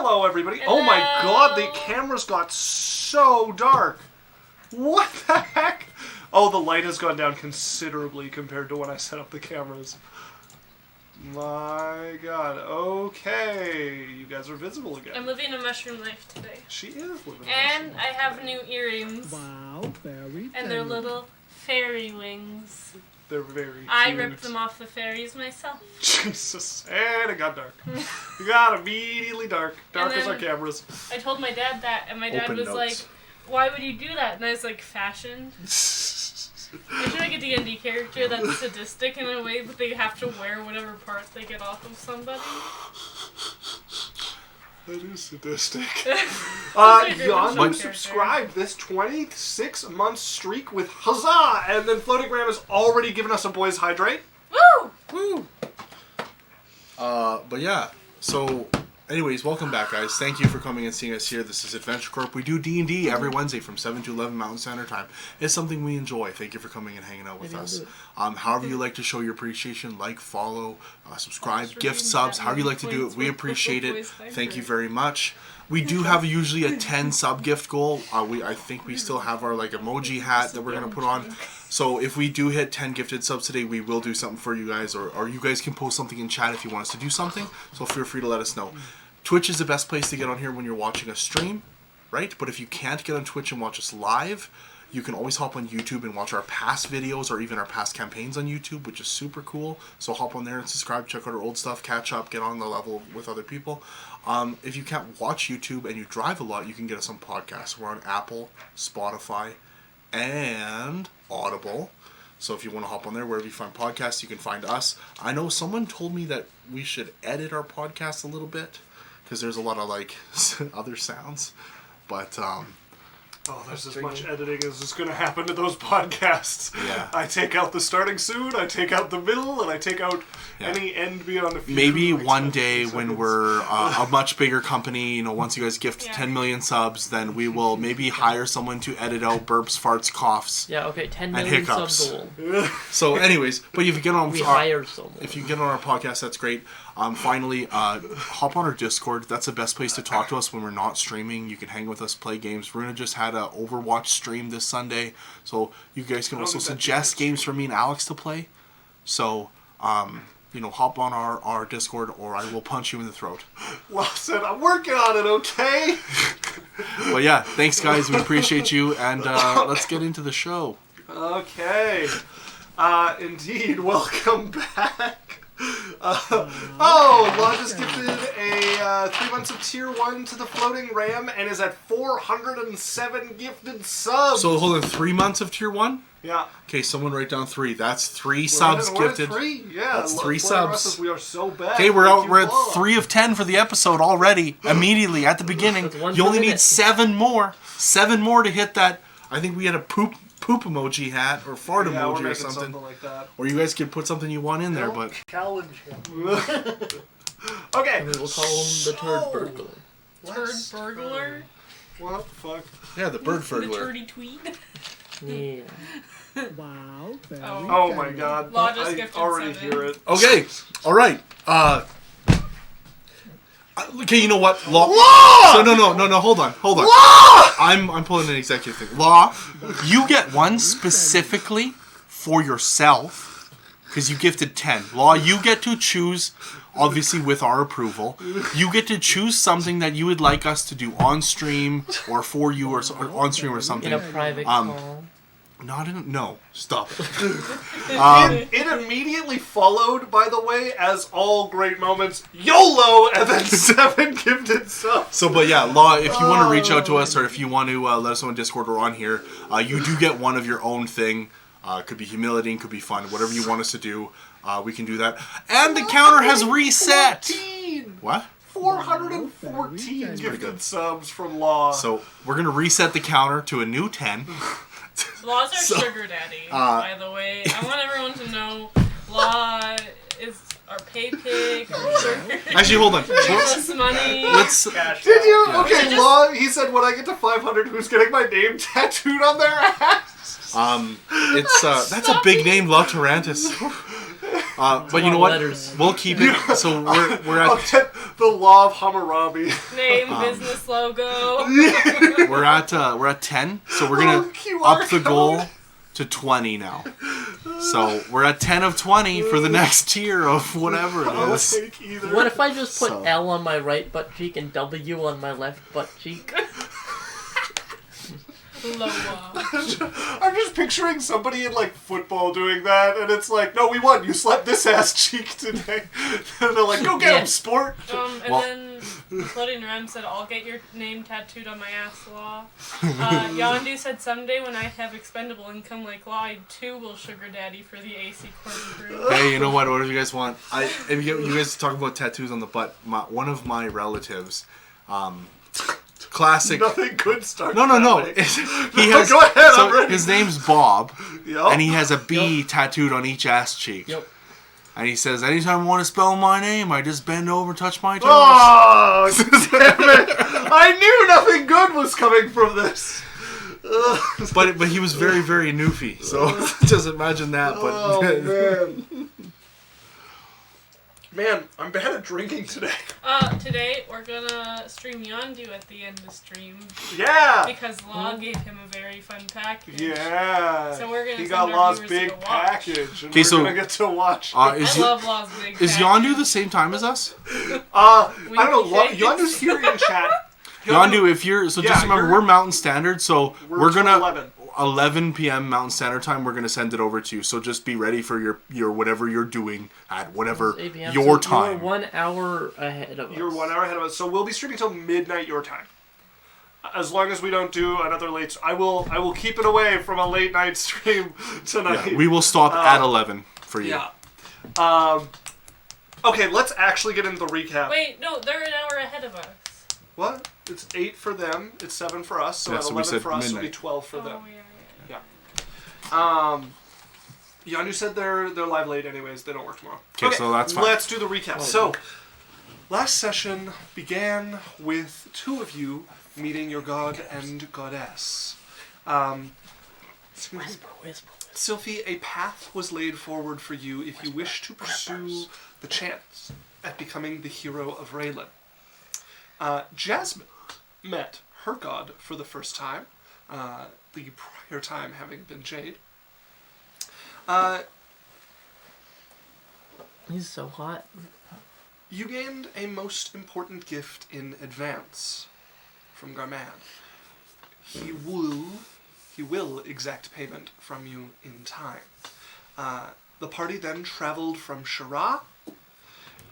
Hello, everybody. Hello. Oh my god, the cameras got so dark. What the heck? Oh, the light has gone down considerably compared to when I set up the cameras. My god. Okay. You guys are visible again. I'm living a mushroom life today. She is living And I have new earrings. Wow, very And they're little fairy wings. They're very cute. I ripped them off the fairies myself. Jesus. And it got dark. It got immediately dark. Dark as our cameras. I told my dad that, and my dad Open was notes. like, why would you do that? And I was like, fashion. I should make a D&D character that's sadistic in a way, but they have to wear whatever parts they get off of somebody. That is sadistic. That's my Yon favorite subscribed this 26-month streak with huzzah! And then Floatygram has already given us a boys hydrate. Woo! Woo! But yeah, so anyways, welcome back, guys. Thank you for coming and seeing us here. This is Adventure Corp. We do D&D every Wednesday from 7 to 11 Mountain Standard Time. It's something we enjoy. Thank you for coming and hanging out with us. However you like to show your appreciation, like, follow, subscribe, gift subs, however you like to do it, we appreciate it. Thank you very much. We do have usually a 10 sub gift goal. I think we still have our like emoji hat that we're going to put on. So if we do hit 10 gifted subs today, we will do something for you guys, or you guys can post something in chat if you want us to do something. So feel free to let us know. Twitch is the best place to get on here when you're watching a stream, right? But if you can't get on Twitch and watch us live, you can always hop on YouTube and watch our past videos or even our past campaigns on YouTube, which is super cool. So hop on there and subscribe, check out our old stuff, catch up, get on the level with other people. If you can't watch YouTube and you drive a lot, you can get us on podcasts. We're on Apple, Spotify, and Audible. So if you want to hop on there, wherever you find podcasts, you can find us. I know someone told me that we should edit our podcast a little bit because there's a lot of like other sounds. But there's as much editing as is going to happen to those podcasts. Yeah. I take out the starting soon, I take out the middle, and I take out any end beyond a few. maybe like one 10 day when seconds. we're a much bigger company, you know, once you guys gift 10 million subs, then we will maybe hire someone to edit out burps, farts, coughs. Yeah, okay, 10 And million hiccups. sub goal. So anyways, but if you get on We hire someone. if you get on our podcast, that's great. Finally, hop on our Discord. That's the best place to talk to us when we're not streaming. You can hang with us, play games. Runa just had a Overwatch stream this Sunday, so you guys can also suggest games for me and Alex to play. So, you know, hop on our Discord, or I will punch you in the throat. Lawson, I'm working on it, okay? But yeah, thanks guys. We appreciate you, and let's get into the show. Okay. Indeed, welcome back. Law just gifted a 3 months of tier 1 to the floating ram and is at 407 gifted subs. So hold on, 3 months of tier 1? Yeah. Okay, someone write down 3. That's 3 subs We're at gifted. 3? Yeah. That's 3 Floating subs. Russ, we are so bad. Okay, we're at Law. 3 of 10 for the episode already. Immediately at the beginning, That's one you per only need minute. 7 more. 7 more to hit that. I think we had a poop emoji hat or fart Yeah, we're emoji or making something. like that. Or you guys could put something you want in there, but challenge him. Okay. And we will call him the turd burglar. Turd burglar? What the fuck? yeah, the bird The burglar. turdy tweed? Yeah. Wow, very Oh my god. Law just I gifted already 7. hear it. Okay, all right. Okay, you know what? Law. So no. Hold on. Law! I'm pulling an executive thing. Law, you get one specifically for yourself because you gifted 10. Law, you get to choose, obviously with our approval. You get to choose something that you would like us to do on stream or for you or on stream or something. In a private call. No, stop it. It immediately followed, by the way, as all great moments, YOLO, and then 7 gifted subs. So, but yeah, Law, if you want to reach out to us or if you want to let us know on Discord or on here, you do get one of your own thing. Could be humiliating, could be fun, whatever you want us to do, we can do that. And the counter has reset. 14. What? 414 gifted subs from Law. So we're gonna reset the counter to a new 10. Law's our sugar daddy, by the way. I want everyone to know Law is our pay pig, our sugar. Actually, hold on. Gives us money. Let's. Did you? Yeah. Okay, Law, he said when I get to 500, who's getting my name tattooed on their ass? It's that's a big name, La Tarantis. But you know what? Letters. We'll keep it. So we're at the law of Hammurabi. Name, business logo. we're at 10. So we're gonna QR up the code. goal to 20 now. So we're at 10 of 20 for the next tier of whatever it I'll is. take either. What if I just put So- L on my right butt cheek and W on my left butt cheek? Loa. I'm just picturing somebody in like football doing that, and it's like, no, we won. You slapped this ass cheek today. And they're like, go get him, sport. And Well- then Floating Ram said, I'll get your name tattooed on my ass, Law. Yondu said, someday when I have expendable income like Law, I too will sugar daddy for the AC Corp crew. Hey, you know what? Whatever you guys want. If you guys talk about tattoos on the butt, one of my relatives, classic. Nothing good starts. No. that way. He has. Go ahead, so I'm ready. his name's Bob, Yep. and he has a B tattooed on each ass cheek. Yep. And he says, anytime I want to spell my name, I just bend over and touch my toes. Oh, damn it. I knew nothing good was coming from this. But he was very, very newfie, so just imagine that. But Oh, man. Man, I'm bad at drinking today. Today, we're gonna stream Yondu at the end of the stream. Yeah. Because Law gave him a very fun package. Yeah. So we're gonna He send got our Law's viewers to big go watch. package, and Okay, we're so- gonna get to watch. is I love Law's big package. Yondu the same time as us? I don't know. Winky Yondu's here in chat. Yondu, if you're just Yeah, remember you're- we're Mountain Standard, so we're till gonna 11. p.m. Mountain Standard Time. We're gonna send it over to you. So just be ready for your whatever you're doing at whatever 8 p.m. your So time. You're 1 hour ahead of us. You're 1 hour ahead of us, so we'll be streaming till midnight your time. As long as we don't do another late, I will keep it away from a late night stream tonight. Yeah, we will stop at 11 for you. Yeah. Okay, let's actually get into the recap. Wait, no, they're an hour ahead of us. What? It's 8 for them. It's 7 for us. So Yeah, at so we 11 said for us, it'll be midnight. 12 for them. Oh, yeah. Yondu said they're live late anyways. They don't work tomorrow. Okay, so that's fine. Let's do the recap. So, last session began with two of you meeting your god and goddess. Whisper. Sylphie, a path was laid forward for you if you wish to pursue the chance at becoming the hero of Raylan. Jasmine met her god for the first time, the prior time having been Jade. He's so hot. You gained a most important gift in advance from Garnak. He will exact payment from you in time. The party then traveled from Shira.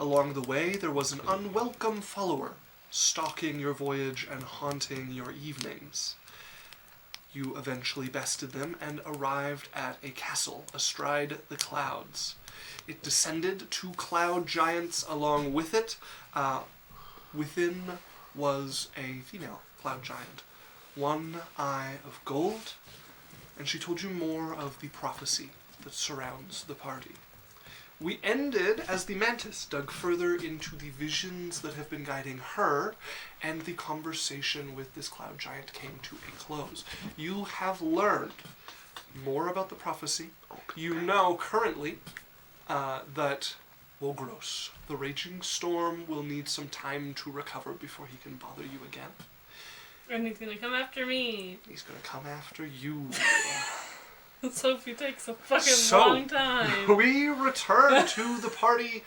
Along the way, there was an unwelcome follower stalking your voyage and haunting your evenings. You eventually bested them and arrived at a castle astride the clouds. It descended 2 cloud giants along with it. Within was a female cloud giant, 1 eye of gold, and she told you more of the prophecy that surrounds the party. We ended as the mantis dug further into the visions that have been guiding her, and the conversation with this cloud giant came to a close. You have learned more about the prophecy. You know currently that Wogros, the raging storm, will need some time to recover before he can bother you again. And he's gonna come after me. He's gonna come after you. Sophie takes a fucking So, long time. We return to the party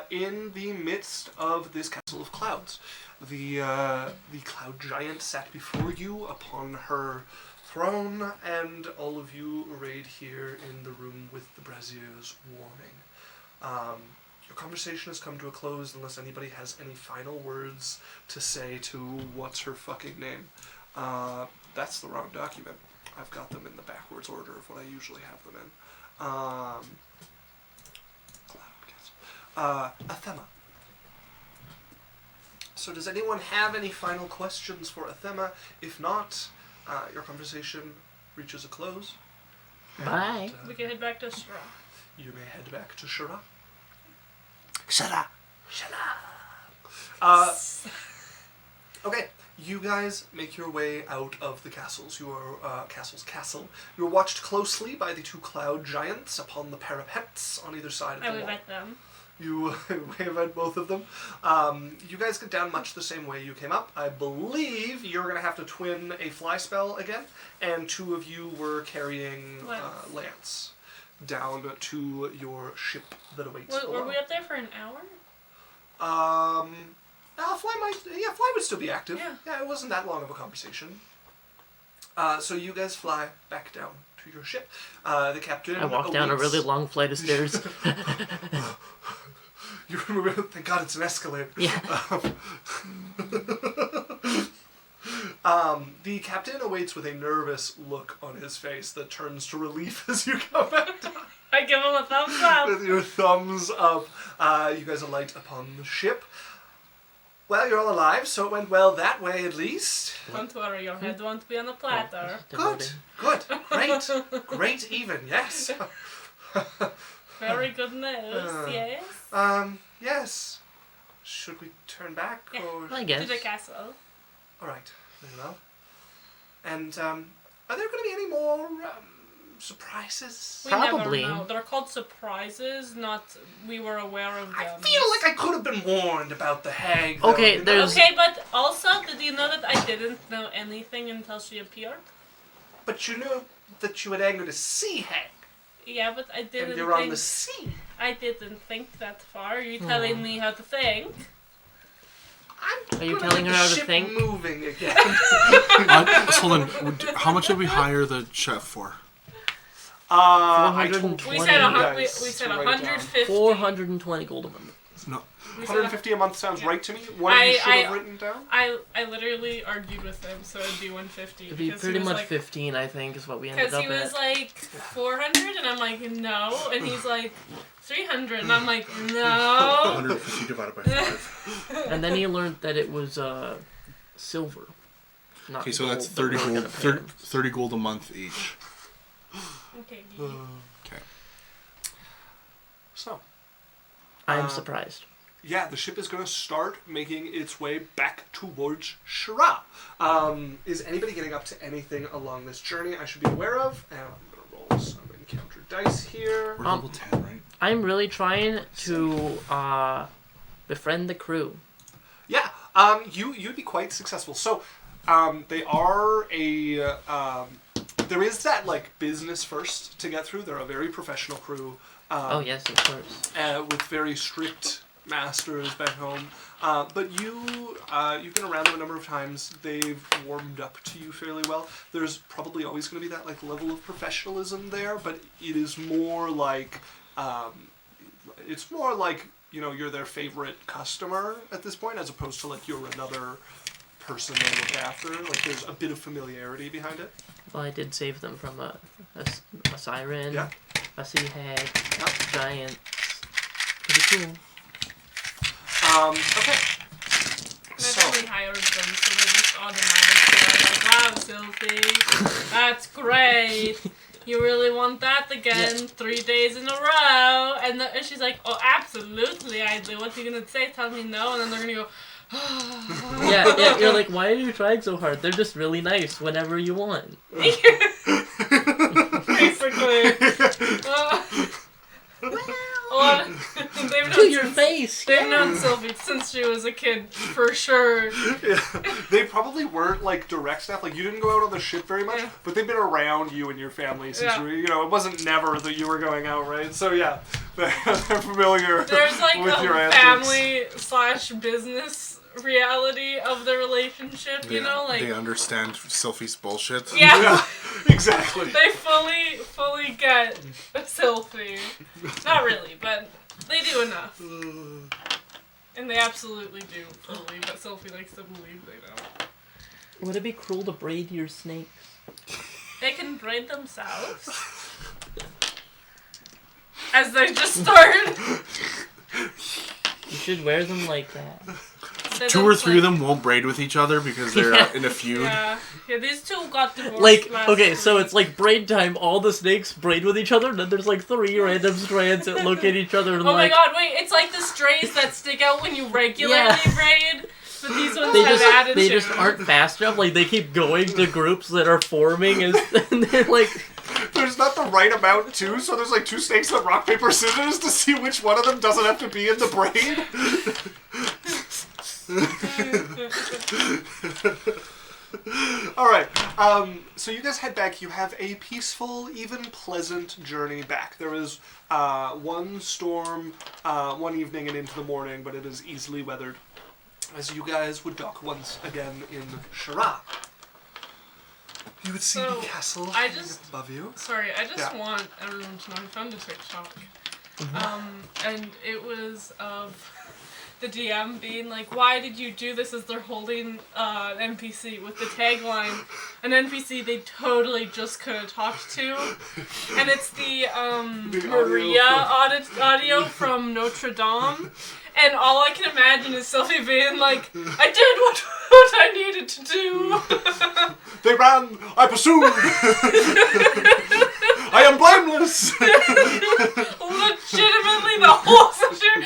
in the midst of this castle of clouds. The cloud giant sat before you upon her throne, and all of you arrayed here in the room with the braziers warming. Your conversation has come to a close unless anybody has any final words to say to what's her fucking name. That's the wrong document. I've got them in the backwards order of what I usually have them in. Athema. So does anyone have any final questions for Athema? If not, your conversation reaches a close. Bye. We can head back to Shira. You may head back to Shira. Shut up. Okay, You guys make your way out of the castles. You are castle. You are watched closely by the two cloud giants upon the parapets on either side of the I wall. would bet them. You wave at both of them. You guys get down much the same way you came up. I believe you're going to have to twin a fly spell again, and two of you were carrying Lance down to your ship that awaits below. Were we up there for an hour? Fly would still be active. Yeah. It wasn't that long of a conversation. So you guys fly back down to your ship. The captain I walked down a really long flight of stairs. You remember? Thank God it's an escalator. Yeah. The captain awaits with a nervous look on his face that turns to relief as you come back down. I give him a thumbs up. With your thumbs up, you guys alight upon the ship. Well, you're all alive, so it went well that way at least. Don't worry, your head won't be on a platter. Good, great even, yes. Very good news, yes. Yes. Should we turn back, Yeah. or? I guess. To the castle. Alright, very well. And, are there going to be any more, surprises? We Probably. never know. They're called surprises, not we were aware of them. I feel like I could have been warned about the hag. though, Okay, you know? there's- Okay, but also, did you know that I didn't know anything until she appeared? But you knew that you had angered a sea hag. Yeah, but I didn't And you're on the sea. I didn't think that far. Are you telling me how to think? I'm Are you gonna telling get her the how to ship think? moving again. Hold on. How much did we hire the chef for? I told 420. We said you we guys said to write it down. 150. 420 gold a month. No. We said 150 a month sounds Yeah. right to me. What you should have I- written down? I literally argued with him, so it'd be 150. It'd be because he pretty was much like, 15, I think, is what we ended Because up he was at. like 400, and I'm like, no. And he's like, 300, and I'm like, no. 150 divided by 5. And then he learned that it was silver. Not Okay, so that's gold, 30 but we're gold. gonna pay him. 30 gold a month each. Okay. Okay. So, I'm surprised. yeah, the ship is going to start making its way back towards Shira. Is anybody getting up to anything along this journey I should be aware of? And I'm going to roll some encounter dice here. We're level 10, right? I'm really trying to befriend the crew. Yeah, you'd be quite successful. So, they are a there is that like business first to get through. They're a very professional crew. Oh yes, of course. With very strict masters back home. But you've been around them a number of times. They've warmed up to you fairly well. There's probably always going to be that like level of professionalism there, but it is more like you're their favorite customer at this point, as opposed to like you're another person they look after. Like there's a bit of familiarity behind it. Well, I did save them from a siren, Yeah. a sea hag, Yeah. giants. Pretty cool. Okay. My So, family hires them, so they're just automatically like, wow, Sylvie, that's great. You really want that again? 3 days in a row. And she's like, oh, absolutely I do. What are you going to say? Tell me no. And then they're going to go, Yeah, you're like, why are you trying so hard? They're just really nice whenever you want. basically. To your face! They've known Sylvie since she was a kid, for sure. yeah, they probably weren't like direct staff. Like you didn't go out on the ship very much, Yeah. but they've been around you and your family since Yeah. it wasn't never that you were going out, right? So yeah, they're familiar There's like with your a antics. family/business reality of the relationship, you know? Like, They understand Sylphie's bullshit. yeah. Yeah, exactly. They fully get a Sylphie. Not really, but they do enough. And they absolutely do fully, but Sylphie likes to believe they don't. Would it be cruel to braid your snakes? They can braid themselves. As they just start. You should wear them like that. They 2 don't, or 3 like- of them won't braid with each other because they're in a feud. Yeah, these two got divorced Like, last okay, so week. it's like braid time, all the snakes braid with each other, and then there's like 3 random strands that look at each other and Oh like... my god, wait, it's like the strays that stick out when you regularly braid, but these ones they just aren't fast enough. Like they keep going to groups that are forming, and they're like. There's not the right amount too, so there's like 2 snakes that rock paper scissors to see which one of them doesn't have to be in the brain. All right. So you guys head back. You have a peaceful, even pleasant journey back. There is one storm, one evening and into the morning, but it is easily weathered. As you guys would dock once again in Shara. You would see the castle above you. Sorry, I just want everyone to know I found a TikTok. And it was of the DM being like, why did you do this as they're holding an NPC with the tagline, an NPC they totally just could have talked to. And it's the Maria audio from Notre Dame. And all I can imagine is Sylvie being like, I did what I needed to do. They ran, I pursued. I am blameless. Legitimately, the whole session,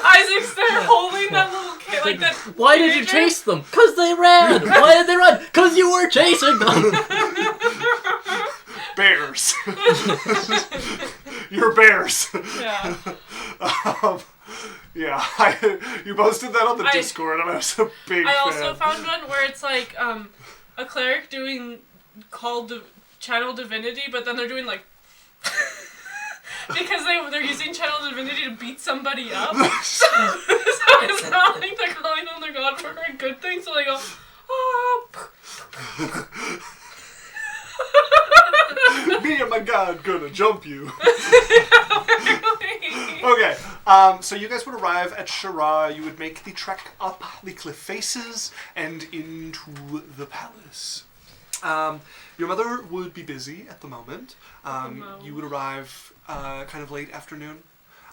Isaac's there holding that little kid, like that. Why did you chase them? 'Cause they ran. Why did they run? 'Cause you were chasing them. Bears. You're bears. Yeah. Yeah, you posted that on the Discord, and I was a big fan. I also found one where it's like a cleric doing Channel Divinity, but then they're doing like because they're using Channel Divinity to beat somebody up. So it's not like they're calling on their god for a good thing. So they go, oh. Me and my god gonna jump you. Okay, so you guys would arrive at Shara. You would make the trek up the cliff faces and into the palace. Your mother would be busy at the moment. You would arrive kind of late afternoon.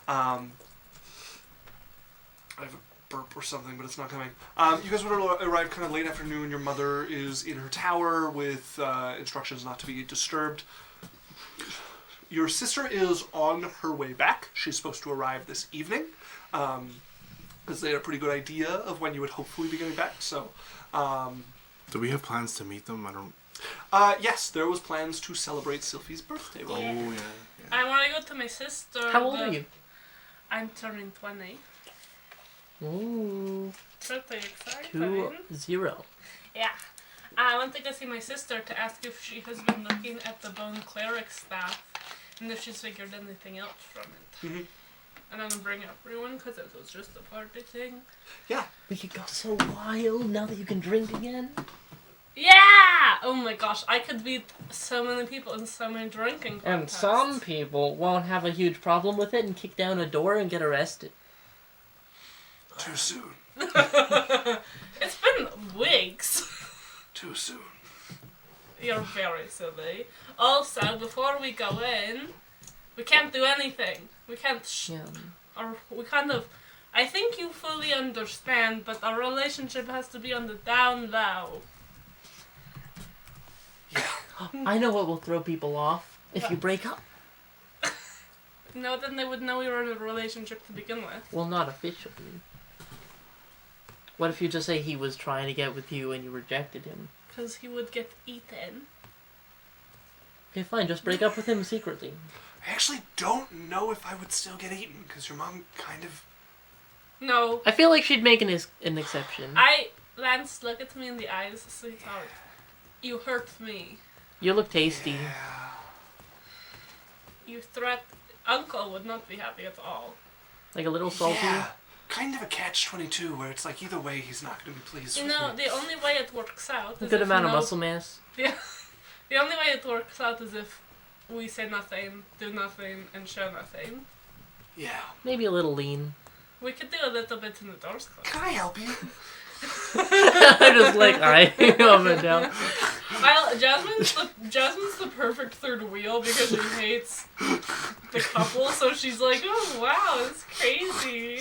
I have a burp or something, but it's not coming. You guys would arrive kind of late afternoon. Your mother is in her tower with instructions not to be disturbed. Your sister is on her way back. She's supposed to arrive this evening, because they had a pretty good idea of when you would hopefully be getting back. So, do we have plans to meet them? I don't. Yes, there was plans to celebrate Sylphie's birthday. Oh yeah. I want to go to my sister. How old are you? I'm turning 20. Ooh. Pretty exciting. 20. Yeah. I went to go see my sister to ask if she has been looking at the Bone Cleric staff and if she's figured anything out from it. Mm-hmm. And I'm gonna bring everyone because it was just a party thing. Yeah. We could go so wild now that you can drink again. Yeah! Oh my gosh, I could beat so many people in so many drinking contests. And some people won't have a huge problem with it and kick down a door and get arrested. Too soon. It's been weeks. Too soon. You're very silly. Also, before we go in, we can't do anything. We can't or we kind of... I think you fully understand, but our relationship has to be on the down low. Yeah. I know what will throw people off. If you break up. No, then they would know we were in a relationship to begin with. Well, not officially. What if you just say he was trying to get with you and you rejected him? Because he would get eaten. Okay, fine. Just break up with him secretly. I actually don't know if I would still get eaten, because your mom kind of... No. I feel like she'd make an exception. Lance, look at me in the eyes, sweetheart. You hurt me. You look tasty. Yeah. You Uncle would not be happy at all. Like a little salty? Yeah. Kind of a catch-22, where it's like, either way, he's not going to be pleased with me. The only way it works out is a good amount of muscle mass. The only way it works out is if we say nothing, do nothing, and show nothing. Yeah. Maybe a little lean. We could do a little bit in the doors closed. Can I help you? I just like eyeing up and down. Jasmine's the perfect third wheel because she hates the couple, so she's like, oh wow, it's crazy.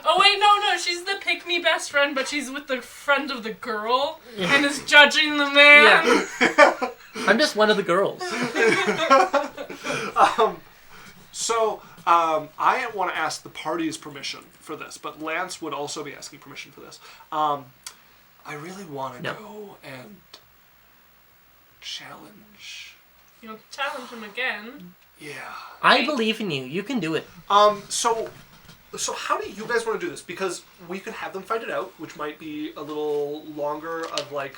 Oh wait, no, she's the pick-me best friend, but she's with the friend of the girl and is judging the man. Yeah. I'm just one of the girls. I want to ask the party's permission for this, but Lance would also be asking permission for this. I really want to go and challenge. You want to challenge him again? Yeah. I believe in you. You can do it. So how do you guys want to do this? Because we could have them fight it out, which might be a little longer of like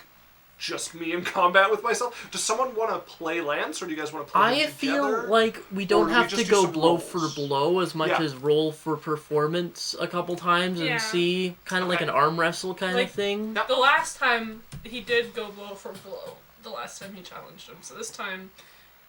just me in combat with myself. Does someone want to play Lance, or do you guys want to play him together? Feel like we don't do we have just to do go some blow rolls? for blow as much Yeah. as roll for performance a couple times Yeah. and see kind of like Okay. an arm wrestle kind Like- of thing. Yeah. The last time he did go blow for blow. The last time he challenged him. So this time,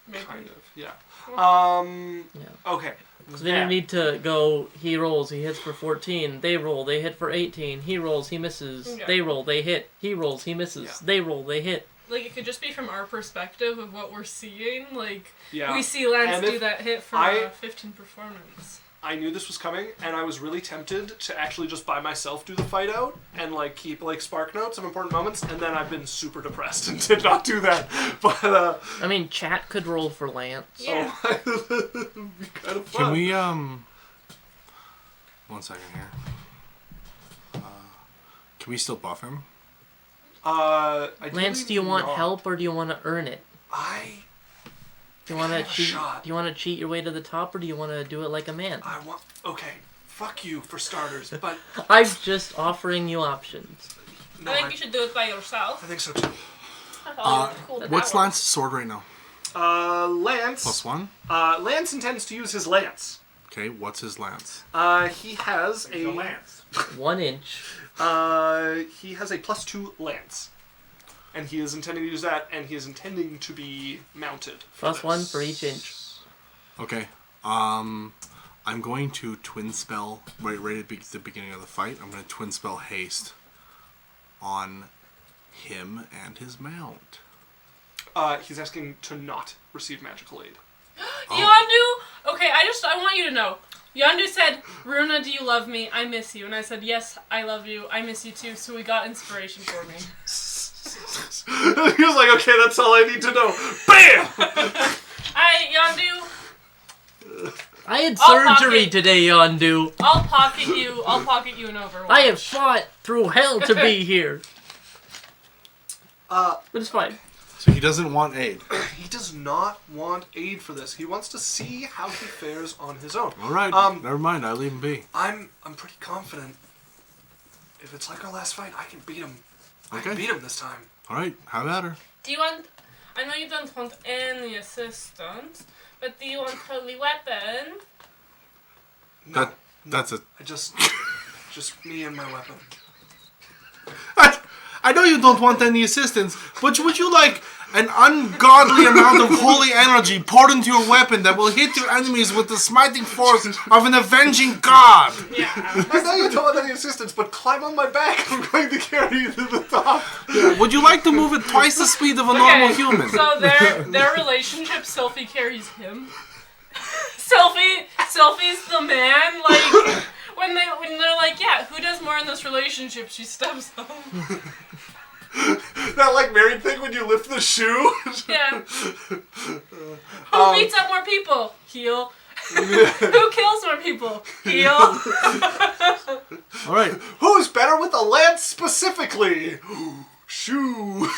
maybe. Kind of, yeah. Yeah. Okay. So we didn't need to go, he rolls, he hits for 14, they roll, they hit for 18, he rolls, he misses, Yeah. they roll, they hit, he rolls, he misses, Yeah. they roll, they hit. Like, it could just be from our perspective of what we're seeing. Like, Yeah. we see Lance And do if that hit for I- 15 performance. I knew this was coming, and I was really tempted to actually just by myself do the fight out and like keep like spark notes of important moments, and then I've been super depressed and did not do that. But I mean, chat could roll for Lance. Yeah. it'd be kind of fun. Can we, 1 second here. Can we still buff him? Ideally Lance, do you want not. help or do you want to earn it? I Do you want to have a cheat? shot. Do you want to cheat your way to the top, or do you want to do it like a man? want. Okay, fuck you for starters, but I'm just offering you options. no, I think you should do it by yourself. I think so too. That's all your cool What's powers. Lance's sword right now? Lance. +1? Lance intends to use his lance. Okay, what's his lance? He has a lance. 1 inch. he has a +2 lance, and he is intending to use that, and he is intending to be mounted. +1 for each inch. Okay. I'm going to twin spell right at the beginning of the fight. I'm going to twin spell haste on him and his mount. He's asking to not receive magical aid. Yondu! Okay, I want you to know. Yondu said, Runa, do you love me? I miss you. And I said, yes, I love you. I miss you too. So we got inspiration for me. He was like, okay, that's all I need to know. BAM! Yondu, I had I'll surgery pocket- today, Yondu. I'll pocket you in Overwatch. I have fought through hell to be here. But it's fine. So he doesn't want aid. He does not want aid for this. He wants to see how he fares on his own. All right, never mind. I leave him be. I'm pretty confident. If it's like our last fight, I can beat him. I can Okay. beat him this time. All right, have at her. Do you want... I know you don't want any assistance, but do you want holy weapon? No, That's a. I just me and my weapon. I know you don't want any assistance, but would you like an ungodly amount of holy energy poured into your weapon that will hit your enemies with the smiting force of an avenging god? Yeah. I know you don't want any assistance, but climb on my back. I'm going to carry you to the top. Would you like to move at twice the speed of a normal human? So their relationship, Sylphie carries him. Sylphie's the man. Like when they're like, yeah, who does more in this relationship? She steps up. That like married thing when you lift the shoe. Yeah. Who beats up more people? Heel. Who kills more people? Heel. All right. Who's better with a lance specifically? Shoe.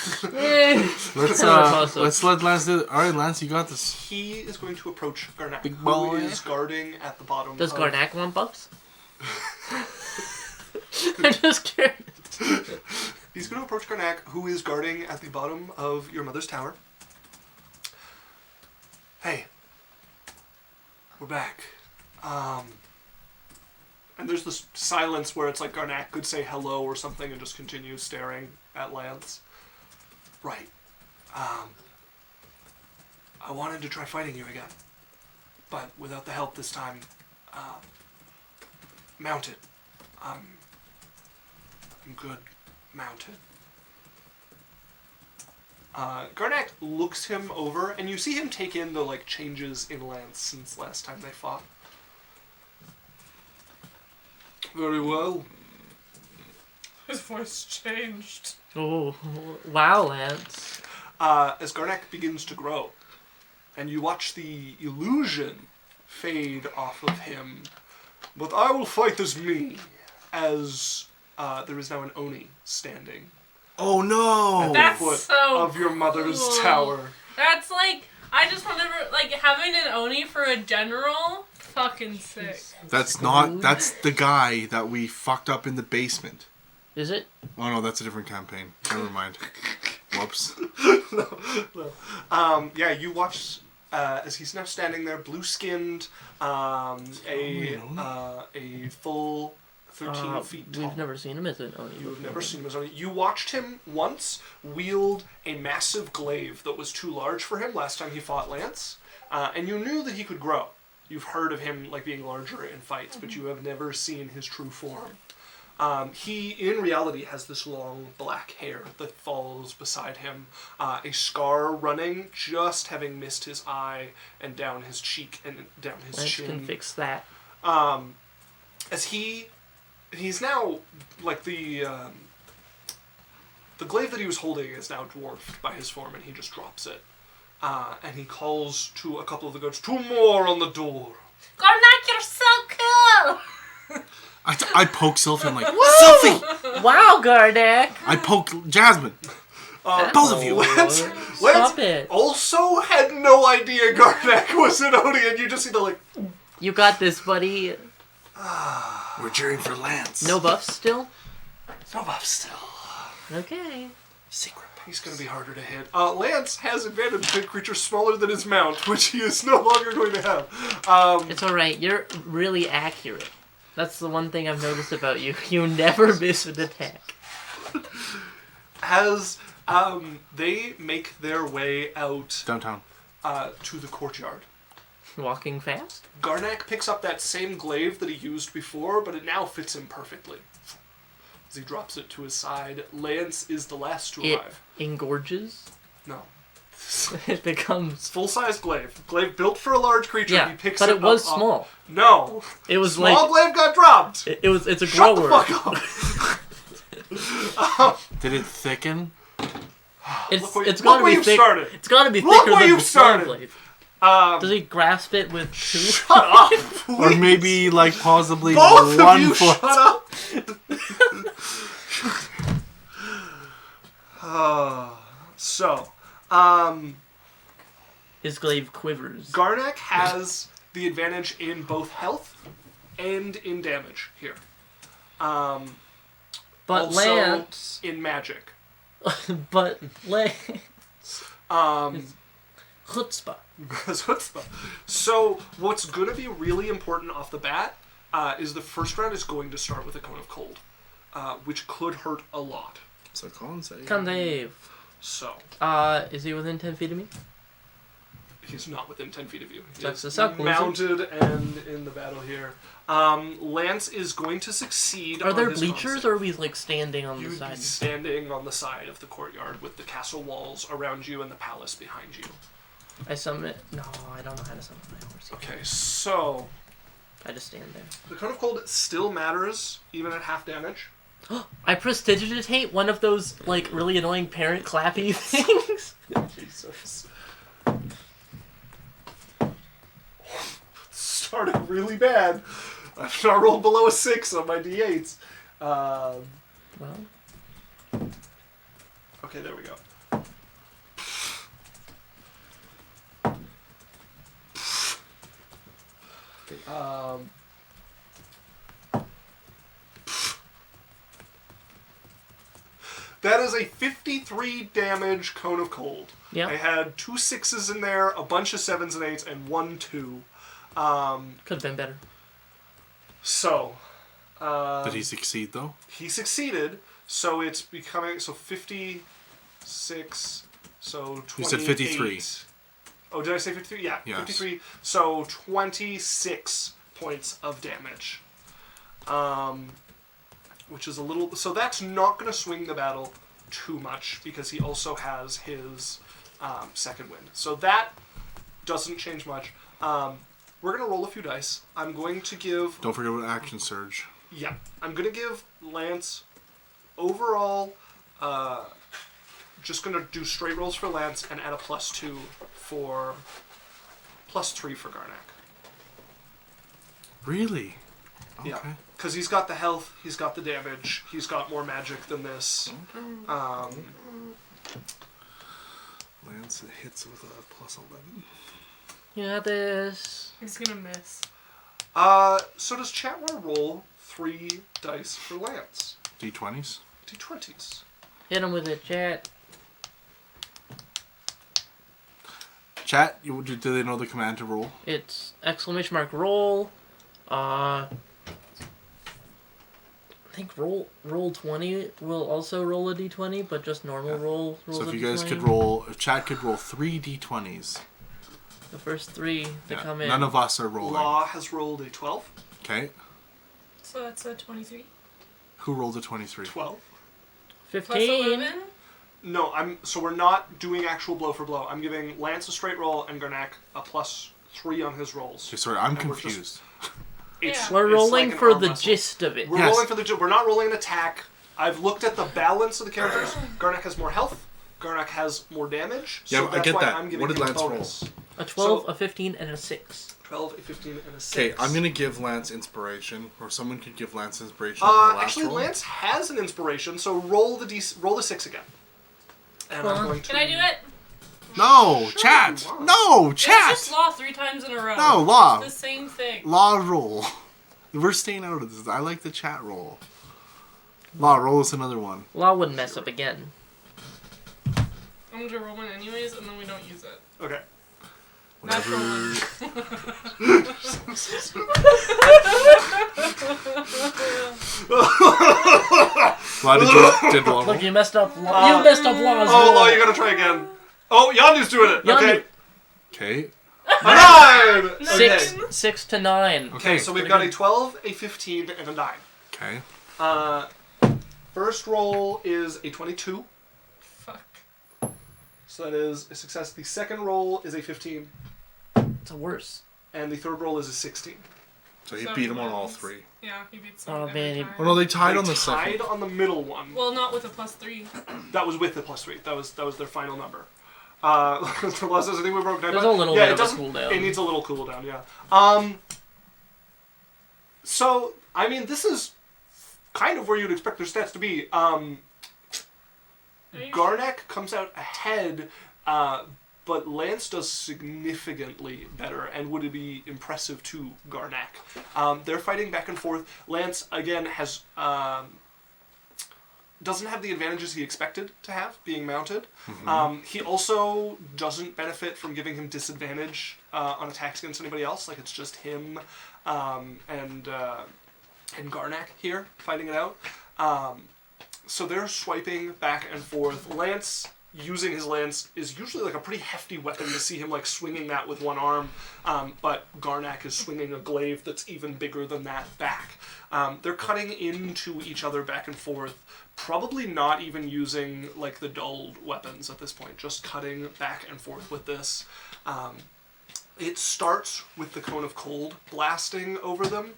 Let's let Lance do it. All right, Lance, you got this. He is going to approach Garnak, Big who boy. is guarding at the bottom. Does of... Garnak want buffs? I'm just curious. He's going to approach Garnak, who is guarding at the bottom of your mother's tower. Hey, we're back. And there's this silence where it's like Garnak could say hello or something and just continue staring at Lance. Right. I wanted to try fighting you again, but without the help this time. Mounted. I'm good mounted. Garnak looks him over, and you see him take in the like changes in Lance since last time they fought. Very well. His voice changed. Oh, wow, Lance. As Garnak begins to grow, and you watch the illusion fade off of him. But I will fight as me, as there is now an Oni standing Oh no! at the That's foot so of your mother's cool. tower. That's like, I just remember, like, having an Oni for a general, fucking sick. That's the guy that we fucked up in the basement. Is it? Oh no, that's a different campaign. Never mind. Whoops. Yeah, you watch as he's now standing there, blue-skinned, a full 13 feet tall. We've never seen him as an Oni. You've never seen him as Oni. You watched him once wield a massive glaive that was too large for him last time he fought Lance, and you knew that he could grow. You've heard of him like being larger in fights, but you have never seen his true form. He, in reality, has this long black hair that falls beside him, a scar running, just having missed his eye and down his cheek and down his Lance chin. can fix that. As he's now, like, the glaive that he was holding is now dwarfed by his form, and he just drops it. And he calls to a couple of the goats, 2 more on the door. Garnak, you're so cool! I poke Sylphie. I'm like, Sylphie! Wow, Garnak! I poke Jasmine. Both of you. Stop it. Also had no idea Garnak was an Oni, and you just see the, like... You got this, buddy. We're cheering for Lance. No buffs still? No buff still. Okay. Secret. He's going to be harder to hit. Lance has advantage to hit creatures smaller than his mount, which he is no longer going to have. It's alright, you're really accurate. That's the one thing I've noticed about you. You never miss an attack. As they make their way out Downtown. to the courtyard, Walking fast? Garnak picks up that same glaive that he used before, but it now fits him perfectly. As he drops it to his side, Lance is the last to arrive. It engorges? No. It becomes... Full-size glaive. Glaive built for a large creature. Yeah, He picks but it it was up small. No. It was Small like... glaive got dropped. It's a Shut grower. the fuck up. Did it thicken? It's Look gotta where be you've thick. started. It's gotta be Look thicker where than you've the small started. blade. Does he grasp it with 2? Shut up, please. Or maybe, like, possibly Both of 1 you foot. shut up. His glaive quivers. Garnak has the advantage in both health and in damage here. But Also Lance... in magic. But Lance... Chutzpah. Chutzpah. So what's going to be really important off the bat is the first round is going to start with a cone of cold, which could hurt a lot. So Colin say. Concave. So Is he within 10 feet of me? he's not within 10 feet of you. He Sucks is to suck, loser. mounted and in the battle here. Lance is going to succeed. Are on there his bleachers, concept. or are we like standing on the You'd side? be standing on the side of the courtyard with the castle walls around you and the palace behind you. I summon... No, I don't know how to summon my horse. Okay, so I just stand there. the cone of cold still matters even at half damage. I prestidigitate one of those, like, really annoying parent clappy things. Jesus. Started really bad. I rolled below a 6 on my d8s. Well, Okay, there we go. That is a 53 damage cone of cold. yeah. I had 2 6s in there, a bunch of 7s and 8s, and 1 2. Could have been better. So, Did he succeed though? he succeeded, so it's becoming, so 56, so 28. You said 53. Oh, did I say 53? Yeah, Yes. 53. So 26 points of damage. Which is a little, so that's not going to swing the battle too much, because he also has his second wind. So that doesn't change much. We're going to roll a few dice. I'm going to give... Don't forget about action surge. Yeah. I'm going to give Lance overall... just going to do straight rolls for Lance and add a +2 for... +3 for Garnak. Really? Okay. Yeah. Because he's got the health, he's got the damage, he's got more magic than this. Lance hits with a +11. Yeah, this. He's gonna miss. So does chat want to roll 3 dice for Lance? D20s? D20s. Hit him with it, chat. Chat, do they know the command to roll? It's !! roll. I think roll 20 will also roll a d20, but just normal roll. So A if you guys D20. could roll, if chat could roll 3 D20s. The first 3 that come in. None of us are rolling. Law has rolled a 12. Okay. So that's a 23. Who rolled a 23? 12. 15. Plus 11. No, so we're not doing actual blow for blow. I'm giving Lance a straight roll and Garnak a +3 on his rolls. Okay, sorry, I'm And we're confused. We're it's rolling like an for arm the wrestle. gist of it. We're Yes. rolling for the. We're not rolling an attack. I've looked at the balance of the characters. Garnak has more health. Garnak has more damage. So Yeah, I that's get why that. I'm giving What did him Lance roll? bonus. A 12, So- a 15, and a 6. 12, a 15, and a 6. Okay, I'm gonna give Lance inspiration, or someone could give Lance inspiration. on the last Actually, roll. Lance has an inspiration, so roll the 6 again. And I'm going to. Can I do it? No, Sure chat. you want. No, It's chat. just law 3 times in a row. No, law. It's the same thing. Law roll. We're staying out of this. I like the chat roll. Law, roll us another one. Law wouldn't mess up again. I'm going to roll one anyways, and then we don't use it. Okay. Natural Whatever. one. Law, did Law roll? Look, you messed up Law. You messed up Law's Oh, roll. Law, you gotta try again. Oh, Yandu's doing it. Yandu. Okay. Okay. A 9! Six, Okay. 6 to 9. Okay, so we've got a 12, a 15, and a 9. Okay. First roll is a 22. Fuck. So that is a success. The second roll is a 15. It's a worse. And the third roll is a 16. So he So beat him on all wins. 3. Yeah, he beats Oh, me man, every he- time. Oh no, they tied They on the tied second. on the middle one. Well, not with a +3. That was with the +3. That was their final number. Unless there's anything we broke down. There's but a little yeah, bit it of a doesn't- cooldown. It needs a little cooldown, yeah. So, I mean, this is kind of where you'd expect their stats to be. Are you Garnak comes out ahead, but Lance does significantly better and would be impressive to Garnak. They're fighting back and forth. Lance, again, has doesn't have the advantages he expected to have being mounted. He also doesn't benefit from giving him disadvantage on attacks against anybody else. Like, it's just him and Garnak here fighting it out. So they're swiping back and forth. Lance, using his lance, is usually like a pretty hefty weapon to see him like swinging that with one arm. But Garnak is swinging a glaive that's even bigger than that back. They're cutting into each other back and forth. Probably not even using like the dulled weapons at this point. Just cutting back and forth with this. It starts with the cone of cold blasting over them,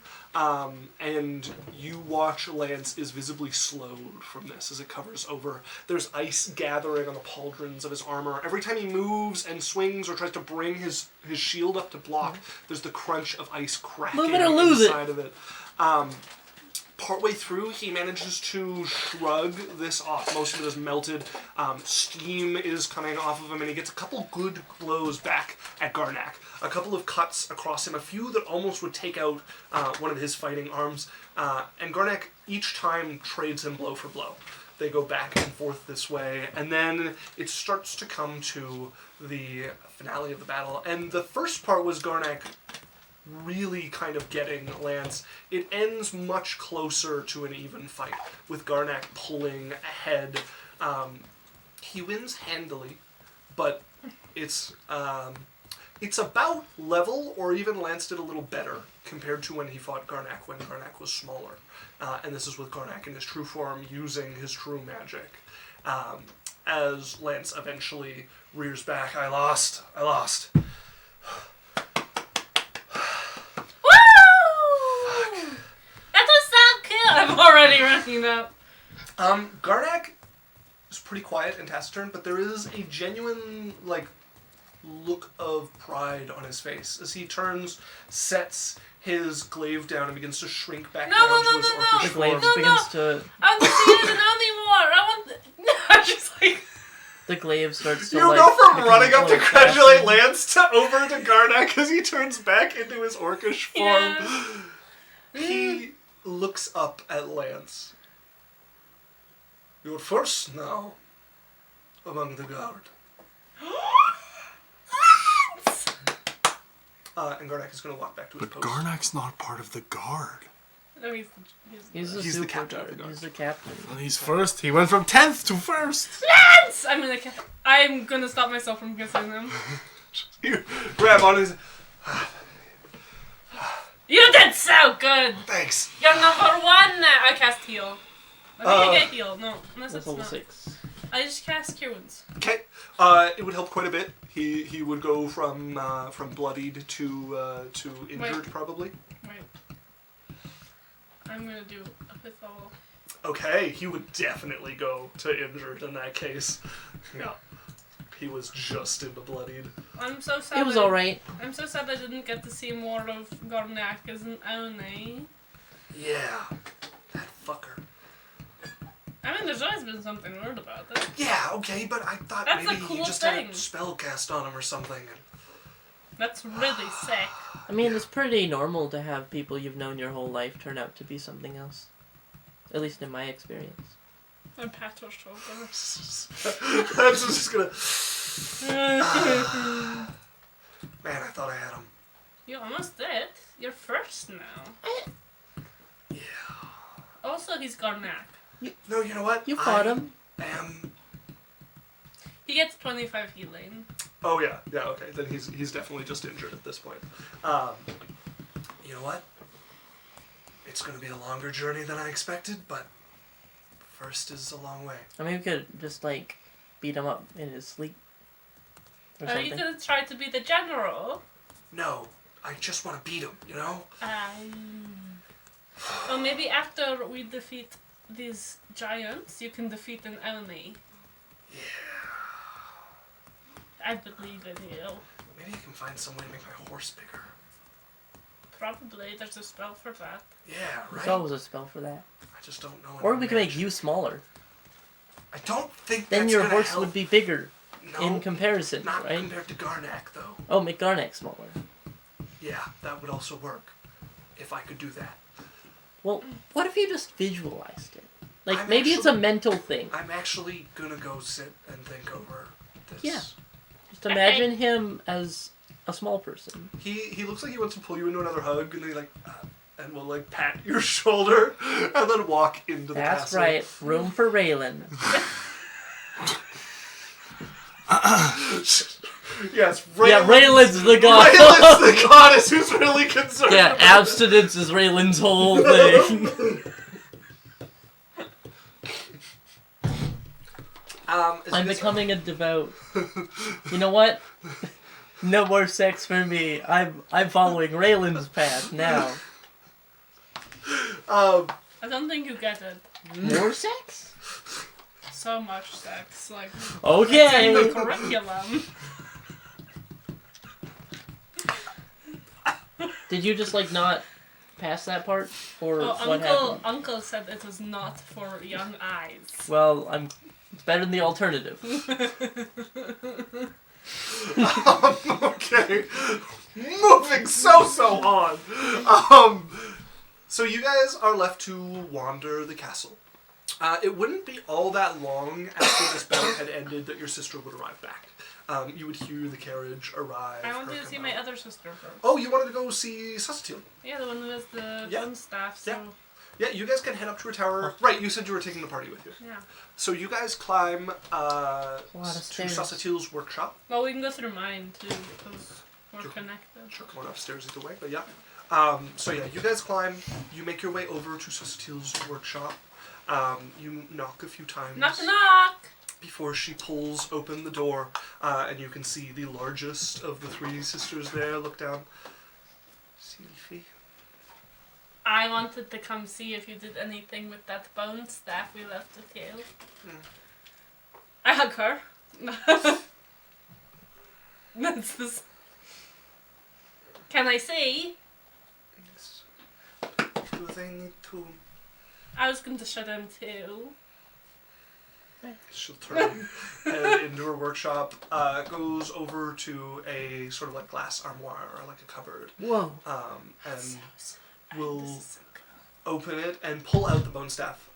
and you watch Lance is visibly slowed from this as it covers over. There's ice gathering on the pauldrons of his armor. Every time he moves and swings or tries to bring his shield up to block, there's the crunch of ice cracking Move it or lose it. inside of it. Partway through, he manages to shrug this off. Most of it is melted. Steam is coming off of him, and he gets a couple good blows back at Garnak. A couple of cuts across him, a few that almost would take out one of his fighting arms. And Garnak each time trades him blow for blow. They go back and forth this way, and then it starts to come to the finale of the battle. And the first part was Garnak really kind of getting Lance. It ends much closer to an even fight, with Garnak pulling ahead. He wins handily, but it's about level, or even Lance did a little better compared to when he fought Garnak, when Garnak was smaller. And this is with Garnak in his true form, using his true magic. As Lance eventually rears back, I lost. Woo! That was so cool! I'm already running up. Garnak is pretty quiet and taciturn, but there is a genuine, like, look of pride on his face as he turns, sets his glaive down, and begins to shrink back No, down no, to no, his no, no. orcish The form. glaive No, begins no. to. I want to see it anymore. I want. I'm just like. The glaive starts to You like. go from become running a up to little congratulate faster. Lance to over to Garnak as he turns back into his orcish form. Yeah. He looks up at Lance. You're first now among the guard. And Garnak is going to walk back to his But post. Garnak's not part of the guard. No, he's He's the He's the super captain of guard. the guard. He's the captain. Well, he's first. He went from 10th to first. Lance! I'm gonna stop myself from kissing him. You grab on his... You did so good! Thanks. You're number 1 now! I cast heal. I think I get heal. No, unless That's it's level not. 6. I just cast Cure Wounds. Okay. It would help quite a bit. He would go from bloodied to injured, Wait. probably. Wait. I'm gonna do a 5th level. Okay, he would definitely go to injured in that case. Yeah. He was just into bloodied. I'm so sad. It was alright. I'm so sad I didn't get to see more of Garnak as an Oni. Yeah. That fucker. I mean, there's always been something weird about it. Yeah, okay, but I thought That's maybe a cool he just thing. had a spell cast on him or something. That's really sick. I mean, it's pretty normal to have people you've known your whole life turn out to be something else. At least in my experience. I'm pat your shoulder. I'm just gonna... Man, I thought I had him. You almost did. You're first now. Yeah. Also, he's Garnak. No, you know what? You fought him. He gets 25 healing. Oh yeah, okay. Then he's definitely just injured at this point. You know what? It's gonna be a longer journey than I expected, but first is a long way. I mean, we could just, like, beat him up in his sleep. Or Are you something. gonna try to be the general? No, I just want to beat him. You know? Or maybe after we defeat these giants, you can defeat an Oni. Yeah. I believe in you. Maybe you can find some way to make my horse bigger. Probably. There's a spell for that. Yeah, There's right. always a spell for that. I just don't know. Or any we can make magic. you smaller. I don't think Then that's your gonna horse help. would be bigger No, in comparison, not right? compared to Garnak though. Oh, make Garnak smaller. Yeah, that would also work if I could do that. Well, what if you just visualized it? Like, I'm maybe it's a actually- mental thing. I'm actually gonna go sit and think over this. Yeah. Just imagine him as a small person. He looks like he wants to pull you into another hug, and he and will like pat your shoulder, and then walk into the That's castle. right. Room for Raylan. Yes, Yeah, Raylan's the god. Raylan's the goddess who's really concerned. Yeah, about abstinence is Raylan's whole thing. As I'm you guys- becoming a devout. You know what? No more sex for me. I'm following Raylan's path now. I don't think you get it. More sex? So much sex. Like, it's in the Okay. curriculum. Did you just like not pass that part, or what happened? Uncle said it was not for young eyes. Well, it's better than the alternative. Okay, moving so on. So you guys are left to wander the castle. It wouldn't be all that long after this bout had ended that your sister would arrive back. You would hear the carriage arrive. I wanted her to come see my out. other sister first. Oh, you wanted to go see Sussetil. Yeah, the one who has the Yeah. bone staff, so... Yeah. Yeah, you guys can head up to her tower. Right, you said you were taking the party with you. Yeah. So you guys climb lot of to stairs. Sussetil's workshop. Well, we can go through mine, too, because we're Sure. connected. Sure, going upstairs either way, but yeah. So yeah, you guys climb. You make your way over to Sussetil's workshop. You knock a few times. Knock knock! Before she pulls open the door, and you can see the largest of the three sisters there. Look down. Sylphie. I wanted to come see if you did anything with that bone staff we left with you. I hug her. That's this. Can I see? Yes. Do they need to? I was going to show them too. She'll turn, head into her workshop, goes over to a sort of like glass armoire or like a cupboard, Whoa. and will open it and pull out the bone staff.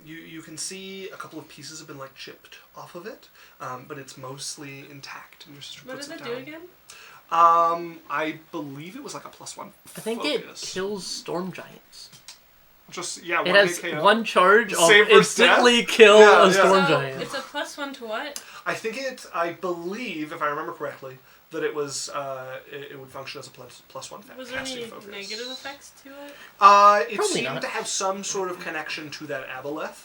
You can see a couple of pieces have been like chipped off of it, but it's mostly intact. And your sister What puts does it it down. do again? I believe it was like a +1 I think focus. it kills storm giants. Just yeah, It one has hit KO. one charge of Save versus instantly death? kill Yeah, a yeah. storm So giant. it's a +1 to what? I believe, if I remember correctly, that it was it would function as a +1 Was there casting any focus. negative effects to it? It Probably seemed not. to have some sort of connection to that aboleth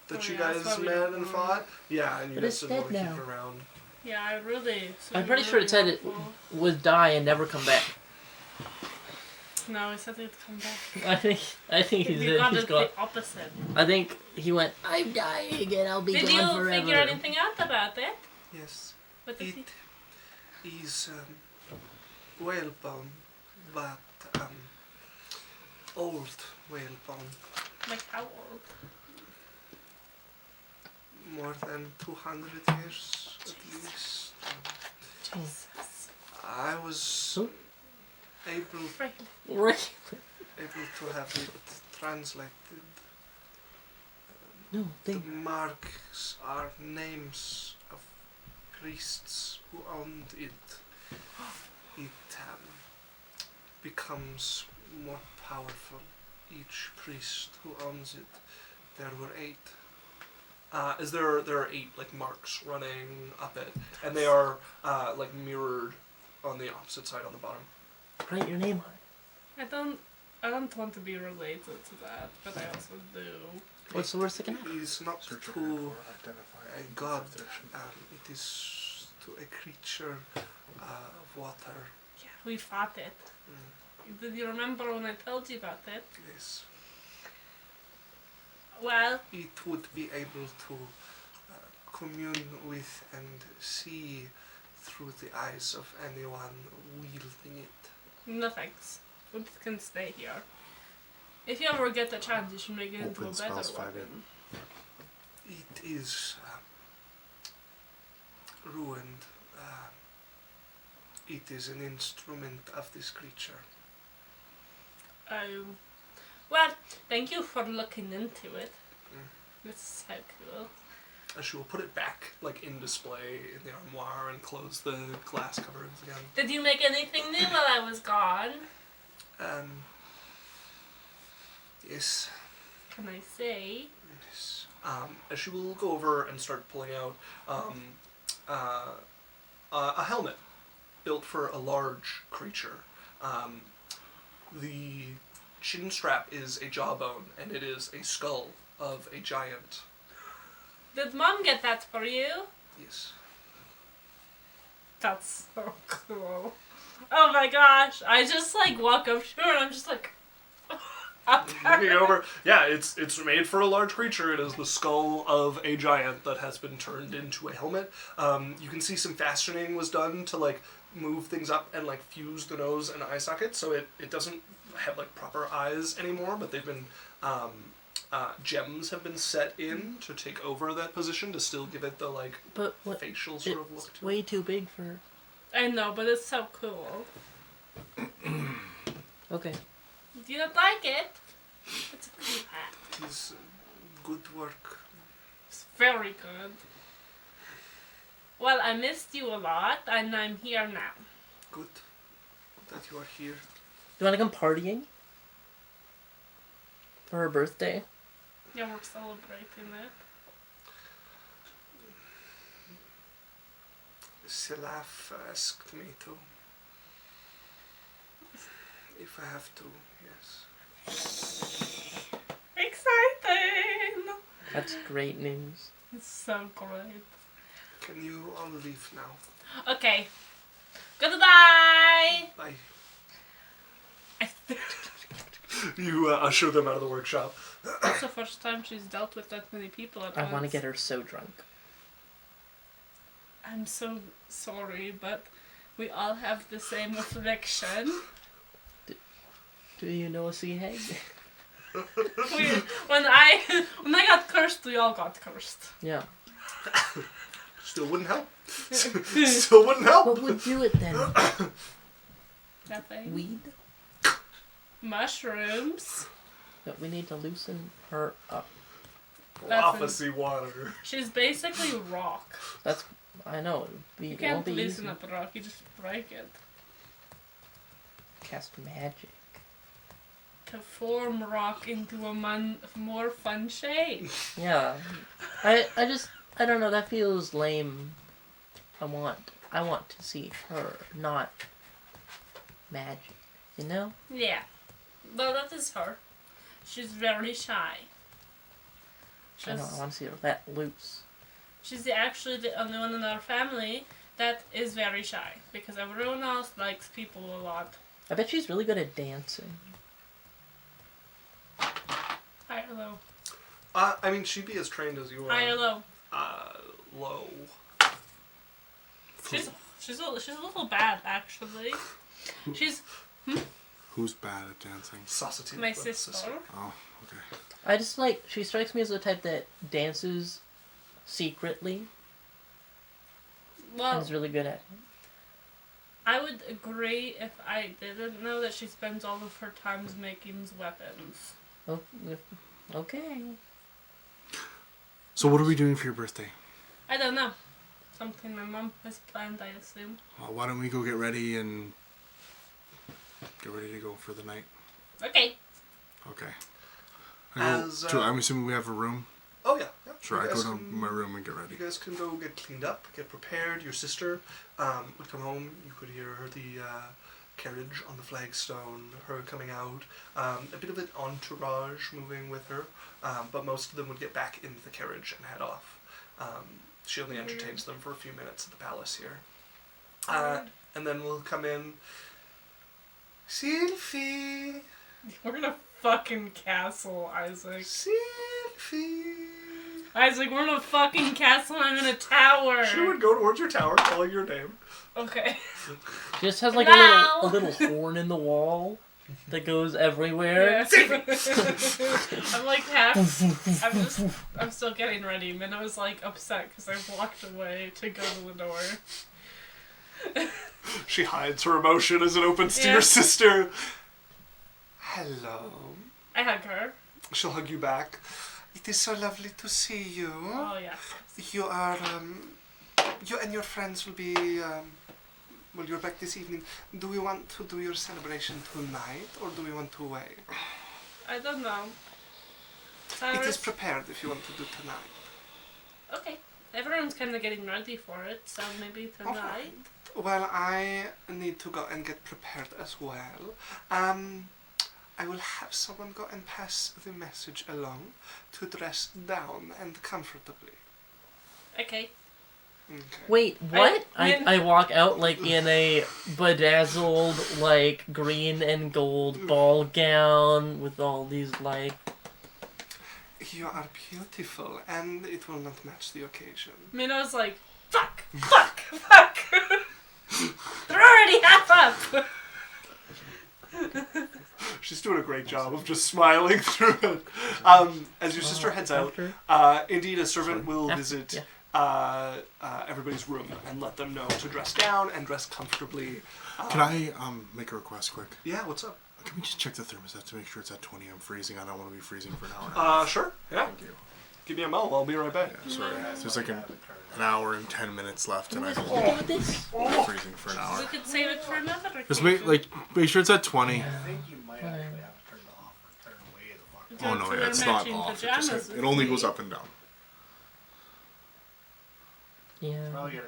that Oh, you yeah, that's guys why we met don't and know. fought. Yeah, and you But guys it's didn't want to dead keep now. it around. Yeah, I really. I'm pretty sure it said it would die and never come back. No, it said it'd come back. I think You got he's it gone. the opposite. I think he went, I'm dying and I'll be Did gone you forever. figure anything out about it? Yes, What did he? it is whalebone, but old whalebone, Like how old? more than 200 years at least. Jesus. I was able Right. to have it translated. No, The they... marks are names of priests who owned it. It becomes more powerful. Each priest who owns it. There were 8. There are 8 like marks running up it, and they are like mirrored on the opposite side on the bottom. Write your name on it. I don't want to be related to that, but I also do. What's the worst that can happen? It is not Search to a god. It is to a creature of water. Yeah, we fought it. Did you remember when I told you about it? Yes. Well, It would be able to commune with and see through the eyes of anyone wielding it. no thanks. We can stay here. If you ever get the chance, you should make it into a Open better spells, 5 weapon. It is ruined. It is an instrument of this creature. Well, thank you for looking into it. This is so cool. She will put it back, like in display in the armoire, and close the glass cupboards again. Did you make anything new while I was gone? Yes. Can I see? Yes. As she will go over and start pulling out a helmet built for a large creature. The chin strap is a jawbone, and it is a skull of a giant. Did Mom get that for you? Yes. That's so cool. Oh my gosh. I just like walk up to her and I'm just like Looking over, yeah, it's made for a large creature. It is the skull of a giant that has been turned into a helmet. You can see some fastening was done to like move things up and like fuse the nose and eye socket, so it doesn't have like proper eyes anymore, but they've been gems have been set in to take over that position to still give it the like But what? facial sort of look It's to it. way too big for... I know, but it's so cool. Okay. Do you not like it? It's a cool hat. It is good work. It's very good. Well, I missed you a lot, and I'm here now. Good that you are here. Do you want to come partying? For her birthday? Yeah, we're celebrating it. Selaf asked me to. If I have to, yes. Exciting! That's great news. It's so great. Can you all leave now? Okay. Goodbye! Bye. I think You usher them out of the workshop. that's the first time she's dealt with that many people at once. I want to get her so drunk. I'm so sorry, but We all have the same affliction. Do you know a sea hag? When I got cursed, we all got cursed. Yeah. Still wouldn't help. Still wouldn't help. What would do it then? Nothing. Weed? Mushrooms. But we need to loosen her up. Prophecy water. She's basically rock. I know. It You won't can't be loosen easy. up a rock, you just break it. Cast magic. To form rock into a more fun shape. Yeah. I don't know, that feels lame. I want to see her, not magic. You know? Yeah. Well, that is her. She's very shy. I want to see her let loose. She's actually the only one in our family that is very shy. Because everyone else likes people a lot. I bet she's really good at dancing. High or low? I mean, she'd be as trained as you are. High or low? Low. She's a little bad, actually. She's Who's bad at dancing? Saucity. my sister. Oh, okay. I just she strikes me as the type that dances secretly and Well, is really good at it. I would agree if I didn't know that she spends all of her time making weapons. Oh, okay. So what are we doing for your birthday? I don't know. Something my mom has planned, I assume. Well, why don't we go get ready and get ready to go for the night? Okay. Okay. As, I'm assuming we have a room. Oh, yeah. Sure, You I go guys to can- my room and get ready. You guys can go get cleaned up, get prepared. Your sister would come home. You could hear the carriage on the flagstone, her coming out. A bit of an entourage moving with her, but most of them would get back into the carriage and head off. She only entertains them for a few minutes at the palace here. And then we'll come in. Sylphie! We're in a fucking castle, Isaac. Sylphie! Isaac, we're in a fucking castle and I'm in a tower. She would go towards your tower, calling your name. Okay. She just has like No! a little horn in the wall that goes everywhere. Yeah. I'm like half. I'm still getting ready. Minno's like upset because I walked away to go to the door. She hides her emotion as it opens to Yeah. your sister. Hello. I hug her. She'll hug you back. It is so lovely to see you. Oh yeah. You are, you and your friends will be, well, you're back this evening. Do we want to do your celebration tonight, or do we want to wait? I don't know. It is prepared if you want to do tonight. Okay. Everyone's kind of getting ready for it, so maybe tonight. Alright. Well, I need to go and get prepared as well. I will have someone go and pass the message along to dress down and comfortably. Okay. Okay. Wait, what? I- I walk out like in a bedazzled, like green and gold ball gown with all these like. You are beautiful, and it will not match the occasion. Minno's like, fuck! They're already half up! She's doing a great job of just smiling through it. As your sister heads out, indeed a servant will visit everybody's room and let them know to dress down and dress comfortably. Can I make a request quick? Yeah, what's up? Can we just check the thermostat to make sure it's at 20? I'm freezing. I don't want to be freezing for an hour. Now. Sure. Yeah. Thank you. Give me a mo. I'll be right back. Yeah, sorry. There's like an hour and 10 minutes left, and I don't Look at this. want to be freezing for an hour. We could save it for another occasion. Just make sure it's at 20. I think you might actually have to turn it off or turn away the fuck. Do Oh it no, for yeah, their it's not matching off. pajamas It with only me. goes up and down. Yeah. Probably gotta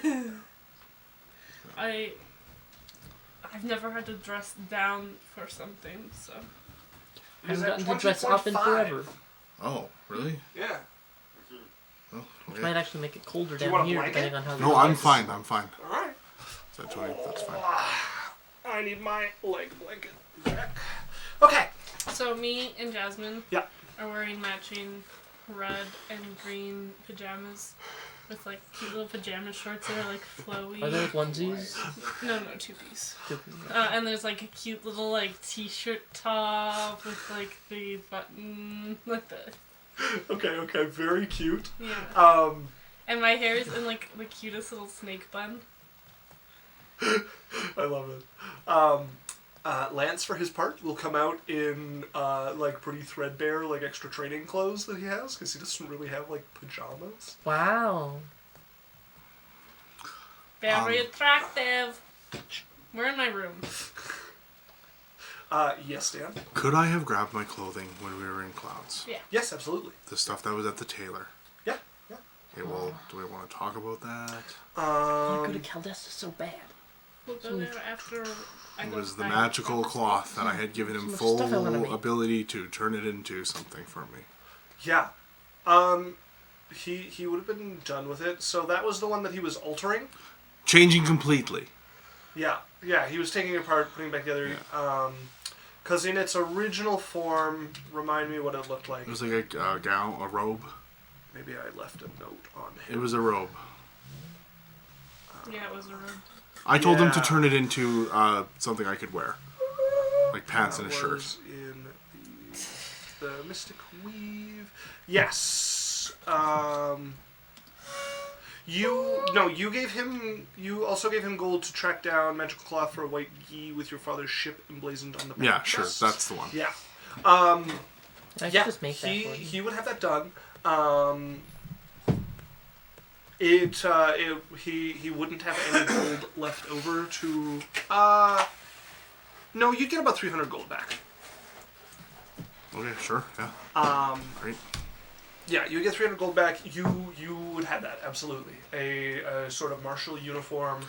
turn it I've never had to dress down for something, so. I haven't gotten to dress up in forever. Oh, really? Yeah. Oh, Which okay. might actually make it colder Do you down want a here, blanket? depending on how. No, the I'm weather- fine. I'm fine. All right. It's at 20. That's fine. I need my leg blanket back. Okay. So me and Jasmine Yeah. are wearing matching red and green pajamas. with like cute little pajama shorts that are like flowy. Are there onesies? No, 2-piece. And there's like a cute little like t-shirt top with like the button, like the. Okay, very cute. Yeah. And my hair is in like the cutest little snake bun. I love it. Lance, for his part, will come out in like pretty threadbare, like extra training clothes that he has, because he doesn't really have like pajamas. Wow. Very attractive. We're in my room. Yes, Dan. Could I have grabbed my clothing when we were in Clouds? Yeah. Yes, absolutely. The stuff that was at the tailor. Yeah. Okay, well, do we want to talk about that? I go to Caldesta so bad. We'll go there after. It was the magical cloth that I had given him So full much stuff I wanna make. ability to turn it into something for me. Yeah. He would have been done with it. So that was the one that he was altering. Changing completely. Yeah. He was taking it apart, putting it back together. Because in its original form, remind me what it looked like. It was like a gown, a robe. Maybe I left a note on It him. was a robe. Yeah, it was a room. I told him to Yeah. turn it into something I could wear. Like pants and a That shirt. was in the Mystic Weave. Yes. You gave him. You also gave him gold to track down magical cloth for a white ghee with your father's ship emblazoned on the back. Yeah, sure. chest. That's the one. Yeah. I could Yeah. just make that for you. He would have that done. He wouldn't have any gold left over to. No, you'd get about 300 gold back. Okay, sure. Yeah. Great. Yeah, you get 300 gold back. You would have that, absolutely. A sort of martial uniform,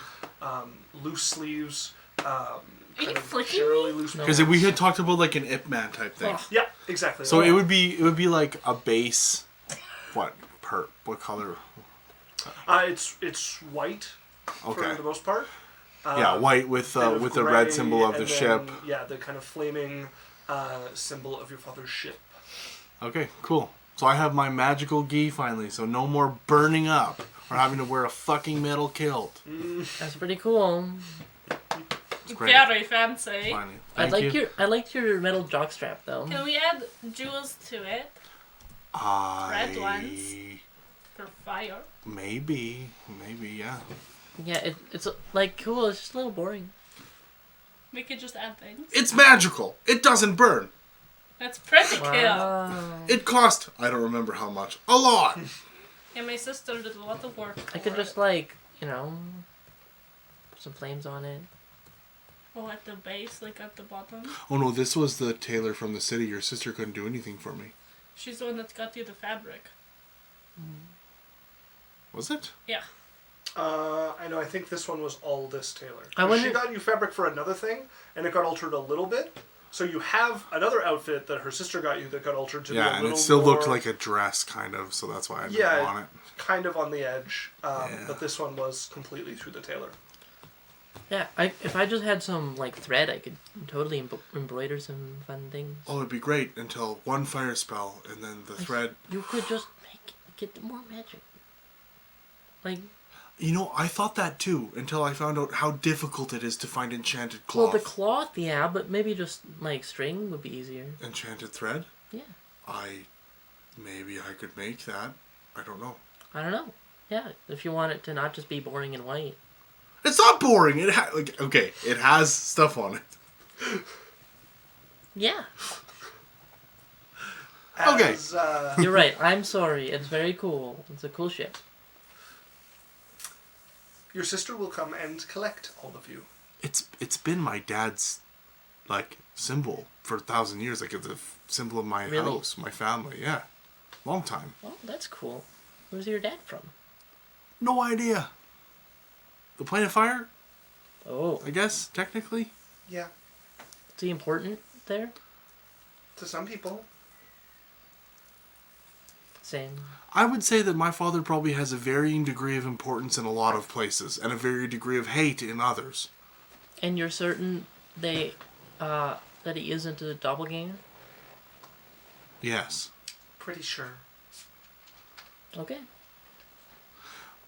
loose sleeves, Are you kind of flicking generally me? loose. No. Because we had talked about like an Ip Man type thing. Oh. Yeah, exactly. So it would be like a base. What color? It's white for Okay. the most part. Yeah, white with Bit of the gray, red symbol of the and ship. then, yeah, the kind of flaming symbol of your father's ship. Okay, cool. So I have my magical ghee finally. So no more burning up or having to wear a fucking metal kilt. That's pretty cool. It's great. Very fancy. Finally. I Thank you. liked your metal jockstrap though. Can we add jewels to it Red ones. for fire? Maybe, yeah. Yeah, it's like cool. It's just a little boring. We could just add things. It's magical. It doesn't burn. That's pretty cool. Wow. It cost, I don't remember how much, a lot. Yeah, my sister did a lot of work. I could for just it. like put some flames on it. Oh, at the base, like at the bottom. Oh no, this was the tailor from the city. Your sister couldn't do anything for me. She's the one that's got you the fabric. Was it? Yeah. I know. I think this one was all this tailor. I wonder- She got you fabric for another thing, and it got altered a little bit. So you have another outfit that her sister got you that got altered to be a Yeah, and little it still more, looked like a dress, kind of, so that's why I didn't Yeah. want it. kind of on the edge. Yeah. But this one was completely through the tailor. Yeah, if I just had some like thread, I could totally embroider some fun things. Oh, it'd be great until one fire spell, and then the thread... You could just get more magic. Like, You know, I thought that too, until I found out how difficult it is to find enchanted cloth. well, the cloth, yeah, but maybe just like string would be easier. Enchanted thread? Yeah, Maybe I could make that. I don't know. I don't know. Yeah, if you want it to not just be boring and white. It's not boring. It it has stuff on it. Yeah, Okay. As, you're right. I'm sorry. It's very cool. It's a cool ship. your sister will come and collect all of you. It's been my dad's like symbol for 1,000 years. Like it's a symbol of my Really? house, my family. Yeah, long time. Oh, that's cool. Where's your dad from? No idea. The Plane of Fire, Oh, I guess technically. Yeah, is he important there? to some people. Same. I would say that my father probably has a varying degree of importance in a lot of places and a varying degree of hate in others. And you're certain that he isn't a doppelganger? Yes. Pretty sure. Okay.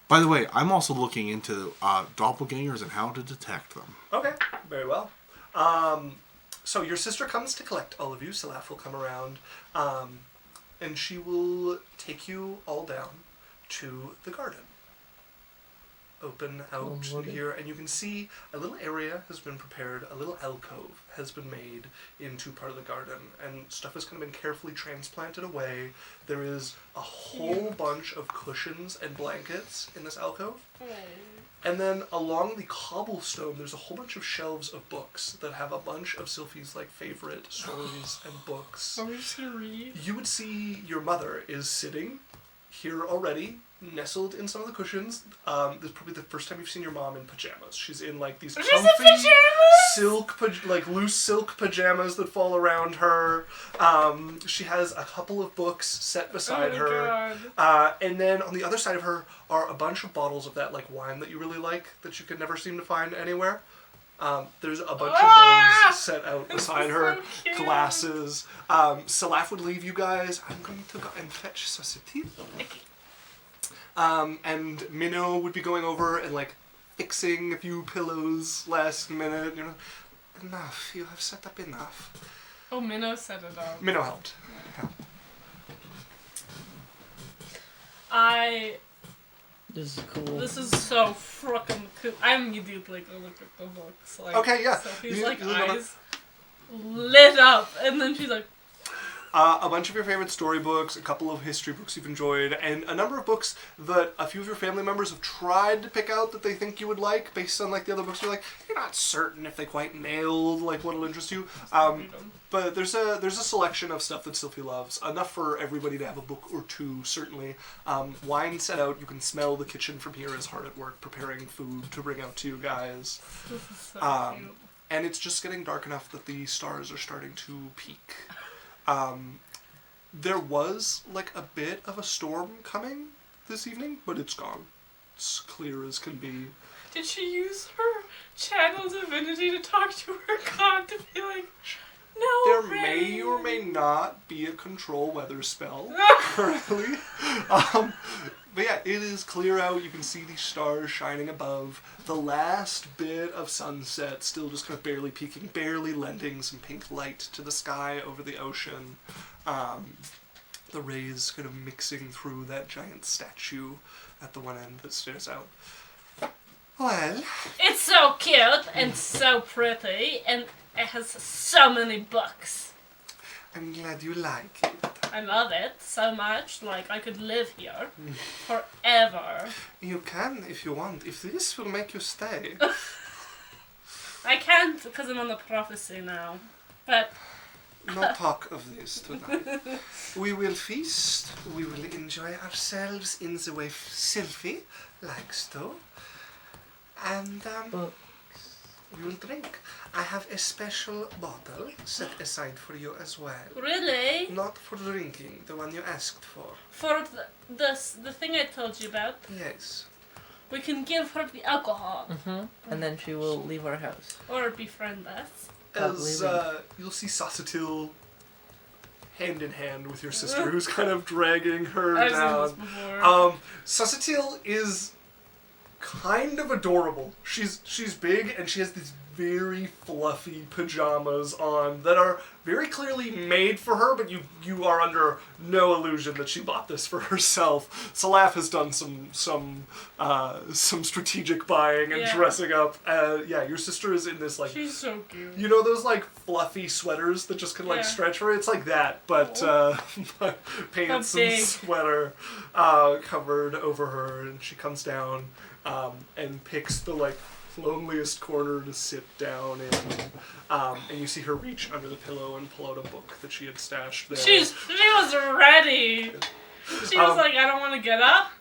By the way, I'm also looking into doppelgangers and how to detect them. Okay, very well. So your sister comes to collect all of you. Salaf will come around, and she will take you all down to the garden. Open out here, and you can see a little area has been prepared, a little alcove has been made into part of the garden, and stuff has kind of been carefully transplanted away. There is a whole bunch of cushions and blankets in this alcove. And then along the cobblestone, there's a whole bunch of shelves of books that have a bunch of Sylphie's like favorite stories and books. Are we just gonna read? You would see your mother is sitting here already, nestled in some of the cushions. This is probably the first time you've seen your mom in pajamas. She's in like these comfy silk, like loose silk pajamas that fall around her. She has a couple of books set beside her. And then on the other side of her are a bunch of bottles of that like wine that you really like that you could never seem to find anywhere. There's a bunch of those set out beside her. So Glasses. Salaf would leave you guys. I'm going to go and fetch Society. And Minnow would be going over and like fixing a few pillows last minute. You know, enough. You have set up enough. Oh, Minnow set it up. Minnow helped. Yeah. This is cool. This is so frickin' cool. I immediately go look at the books. Like, Okay, yeah. Sophie's You- like you look at eyes lit up, and then she's like, A bunch of your favorite storybooks, a couple of history books you've enjoyed, and a number of books that a few of your family members have tried to pick out that they think you would like based on like the other books. You're like, you're not certain if they quite nailed like what'll interest you. read them. But there's a selection of stuff that Sylphie loves, enough for everybody to have a book or two, certainly. Wine set out, you can smell the kitchen from here is hard at work preparing food to bring out to you guys. This is so cute. And it's just getting dark enough that the stars are starting to peak. There was like a bit of a storm coming this evening, but it's gone. It's clear as can be. Did she use her channel divinity to talk to her god to be like, no, There Ray. may or may not be a control weather spell currently. But yeah, it is clear out. You can see the stars shining above. The last bit of sunset still just kind of barely peeking, barely lending some pink light to the sky over the ocean. The rays kind of mixing through that giant statue at the one end that stares out. Well, It's so cute and so pretty, and it has so many books. I'm glad you like it. I love it so much. Like, I could live here forever. You can if you want. If this will make you stay. I can't because I'm on the prophecy now. But No talk of this tonight. We will feast. We will enjoy ourselves in the way Sylphie likes to. And Books. we will drink. I have a special bottle set aside for you as well. really, Not for drinking, the one you asked for. for the thing I told you about, Yes. we can give her the alcohol And then she will leave our house. or befriend us. As you'll see Sasatil hand in hand with your sister, who's kind of dragging her I've seen down. this before. Sasatil is kind of adorable. She's big and she has these very fluffy pajamas on that are very clearly made for her, but you are under no illusion that she bought this for herself. Salaf has done some strategic buying and Yeah. dressing up. Yeah, your sister is in this like, She's so cute. you know those like fluffy sweaters that just can like Yeah. stretch her? It's like that, but pants and big. sweater covered over her, and she comes down and picks the like loneliest corner to sit down in, and you see her reach under the pillow and pull out a book that she had stashed there. She was ready. She was like, I don't want to get up.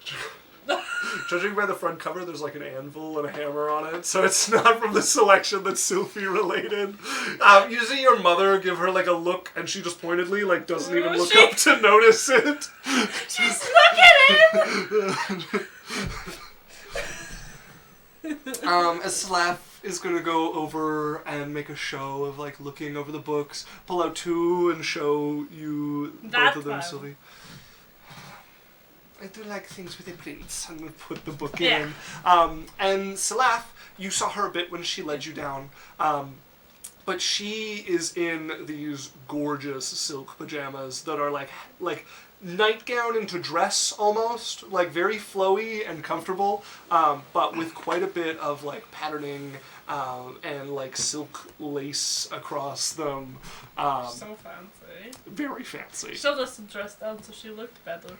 Judging by the front cover, there's like an anvil and a hammer on it, so it's not from the selection that's Sylphie related. You see your mother give her like a look, and she just pointedly like doesn't even look up to notice it. She's looking As Salaf is gonna go over and make a show of like looking over the books, pull out two and show you That both of them, one. Sylvie. I do like things with a prince. I'm going to put the book Yeah. in. And Salaf, you saw her a bit when she led you down. But she is in these gorgeous silk pajamas that are like nightgown into dress almost, like very flowy and comfortable, but with quite a bit of like patterning and like silk lace across them. So fancy. Very fancy. She told us to dress down so she looked better.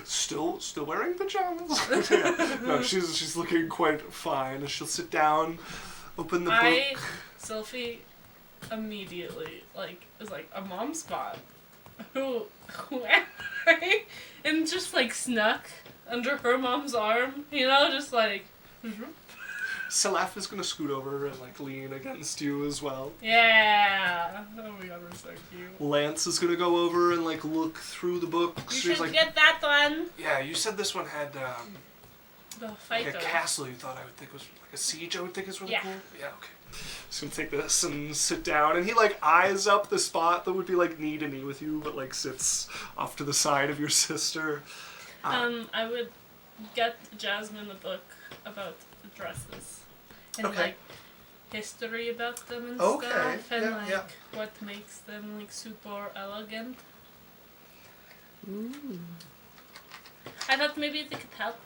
Still wearing pajamas. Yeah. No, she's looking quite fine. She'll sit down, open the book. Sophie, immediately is like a mom spot. Who am I? And just like snuck under her mom's arm, just like. Salaf is gonna scoot over and like lean against you as well. Yeah. Oh my god, we're so cute. Lance is gonna go over and like look through the books. You She's should like, get that one. yeah, you said this one had The like fighter. a castle. You thought I would think was like a siege. I would think is really Yeah. cool. Yeah, okay. Just gonna take this and sit down, and he like eyes up the spot that would be like knee to knee with you, but like sits off to the side of your sister. I would get Jasmine a book about the dresses. And Okay. like history about them and Okay, stuff, and yeah, like yeah. what makes them like super elegant. Ooh. I thought maybe they could help.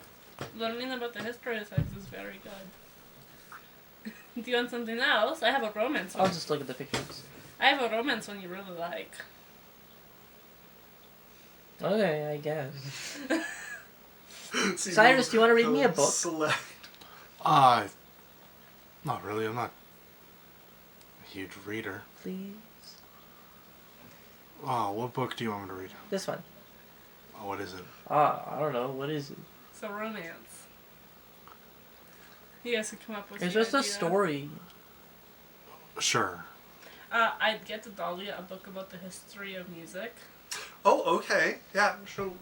Learning about the history of sex is very good. Do you want something else? I have a romance I'll one. just look at the pictures. I have a romance one you really like. Okay, I guess. So Cyrus, do you want to read me a book? Select. Not really. I'm not a huge reader. Please. Oh, what book do you want me to read? This one. Oh, what is it? I don't know. What is it? It's a romance. You guys could come up with It's the just a idea. story. Sure. I'd get Dahlia a book about the history of music. Oh, okay. Yeah, sure.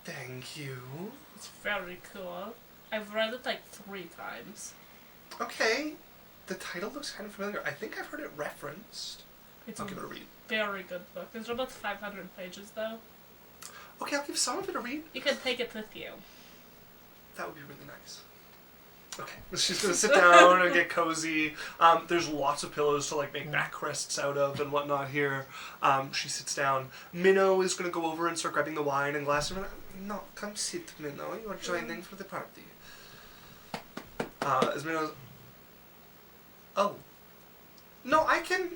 Thank you. It's very cool. I've read it like 3 times. Okay. The title looks kind of familiar. I think I've heard it referenced. It's I'll a give it a read. very good book. It's about 500 pages though. Okay, I'll give some of it a read. You can take it with you. That would be really nice. Okay, she's gonna sit down and get cozy. There's lots of pillows to like make backrests out of and whatnot here. She sits down. Minnow is gonna go over and start grabbing the wine and glasses. No, come sit, Minnow. You are joining for the party. As Minnow's. Oh. No, I can.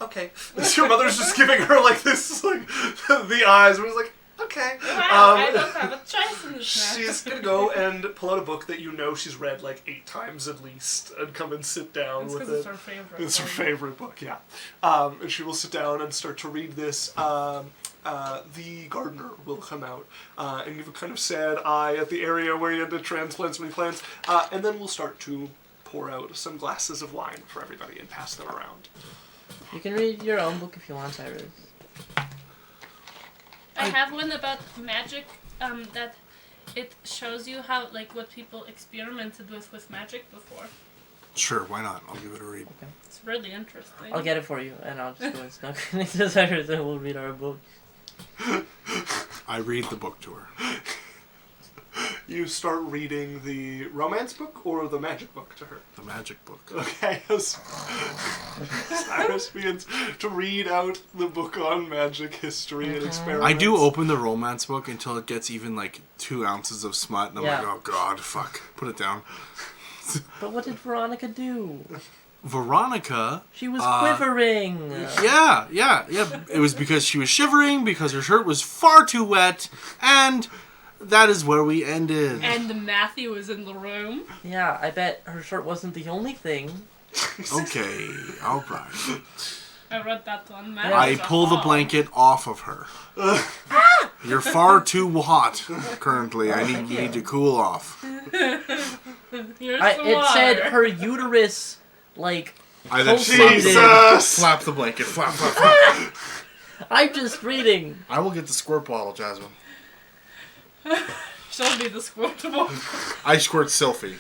Okay. Your mother's just giving her like this, like the eyes. Where it's like, okay. Wow, I don't have a choice in this matter. She's gonna go and pull out a book that you know she's read like 8 times at least, and come and sit down It's with because it. it's her favorite. It's her one. favorite book, yeah. And she will sit down and start to read this. The gardener will come out and give a kind of sad eye at the area where you had to transplant so many plants, and then we'll start to pour out some glasses of wine for everybody and pass them around. You can read your own book if you want, Cyrus. I have one about magic. That it shows you how what people experimented with magic before. Sure, why not? I'll give it a read. It's really interesting. I'll get it for you, and I'll just go and snuggle next to Cyrus, and we'll read our book. I read the book to her. You start reading the romance book or the magic book to her? The magic book. Okay, Cyrus begins to read out the book on magic history and experiments. I do open the romance book until it gets even like 2 ounces of smut, and I'm Yeah. like, oh god, fuck. Put it down. But what did Veronica do? Veronica... She was quivering. Yeah. It was because she was shivering, because her shirt was far too wet, and that is where we ended. And Matthew was in the room. Yeah, I bet her shirt wasn't the only thing. Okay, alright. I read that one. I pull the blanket off of her. You're far too hot currently. I need to cool off. It It said her uterus, I then pulsated. slap the blanket. Flap, flap, flap. I'm just reading. I will get the squirt bottle, Jasmine. She'll be the squirtable. I squirt Sylphie.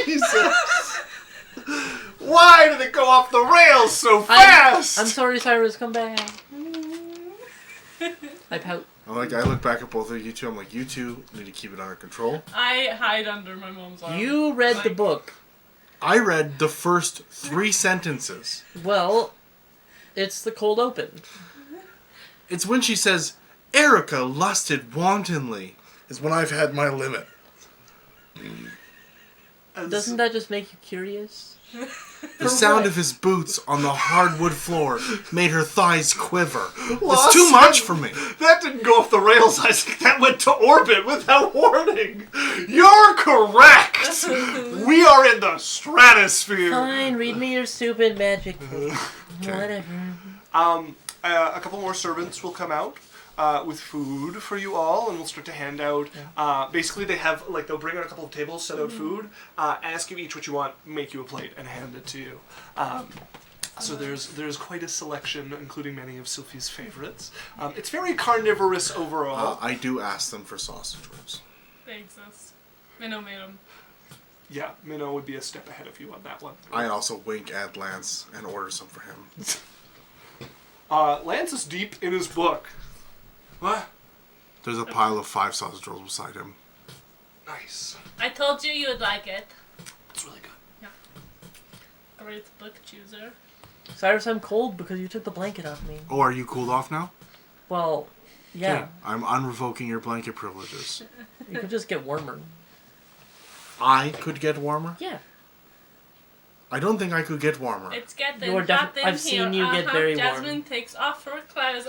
Jesus! Why did it go off the rails so fast? I'm sorry, Cyrus. Come back. I pout. I look back at both of you two. I'm like, you two need to keep it under control. I hide under my mom's arm. You read the book. I read the first 3 sentences. Well, it's the cold open. It's when she says, Erica lusted wantonly, is when I've had my limit. Doesn't that just make you curious? The sound of his boots on the hardwood floor made her thighs quiver. It's too much for me. That didn't go off the rails, Isaac. That went to orbit without warning. You're correct. We are in the stratosphere. Fine, read me your stupid magic book. Whatever. A couple more servants will come out with food for you all, and we'll start to hand out. Basically, they have they'll bring out a couple of tables, set out food, ask you each what you want, make you a plate, and hand it to you. So there's quite a selection, including many of Sylphie's favorites. It's very carnivorous overall. I do ask them for sausage rolls. They exist. Minnow made them. Yeah, Minnow would be a step ahead of you on that one. I also wink at Lance and order some for him. Lance is deep in his book. What? There's a pile of 5 sausage rolls beside him. Nice. I told you you would like it. It's really good. Yeah. Great book chooser. Cyrus, I'm cold because you took the blanket off me. Oh, are you cooled off now? Well, yeah. Okay. I'm unrevoking your blanket privileges. You could just get warmer. I could get warmer? Yeah. I don't think I could get warmer. It's getting You're hot in I've here. seen you get very warm. Jasmine takes off her clothes.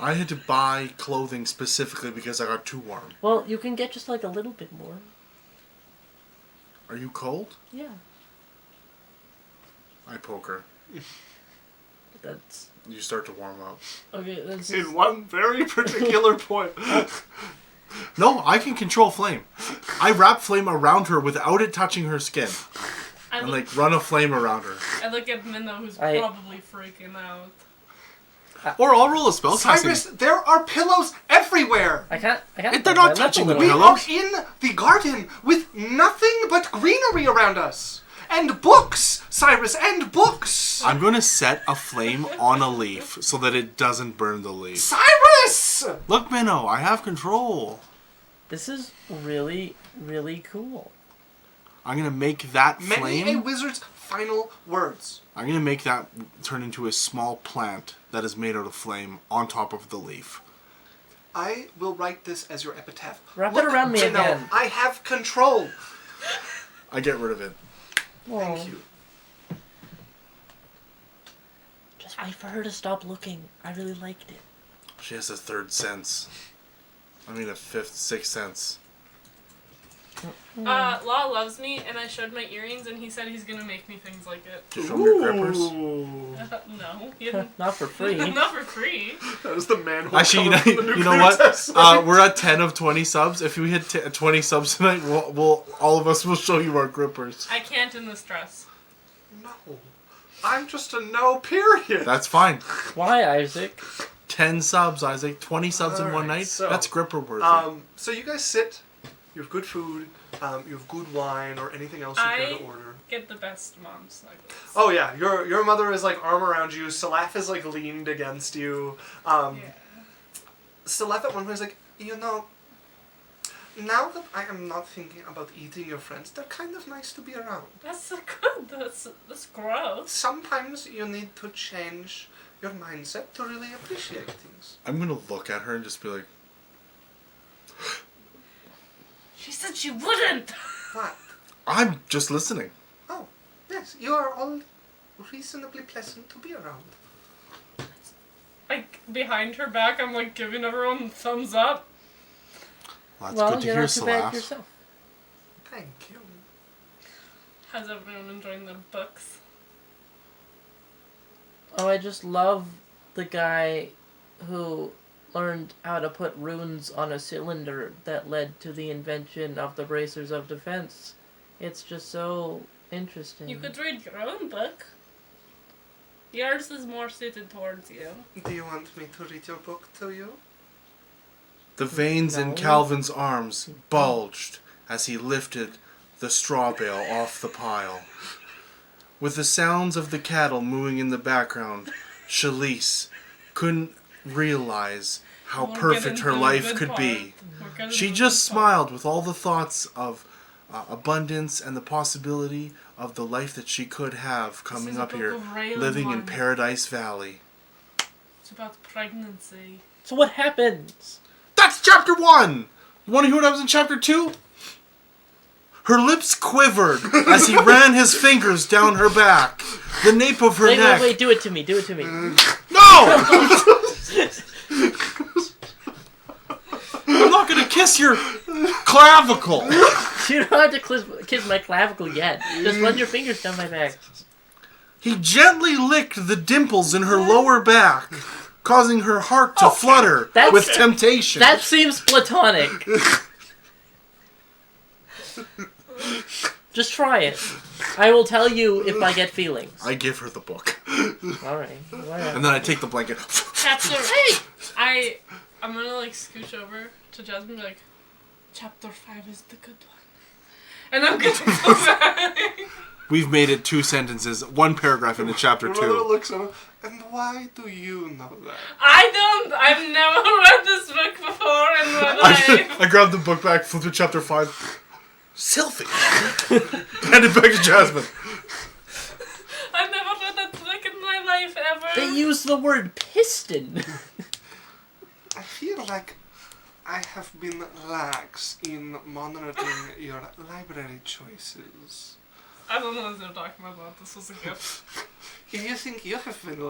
I had to buy clothing specifically because I got too warm. Well, you can get just a little bit more. Are you cold? Yeah. I poke her. That's... You start to warm up. Okay, that's... In one very particular point. No, I can control flame. I wrap flame around her without it touching her skin. And run a flame around her. I look at Minnow, who's probably freaking out. Or I'll roll a spell Cyrus, there are pillows everywhere. I can't. They're not touching the We pillows. are in the garden with nothing but greenery around us. And books, Cyrus, and books. I'm going to set a flame on a leaf so that it doesn't burn the leaf. Cyrus! Look, Minnow, I have control. This is really, really cool. I'm going to make that Many a flame... wizard's final words. I'm going to make that turn into a small plant that is made out of flame on top of the leaf. I will write this as your epitaph. Wrap it around me Minnow, again. I have control. I get rid of it. Thank you. Just wait for her to stop looking. I really liked it. She has a 3rd sense. I mean a 5th, 6th sense. Law loves me, and I showed my earrings, and he said he's gonna make me things like it. Did you show me your grippers? No, he didn't. Not for free. Not for free. That was the man. Actually, you know what? We're at 10 of 20 subs. If we hit 20 subs tonight, we'll all of us will show you our grippers. I can't in this dress. No. I'm just a no, period. That's fine. Why, Isaac? 10 subs, Isaac. 20 subs in one Alright, night. so, That's gripper worthy. So you guys sit. You have good food. You have good wine or anything else you care to order. Get the best mom snuggles. Oh yeah, your mother is arm around you. Salaf is leaned against you. Salaf at one point is now that I am not thinking about eating your friends, they're kind of nice to be around. That's so good. That's gross. Sometimes you need to change your mindset to really appreciate things. I'm going to look at her and just be like, She said she wouldn't. What? I'm just listening. Oh, yes, you are all reasonably pleasant to be around. Behind her back, I'm giving everyone thumbs up. Well, that's good to you're hear, not too bad Salaf. yourself. Thank you. How's everyone enjoying their books? Oh, I just love the guy who learned how to put runes on a cylinder that led to the invention of the bracers of defense. It's just so interesting. You could read your own book. Yours is more suited towards you. Do you want me to read your book to you? The veins in No. Calvin's arms bulged as he lifted the straw bale off the pile. with the sounds of the cattle mooing in the background, Shalise couldn't realize how We're perfect getting her to the life good could part. be. We're getting She to the just good part. smiled with all the thoughts of abundance and the possibility of the life that she could have coming is a up book here, of Raylan living in one. Paradise Valley. It's about pregnancy. So what happens? That's chapter 1! You want to hear what happens in chapter 2? Her lips quivered as he ran his fingers down her back, the nape of her neck. Wait, do it to me, do it to me. No! I'm not gonna kiss your clavicle. You don't have to kiss my clavicle yet. Just run your fingers down my back. He gently licked the dimples in her lower back, causing her heart to flutter That's- with temptation. That seems platonic. Just try it. I will tell you if I get feelings. I give her the book, Alright, whatever. and then I take the blanket. Chapter. I'm gonna like scooch over to Jasmine and be like, Chapter 5 is the good one. And I'm gonna go back. We've made it 2 sentences, 1 paragraph into chapter Your mother 2. looks at him, and why do you know that? I've never read this book before in my life. I grabbed the book back, flipped to chapter 5. Sylphie! Hand it back to Jasmine. I've never read that book in my life ever. They use the word piston. I feel like I have been lax in monitoring your library choices. I don't know what they're talking about. This was a gift. If you think you have been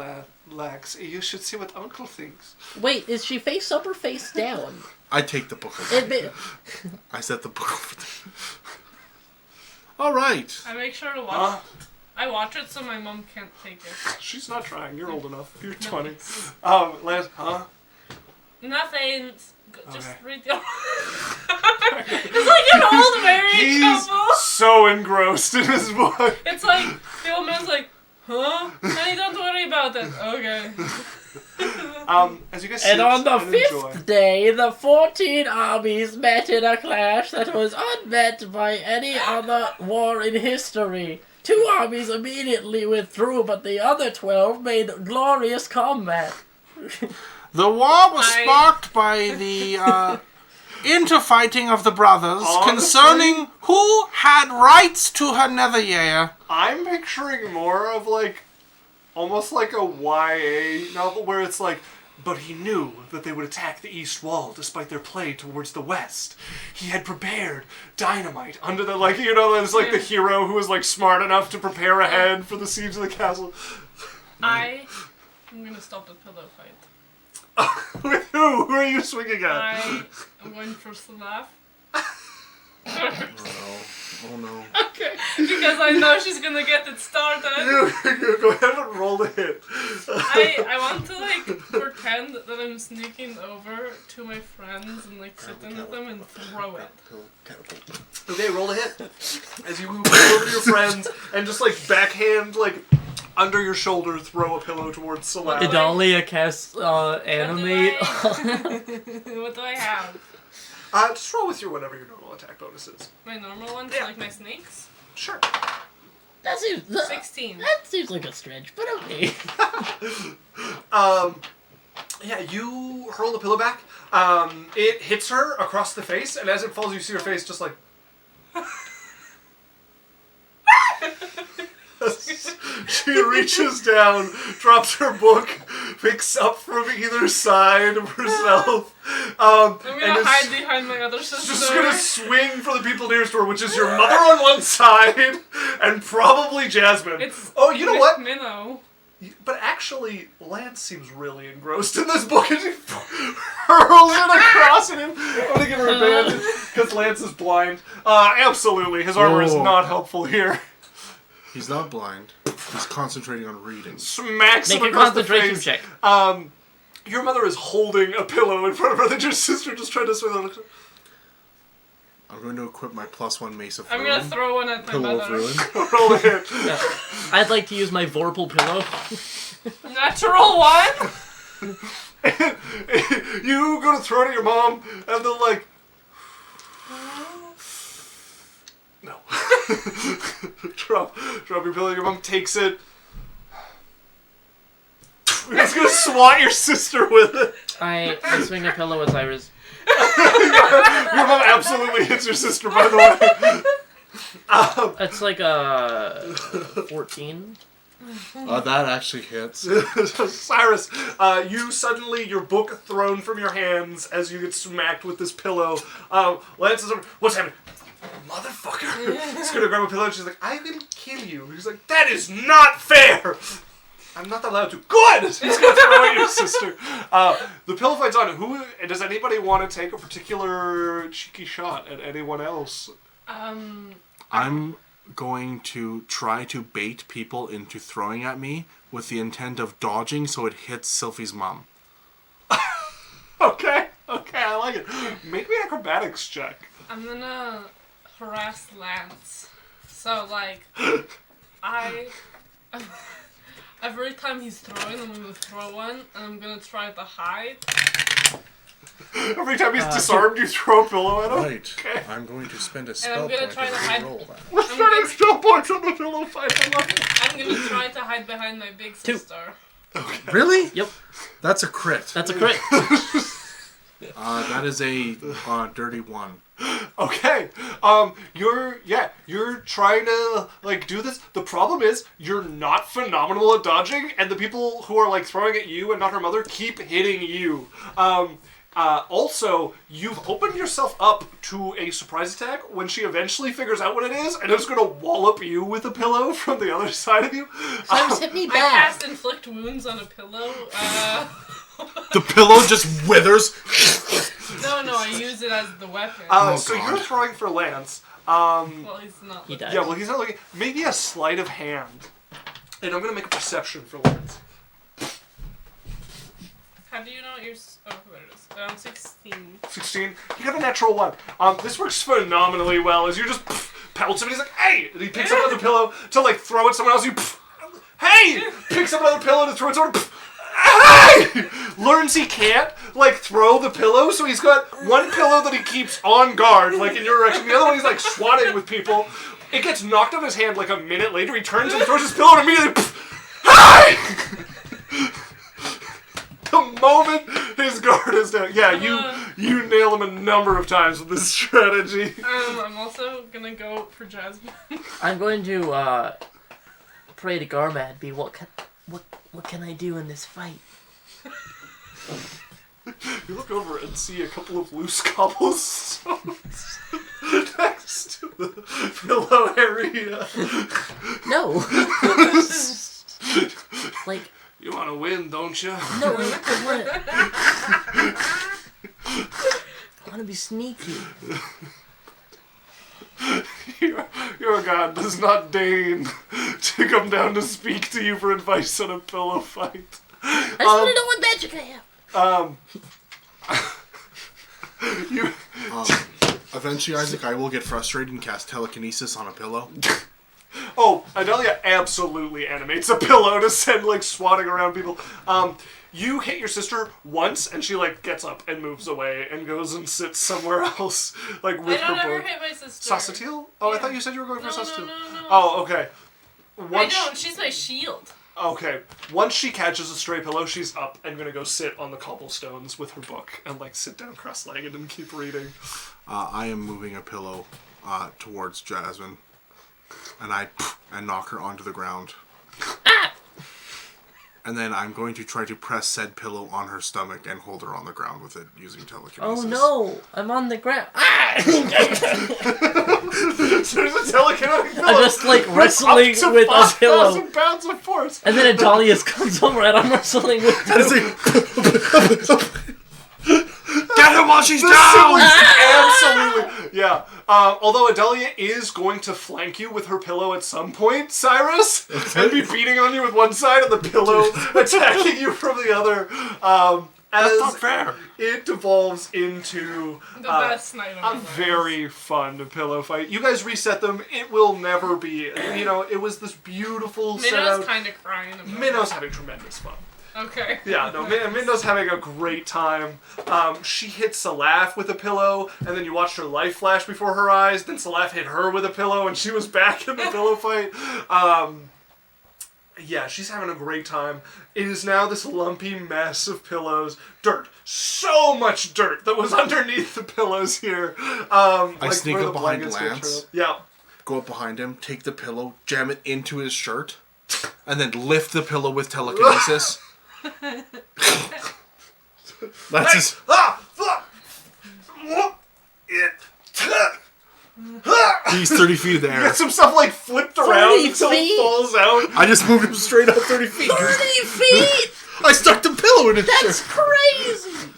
lax, you should see what Uncle thinks. Wait, is she face up or face down? I take the book away. I set the book over there. Alright. I make sure to watch. I watch it so my mom can't take it. She's not trying. You're old enough. You're No. 20. Lance, Nothing. Just Okay. read the. It's like an old married He's couple. so engrossed in his book. It's like the old man's like, huh? Honey, don't worry about it. Okay. As you guys And sit on the and enjoy. 5th day, the 14 armies met in a clash that was unmet by any other war in history. 2 armies immediately withdrew, but the other 12 made glorious combat. The war was I- sparked by the interfighting of the brothers Honestly? concerning who had rights to her nether year. I'm picturing more of like, almost like a YA novel where it's like, but he knew that they would attack the east wall despite their play towards the west. He had prepared dynamite under the, like, you know, there's like the hero who was like smart enough to prepare ahead for the siege of the castle. I'm gonna stop the pillow fight. With who? Who are you swinging at? I am going for Slav. Oh no. Okay. Because I know she's gonna get it started. Go ahead and roll the hit. I want to like pretend that I'm sneaking over to my friends and like sitting with them and throw it. Okay, roll a hit. As you move over to your friends and just like backhand, like under your shoulder, throw a pillow towards Salah. Idalia casts animate. What do I have? Just roll with your whatever your normal attack bonus is. My normal ones, Yeah. like my snakes? Sure. That seems 16. that seems like a stretch, but okay. Yeah, you hurl the pillow back. It hits her across the face, and as it falls, you see her face just like. She reaches down, drops her book, picks up from either side of herself. I'm and gonna is hide behind my other sister. just gonna swing for the people nearest to her, which is your mother on one side, and probably Jasmine. It's Oh, you know what? Minnow. But actually, Lance seems really engrossed in this book, and she hurls it across at him. I'm gonna give her advantage, because Lance is blind. Absolutely, his armor is Whoa. not helpful here. He's not blind. He's concentrating on reading. Smacks Make him a across the concentration face. check. Your mother is holding a pillow in front of her that your sister just tried to swing on. I'm going to equip my +1 mace of I'm ruin. gonna throw one at my Pillow of mother. ruin. Roll a hit. I'd like to use my Vorpal pillow. Natural one? You go to throw it at your mom, and they're like, No. drop your pillow. Your mom takes it. You're just gonna swat your sister with it. I swing a pillow at Cyrus. Your mom absolutely hits your sister, by the way. It's like a 14. That actually hits. Cyrus, your book thrown from your hands as you get smacked with this pillow. Lance is over. What's happening? Motherfucker! She's gonna grab a pillow and she's like, I will kill you. He's like, that is not fair! I'm not allowed to. Good! He's gonna throw at your sister. The pillow fight's on. Does anybody want to take a particular cheeky shot at anyone else? I'm going to try to bait people into throwing at me with the intent of dodging so it hits Sylphie's mom. Okay, I like it. Make me an acrobatics check. I'm gonna harass Lance. So, like, every time he's throwing, I'm gonna throw one, and I'm gonna try to hide. Every time he's disarmed, you throw a pillow at him? Right. Okay. I'm going to spend a And spell I'm gonna point try to and hide. roll that. We're spending skill points on the pillow fight. I love it. I'm gonna try to hide behind my big sister. Really? Yep. That's a crit. That's a crit. That is a dirty 1. Okay. You're trying to do this. The problem is you're not phenomenal at dodging, and the people who are throwing at you and not her mother keep hitting you. Also, you've opened yourself up to a surprise attack when she eventually figures out what it is and is gonna wallop you with a pillow from the other side of you. Cyrus, hit me I back. cast inflict wounds on a pillow. The pillow just withers. No, I use it as the weapon. So God. you're throwing for Lance. Well, he's not. He died. Yeah, well, he's not looking. Maybe a sleight of hand. And I'm gonna make a perception for Lance. How do you know you're? Oh, there it is. 16. 16. You got a natural 1. This works phenomenally well as you just pounce him and he's like, hey! And he picks up another pillow to throw at someone else. You hey! Picks up another pillow to throw at someone. Hey! Learns he can't throw the pillow, so he's got one pillow that he keeps on guard, in your direction. The other one he's swatting with people. It gets knocked out of his hand a minute later. He turns and throws his pillow and immediately hey! The moment his guard is down. Yeah, you nail him a number of times with this strategy. I'm also gonna go for Jasmine. I'm going to pray to Garmad. What can I do in this fight? You look over and see a couple of loose cobblestones next to the pillow area. No. You want to win, don't you? No, I want to be sneaky. Your god does not deign to come down to speak to you for advice on a pillow fight. I just want to know what magic I have. Eventually, Isaac, I will get frustrated and cast telekinesis on a pillow. Oh, Adelia absolutely animates a pillow to send swatting around people. You hit your sister once, and she gets up and moves away and goes and sits somewhere else, with her book. I don't ever hit my sister. Sasatil? Oh, Yeah. I thought you said you were going for No, Sasatil. no. Oh, okay. I don't. She's my shield. Okay. Once she catches a stray pillow, she's up and gonna go sit on the cobblestones with her book and sit down cross-legged and keep reading. I am moving a pillow towards Jasmine, and I knock her onto the ground. And then I'm going to try to press said pillow on her stomach and hold her on the ground with it using telekinesis. Oh no! I'm on the ground. So there's a telekinetic pillow. I'm just wrestling with a pillow. 5,000 pounds of force. And then Adalius comes over and I'm wrestling with Get her while she's The down! siblings, absolutely. Yeah. Although Adelia is going to flank you with her pillow at some point, Cyrus, and be beating on you with one side and the pillow attacking you from the other. That's not fair. It devolves into The best night of my a life. very fun pillow fight. You guys reset them. It will never be. It was this beautiful Minnow's setup. kind of crying about Minnow's having tremendous fun. Okay. Yeah, no, Mindo's having a great time. She hit Salaf with a pillow, and then you watched her life flash before her eyes. Then Salaf hit her with a pillow, and she was back in the pillow fight. Yeah, she's having a great time. It is now this lumpy mess of pillows. Dirt. So much dirt that was underneath the pillows here. I sneak where up the behind blankets get Lance. turned. Yeah. Go up behind him, take the pillow, jam it into his shirt, and then lift the pillow with telekinesis. That's his... He's 30 feet in the air. Get some stuff like flipped around until it falls out. I just moved him straight up 30 feet. 30 feet! I stuck the pillow in his That's shirt. crazy!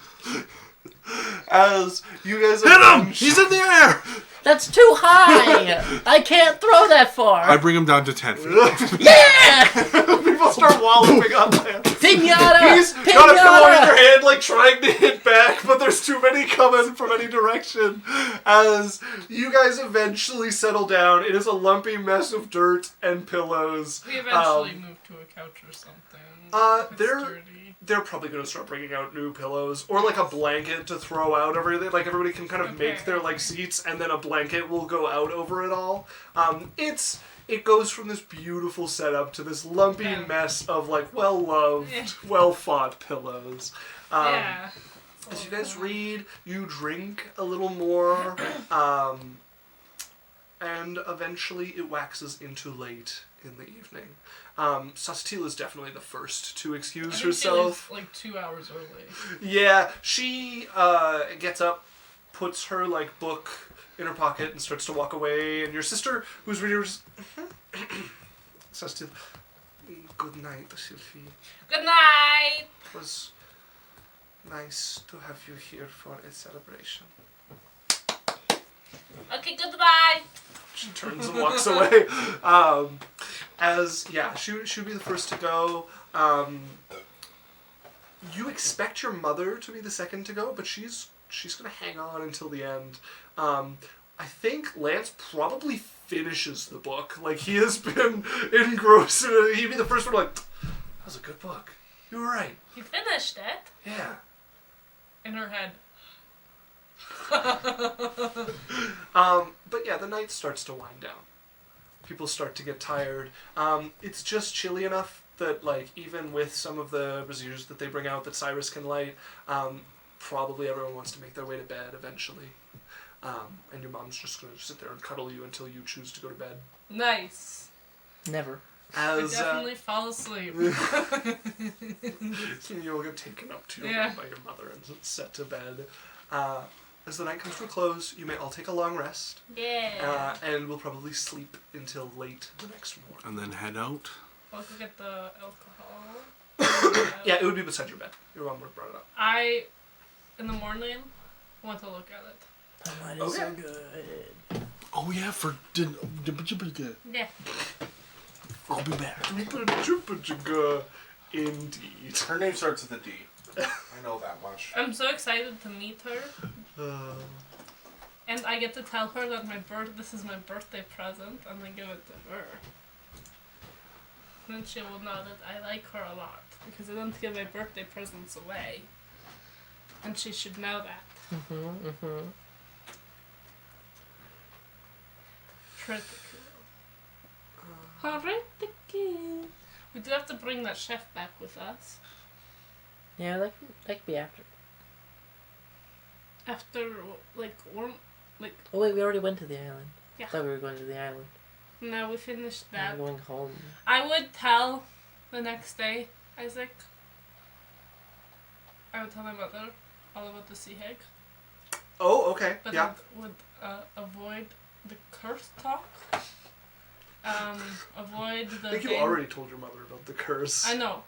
As you guys Hit him! He's in the air! That's too high! I can't throw that far! I bring him down to 10 feet. Yeah! People start walloping on Lance. Pinata! He's got a pillow in your hand, like trying to hit back, but there's too many coming from any direction. As you guys eventually settle down, it is a lumpy mess of dirt and pillows. We eventually move to a couch or something. They're probably going to start bringing out new pillows or like a blanket to throw out over it. Like everybody can kind of make their like seats, and then a blanket will go out over it all. It goes from this beautiful setup to this lumpy mess of like well-loved, well-fought pillows. Yeah. As you guys read, you drink a little more, and eventually it waxes into late in the evening. Sastiel is definitely the first to excuse herself. Like 2 hours early. Yeah, she gets up, puts her like book in her pocket, and starts to walk away. And your sister, who's reading, Sastiel, good night, Sylvie. Good night. It was nice to have you here for a celebration. Okay, goodbye. She turns and walks away. She would be the first to go. You expect your mother to be the second to go, but she's gonna hang on until the end. I think Lance probably finishes the book. Like, he has been engrossed in it. He'd be the first one like, that was a good book. You were right. You finished it. Yeah. In her head. But yeah, the night starts to wind down. People start to get tired. It's just chilly enough that, like, even with some of the braziers that they bring out that Cyrus can light, probably everyone wants to make their way to bed eventually. And your mom's just going to sit there and cuddle you until you choose to go to bed. Nice. Never. I definitely fall asleep. You'll get taken up to your room by your mother and set to bed. As the night comes to a close, you may all take a long rest. Yeah. And we'll probably sleep until late the next morning. And then head out. I'll go get the alcohol. Yeah, it would be beside your bed. Your mom would have brought it up. In the morning, want to look at it. That wine is so good. Oh yeah, for dinner. Yeah. I'll be back. Indeed. Her name starts with a D. I know that much. I'm so excited to meet her. And I get to tell her that this is my birthday present, and I give it to her. Then she will know that I like her a lot, because I don't give my birthday presents away. And she should know that. Critical. We do have to bring that chef back with us. Yeah, that could be after. After, Oh wait, we already went to the island. Yeah. I thought we were going to the island. No, we finished that. We're going home. I would tell the next day, Isaac. I would tell my mother all about the sea hag. Oh, okay. But yeah. I would avoid the curse talk. Avoid the... I think you already told your mother about the curse. I know.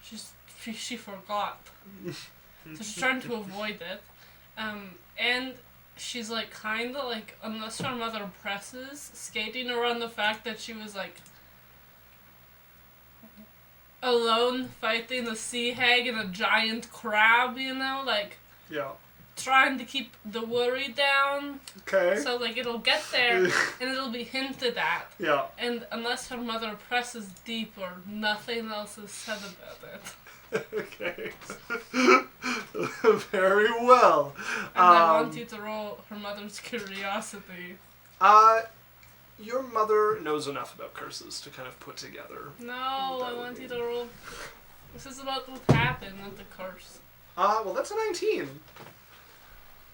She forgot. So she's trying to avoid it. And she's like kinda like, unless her mother presses, skating around the fact that she was like alone fighting a sea hag and a giant crab, you know, like trying to keep the worry down. Okay. So like it'll get there and it'll be hinted at. Yeah. And unless her mother presses deeper, nothing else is said about it. Okay. Very well. And I want you to roll her mother's curiosity. Your mother knows enough about curses to kind of put together. No, I want you to roll. This is about what happened, not the curse. Well, that's a 19.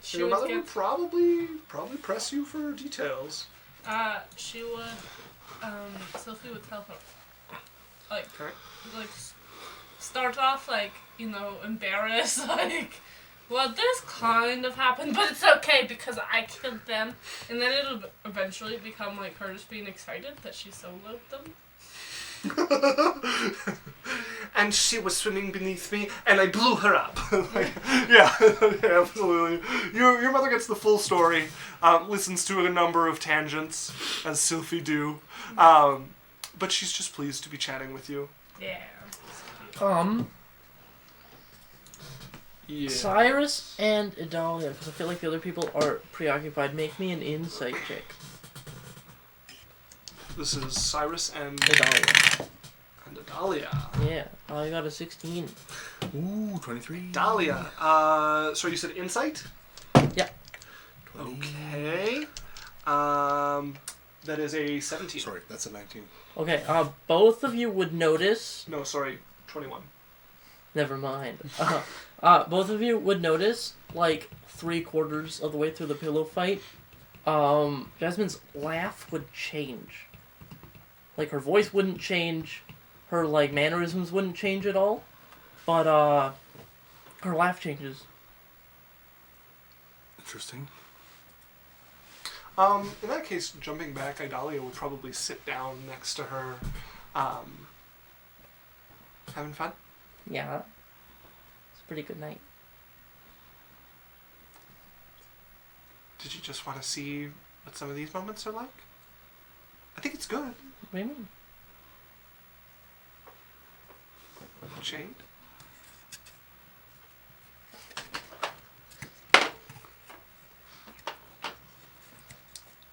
She Your would mother get. would probably press you for details. She would. Sophie would tell her. Like, Okay. start off embarrassed, well, this kind of happened, but it's okay because I killed them, and then it'll eventually become her just being excited that she soloed them. And she was swimming beneath me, and I blew her up. Yeah, absolutely. Your mother gets the full story, listens to a number of tangents, as Sylphie do, but she's just pleased to be chatting with you. Yeah. Yeah. Cyrus and Adalia, because I feel like the other people are preoccupied. Make me an insight check. This is Cyrus and Adalia. Adalia. Yeah, I got a 16. Ooh, 23. Dahlia. So you said insight? Yeah. Okay. That is a 17. Sorry, that's a 19. Okay, both of you would notice... No, sorry, 21. Never mind. Both of you would notice, 3/4 of the way through the pillow fight, Jasmine's laugh would change. Her voice wouldn't change, her, mannerisms wouldn't change at all, but, her laugh changes. Interesting. In that case, jumping back, Idalia would probably sit down next to her, having fun. Yeah. It's a pretty good night. Did you just want to see what some of these moments are like? I think it's good. What do you mean? Jade?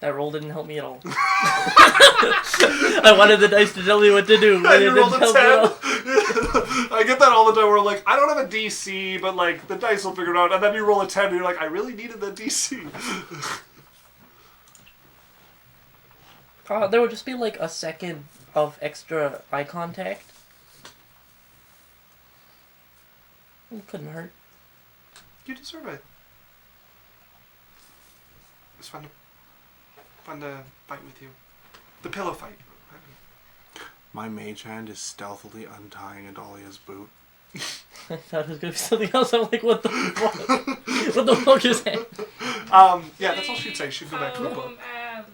That roll didn't help me at all. I wanted the dice to tell me what to do, but it You didn't rolled a help me at all. 10. I get that all the time where I don't have a DC, but the dice will figure it out, and then you roll a 10 and you're like, I really needed that DC. There would just be a second of extra eye contact. It couldn't hurt. You deserve it. It's fun to fight with you. The pillow fight. My mage hand is stealthily untying Adalia's boot. I thought it was gonna be something else. I'm like, what the fuck? What the fuck is that? Yeah, that's all she'd say. She'd go back to the book. As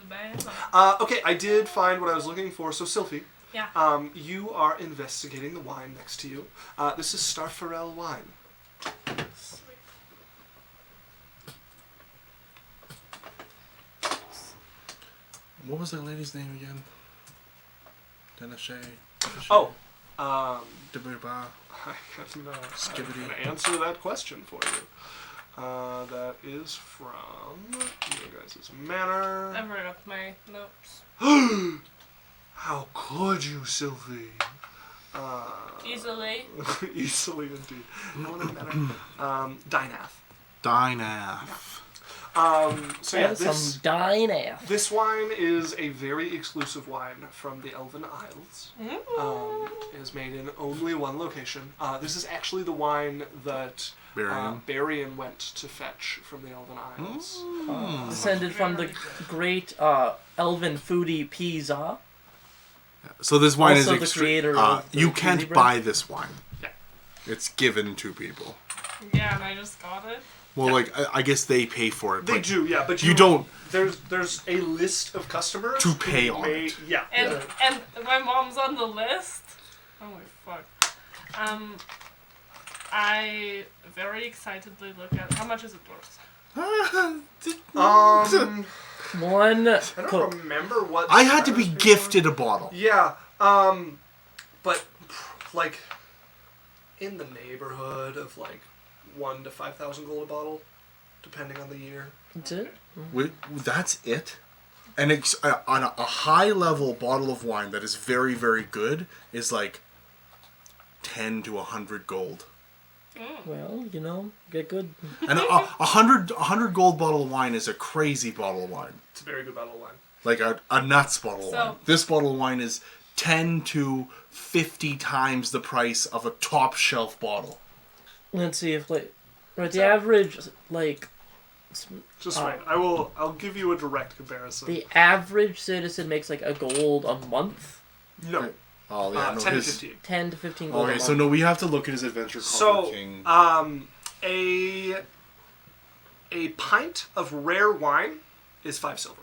Okay, I did find what I was looking for. So, Sylphie, Yeah. you are investigating the wine next to you. This is Starfarel wine. What was that lady's name again? Denashay. Oh, Dibba. I'm Skibbity. going to answer that question for you. That is from your guys' manor. I forgot my notes. How could you, Sylvie? Easily. Easily, indeed. No one in manor. Dynath. Dynath. So yeah, That's some Dynath. this wine is a very exclusive wine from the Elven Isles. It is made in only one location. This is actually the wine that Barian went to fetch from the Elven Isles. Descended from the great elven foodie Pisa. So this wine Also is the creator of the you cheesy can't bread. buy this wine. Yeah. It's given to people. Yeah, and I just got it. Well, I guess they pay for it. They but do, yeah, but you don't There's a list of customers to pay who on may, it. Yeah. And my mom's on the list. Holy fuck. I very excitedly look at how much is it worth? One. I don't remember what. I had to be stars gifted a bottle. Yeah, but in the neighborhood of 1,000 to 5,000 gold a bottle, depending on the year. That's it? That's it. And it's on a high level bottle of wine that is very, very good is 10 to 100 gold. Well, you know, get good. And a 100 gold bottle of wine is a crazy bottle of wine. It's a very good bottle of wine. Like a nuts bottle of So- wine. This bottle of wine is 10 to 50 times the price of a top shelf bottle. Let's see if the average Just wait. I'll give you a direct comparison. the average citizen makes like a gold a month, No. Oh, yeah. 10 to 15. 10 to 15 gold. Okay, a so month. no, we have to look at his Adventure Corp So, King. a pint of rare wine is 5 silver.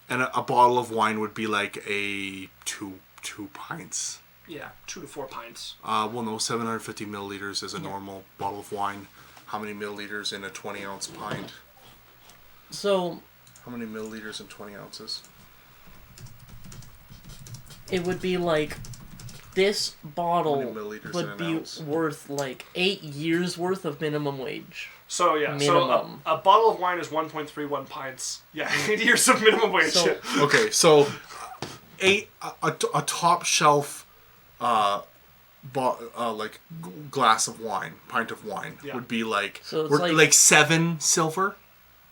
And a bottle of wine would be like a two pints. Yeah, 2 to 4 pints. Well, no, 750 milliliters is a normal bottle of wine. How many milliliters in a 20-ounce pint? So How many milliliters in 20 ounces? it would be like this bottle How many milliliters in would an be ounce? worth like 8 years worth of minimum wage. So yeah, Minimum. so a bottle of wine is 1.31 pints. Yeah, 8 years of minimum wage. So- Okay, so a top shelf glass of wine, pint of wine Yeah. would be like So it's like 7 silver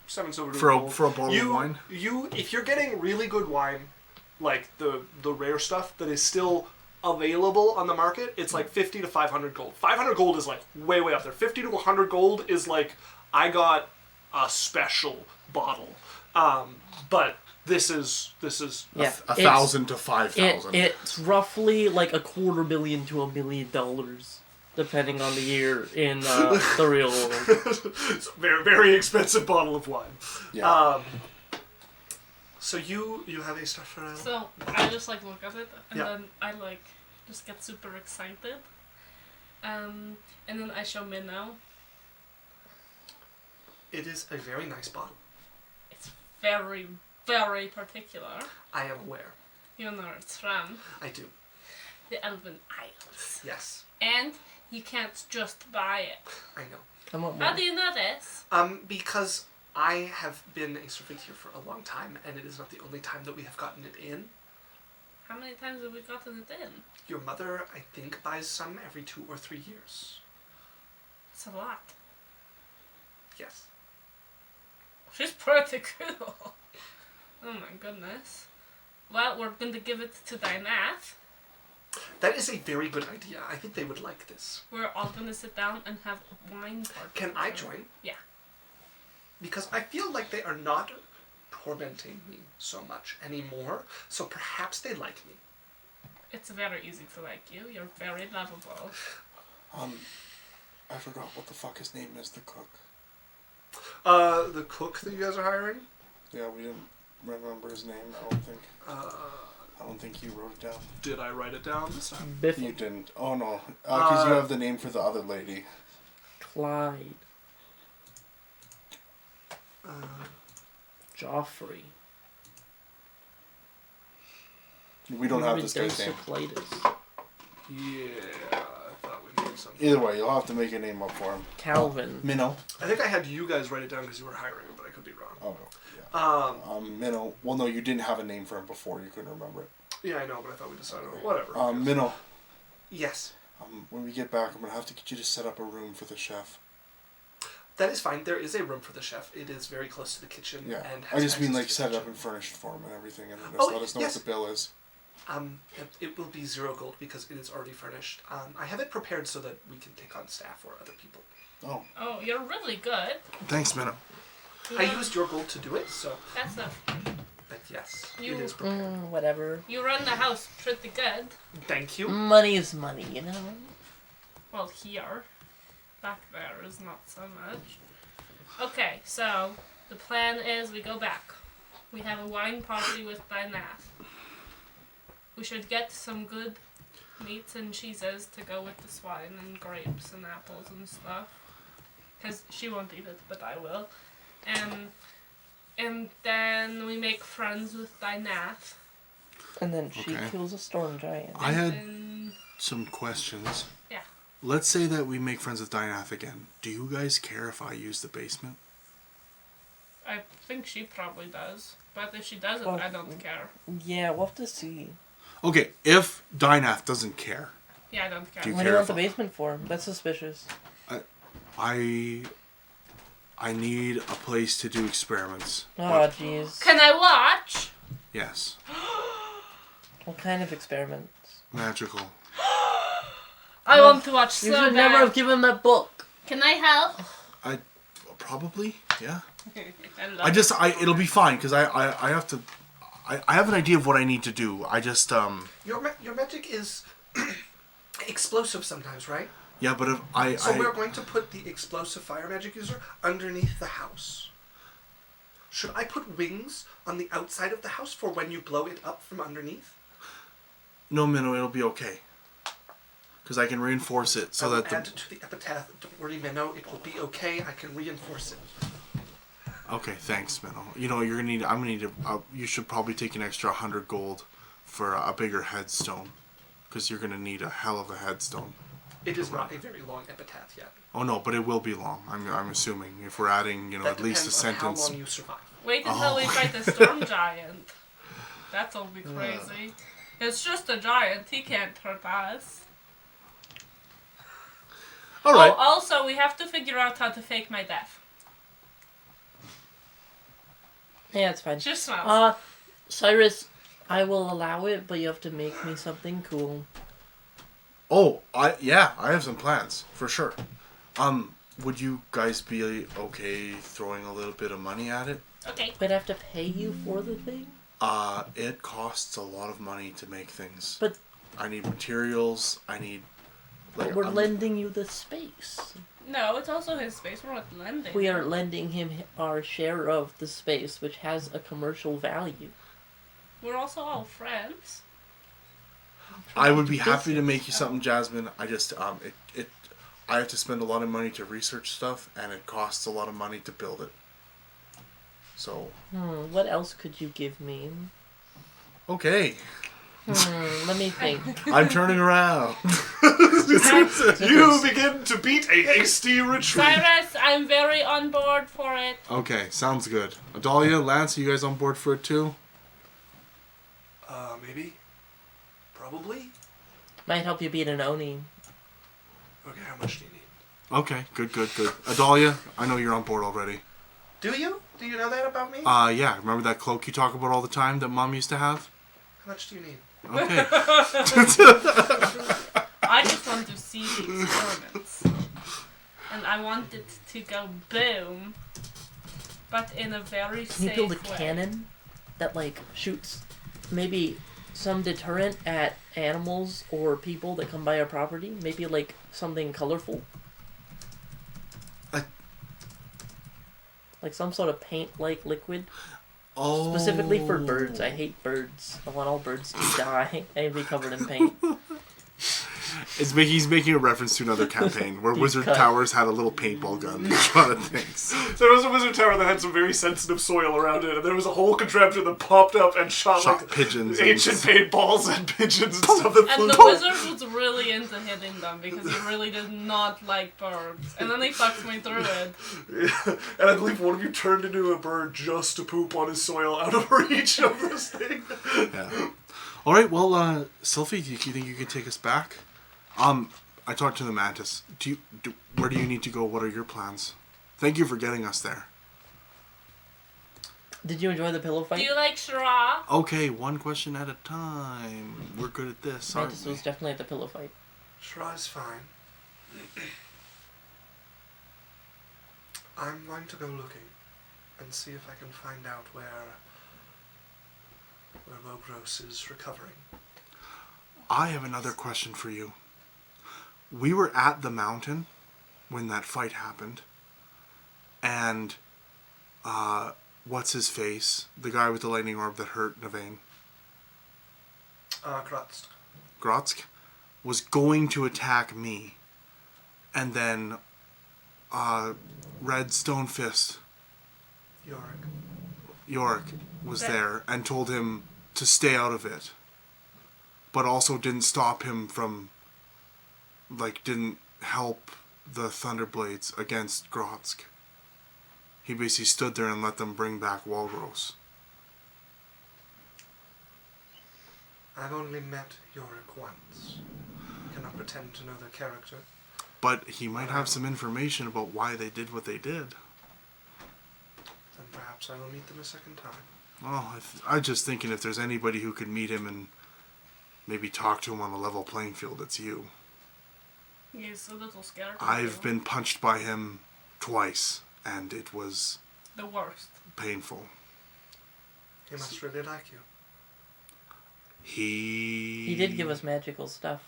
7 silver to for gold. a bottle of wine. If you're getting really good wine, like the rare stuff that is still available on the market, it's like 50 to 500 gold. 500 gold is like way up there. 50 to 100 gold is like I got a special bottle. But this is Yeah, 1,000 to 5,000. It's roughly like $250,000 to $1 million, depending on the year in the real world. it's a very, very expensive bottle of wine. Yeah. So you have a stuff for So I just like look at it and Yeah. then I like just get super excited. And then I show Minnow. It is a very nice bottle. It's very, very particular. I am aware. You know it's from I do. the Elven Isles. Yes, And you can't just buy it. I know. I want How more. do you know this? Because I have been a servant here for a long time, and it is not the only time that we have gotten it in. How many times have we gotten it in? Your mother, I think, buys some every 2 or 3 years. It's a lot. Yes. She's pretty cool. Oh my goodness. Well, we're going to give it to Dynath. That is a very good idea. I think they would like this. We're all going to sit down and have a wine party. Can I join? Yeah. Because I feel like they are not tormenting me so much anymore, so perhaps they like me. It's very easy to like you. You're very lovable. I forgot what the fuck his name is, the cook. The cook that you guys are hiring? Yeah, we didn't remember his name, I don't think. I don't think you wrote it down. Did I write it down this time? You Biffle. didn't. Oh no, because you have the name for the other lady. Clyde. Joffrey. We don't have this guy's name. Ridiculous. Yeah, I thought we made something. Either way, you'll have to make a name up for him. Calvin. Minnow. I think I had you guys write it down because you were hiring him, but I could be wrong. Oh, yeah. Um, Minnow. Well, no, you didn't have a name for him before. You couldn't remember it. yeah, I know, but I thought we decided on whatever. Minnow. Yes, When we get back, I'm gonna have to get you to set up a room for the chef. that is fine. There is a room for the chef. It is very close to the kitchen. Yeah. And I has just mean access like to set the it up kitchen. and furnished for him and everything, and then Oh, just let us know yes. what the bill is. It will be 0 gold because it is already furnished. I have it prepared so that we can take on staff or other people. Oh, Oh, you're really good. thanks, Minnow. I used your gold to do it, so. That's not. But yes, You- it is prepared. Whatever. You run the house pretty good. Thank you. Money is money, you know? Well, here. Back there is not so much. Okay, so the plan is we go back. We have a wine party with Dynath. We should get some good meats and cheeses to go with the swine and grapes and apples and stuff. Because she won't eat it, but I will. And then we make friends with Dynath. And then she Okay. kills a storm giant. I had And some questions. Yeah. Let's say that we make friends with Dynath again. Do you guys care if I use the basement? I think she probably does. But if she doesn't, Well, I don't care. Yeah, we'll have to see. Okay, if Dynath doesn't care, Yeah, I don't care. Do you What do you care want the if basement for? That's suspicious. I need a place to do experiments. Oh, jeez. Can I watch? Yes. What kind of experiments? Magical. I want to watch You so should bad. never have given that book. Can I help? Probably, yeah. I love It'll be fine because I have to. I have an idea of what I need to do. I just Your magic is explosive sometimes, right? yeah, but if So we're going to put the explosive fire magic user underneath the house. Should I put wings on the outside of the house for when you blow it up from underneath? no, Minnow, it'll be okay. Because I can reinforce it so I will that add to the epitaph. Don't worry, Minnow. It will be okay. I can reinforce it. Okay, thanks, Minnow. You know you're gonna need. I'm gonna need to. You should probably take an extra 100 gold for a bigger headstone, because you're gonna need a hell of a headstone. It is not a very long epitaph yet. Oh no, but it will be long. I'm assuming if we're adding That at least a depends on sentence. how long you survive. Wait until we fight the storm giant. That'll be crazy. It's just a giant. He can't hurt us. All right. Oh, also, we have to figure out how to fake my death. Yeah, it's fine. Just smells. Cyrus, I will allow it, but you have to make me something cool. Oh, I have some plans for sure. Would you guys be okay throwing a little bit of money at it? Okay. But I have to pay you for the thing? It costs a lot of money to make things. But I need materials. I need. but we're lending you the space. No, it's also his space. We're not lending. We are lending him our share of the space, which has a commercial value. We're also all friends. I would be happy to make you something, Jasmine. I just I have to spend a lot of money to research stuff, and it costs a lot of money to build it. So. What else could you give me? Okay. Let me think. I'm turning around. You begin to beat a hasty retreat. Cyrus, I'm very on board for it. Okay, sounds good. Adalia, Lance, are you guys on board for it too? Maybe. Probably. Might help you beat an Oni. Okay, how much do you need? Okay, good. Adalia, I know you're on board already. Do you? Do you know that about me? Yeah, remember that cloak you talk about all the time that Mom used to have? How much do you need? Okay. I just want to see the experiments. And I want it to go boom. But in a very Can you safe build a way. cannon that shoots maybe some deterrent at animals or people that come by our property? Maybe something colorful? Like some sort of paint-like liquid? Oh. Specifically for birds. I hate birds. I want all birds to die and be covered in paint. He's making a reference to another campaign where Deep Wizard cut. Towers had a little paintball gun that shot at things. There was a wizard tower that had some very sensitive soil around it, and there was a whole contraption that popped up and shot pigeons. ancient paintballs and pigeons and stuff that flew. And the wizard was really into hitting them because he really did not like birds. And then he fucked me through it. Yeah. And I believe one of you turned into a bird just to poop on his soil out of reach of this thing. Yeah. All right. Well, Sylphie, do you think you could take us back? I talked to the mantis. Where do you need to go? What are your plans? Thank you for getting us there. Did you enjoy the pillow fight? Do you like straw? Okay, one question at a time. We're good at this, aren't Mantis we? was definitely at the pillow fight. Shra is fine. I'm going to go looking and see if I can find out where Logros is recovering. I have another question for you. We were at the mountain when that fight happened, and what's his face? The guy with the lightning orb that hurt Navain. Grotsk was going to attack me, and then Red Stone Fist Yorick was there and told him to stay out of it, but also didn't stop him from, didn't help the Thunderblades against Grotsk. He basically stood there and let them bring back Walrose. I've only met Yorick once. I cannot pretend to know their character. But he might have some information about why they did what they did. Then perhaps I will meet them a second time. Oh, I'm just thinking if there's anybody who could meet him and maybe talk to him on a level playing field, it's you. He's a little scared. I've been punched by him twice, and it was the worst. painful. He must really like you. He did give us magical stuff.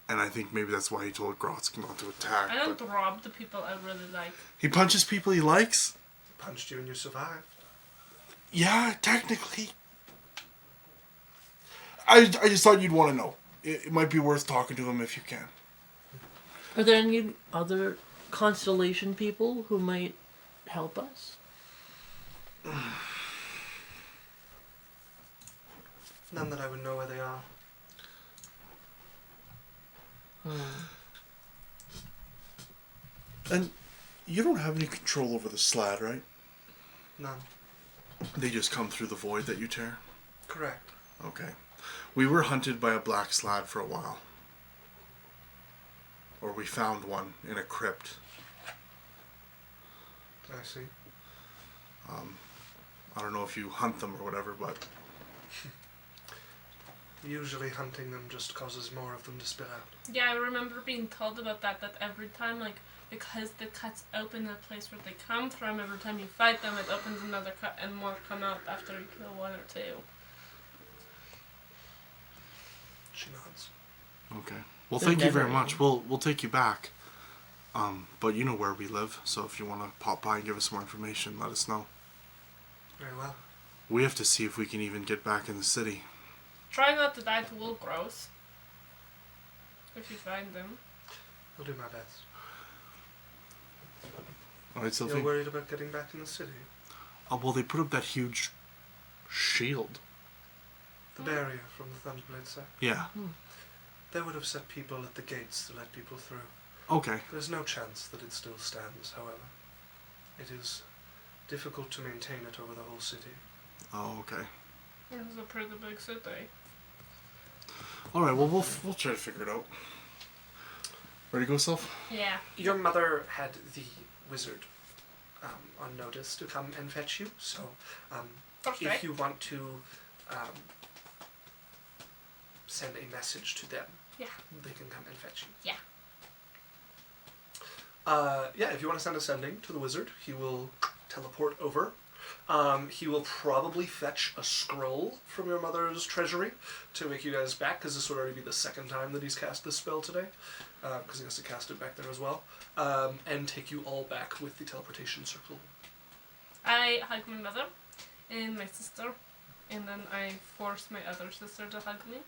And I think maybe that's why he told Grotzky not to attack. I don't rob the people I really like. He punches people he likes? He punched you and you survived. Yeah, technically. I just thought you'd want to know. It might be worth talking to him if you can. Are there any other Constellation people who might help us? None that I would know where they are. And you don't have any control over the Slad, right? None. They just come through the void that you tear? Correct. Okay. We were hunted by a black Slad for a while. Or we found one in a crypt. I see. I don't know if you hunt them or whatever, but... Usually hunting them just causes more of them to spill out. Yeah, I remember being told about that every time, like, because the cuts open the place where they come from, every time you fight them, it opens another cut and more come out after you kill one or two. She nods. Okay. Well, They're thank you very never much. We'll take you back. But you know where we live, so if you want to pop by and give us more information, let us know. Very well. We have to see if we can even get back in the city. Try not to die to wool growth. If you find them. I'll do my best. Alright, Sylvie? You're worried about getting back in the city? Oh, well, they put up that huge shield. The barrier from the Thunderblade set. Yeah. They would have set people at the gates to let people through. Okay. There's no chance that it still stands, however. It is difficult to maintain it over the whole city. Oh, okay. It's a pretty big city. Alright, well, we'll try to figure it out. Ready to go, Sylph? Yeah. Your mother had the wizard on notice to come and fetch you, so Perfect. if you want to send a message to them, Yeah. they can come and fetch you. Yeah. Yeah, if you want to send a sending to the wizard, he will teleport over. He will probably fetch a scroll from your mother's treasury to make you guys back, because this would already be the second time that he's cast this spell today, because he has to cast it back there as well, and take you all back with the teleportation circle. I hug my mother and my sister, and then I force my other sister to hug me.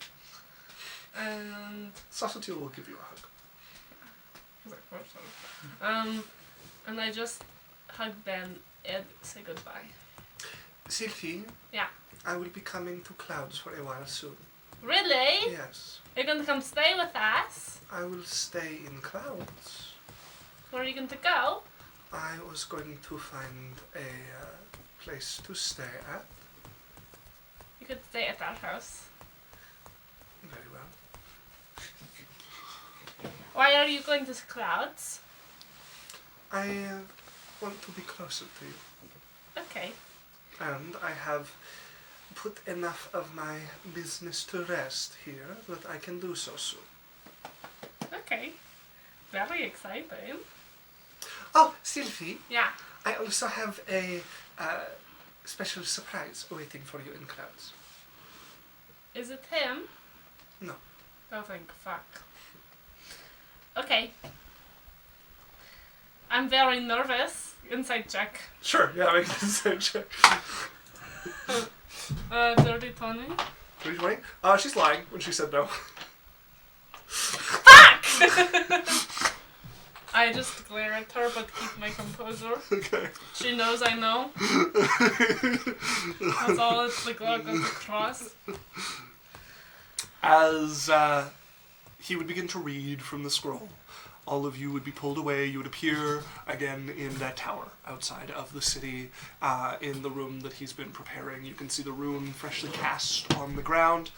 And Sasatiel will give you a hug. he's like, "Force her." And I just hug them and say goodbye. Sylphie, Yeah. I will be coming to Clouds for a while soon. Really? Yes, You're going to come stay with us? I will stay in Clouds. Where are you going to go? I was going to find a place to stay at. You could stay at our house. Very well. Why are you going to Clouds? I want to be closer to you. Okay. And I have put enough of my business to rest here that I can do so soon. Okay. Very exciting. Oh, Sylphie, Yeah. I also have a special surprise waiting for you in Clouds. Is it him? No. Oh, thank fuck. Okay. I'm very nervous. Insight check. Sure, yeah, make an insight check. Dirty 20. 320? She's lying when she said no. Fuck! I just glare at her but keep my composure. Okay. She knows I know. That's all, it's the log of the cross. As he would begin to read from the scroll, all of you would be pulled away. You would appear again in that tower outside of the city, in the room that he's been preparing. You can see the rune freshly cast on the ground.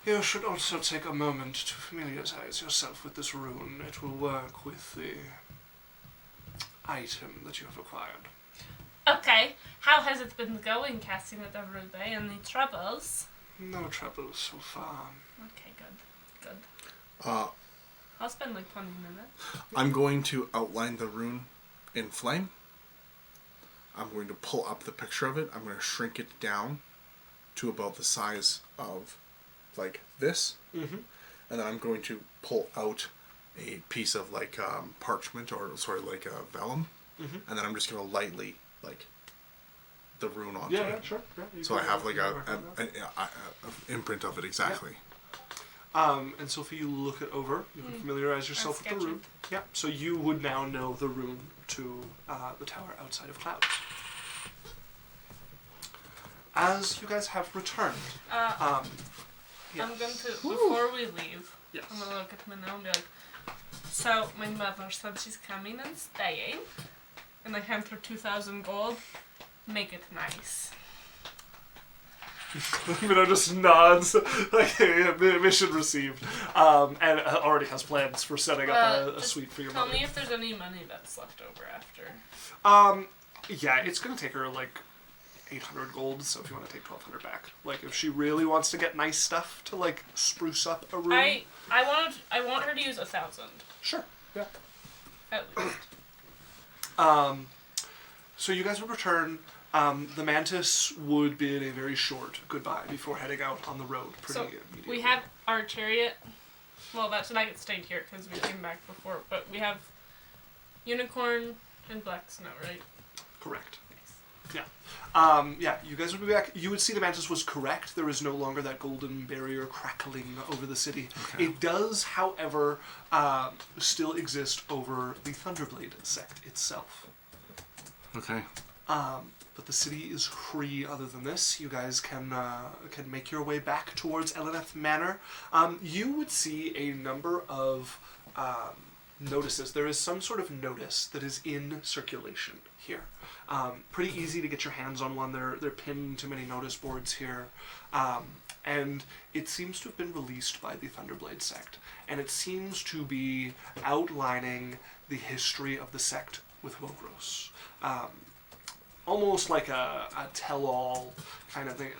You should also take a moment to familiarize yourself with this rune. It will work with the item that you have acquired. Okay, how has it been going casting it every day? Any troubles? No trouble so far. Okay, good. I'll spend like 20 minutes. I'm going to outline the rune in flame. I'm going to pull up the picture of it. I'm going to shrink it down to about the size of like this. Mm-hmm. And then I'm going to pull out a piece of like parchment or like a vellum. Mm-hmm. And then I'm just going to lightly like the rune onto Yeah, it. sure. Yeah, So I have like an imprint of it exactly. And Sophie, you look it over. You can familiarize yourself with the rune. Yeah. So you would now know the rune to the tower outside of Cloud. As you guys have returned, I'm going to, before we leave, Yes. I'm going to look at Minnow and be like, so my mother said she's coming and staying, and I hand her 2,000 gold. Make it nice. Minnow just nods, like mission received, and already has plans for setting up a suite for your Tell mother. me if there's any money that's left over after. Yeah, it's gonna take her like 800 gold. So if you want to take 1,200 back, like if she really wants to get nice stuff to like spruce up a room, I want her to use 1,000 sure, yeah. at least. So you guys would return. The Mantis would bid a very short goodbye before heading out on the road. So Immediately. we have our chariot. Well, that tonight it stayed here because we came back before. But we have unicorn and black snow, right? Correct. Nice. Yeah. Yeah, you guys would be back. You would see the Mantis was correct. There is no longer that golden barrier crackling over the city. Okay. It does, however, still exist over the Thunderblade sect itself. Okay. But the city is free other than this. You guys can make your way back towards Dynath Manor. You would see a number of notices. There is some sort of notice that is in circulation here. Pretty easy to get your hands on one. They're pinned to many notice boards here. And it seems to have been released by the Thunderblade sect. And it seems to be outlining the history of the sect with Wogros. Almost like a tell-all kind of thing.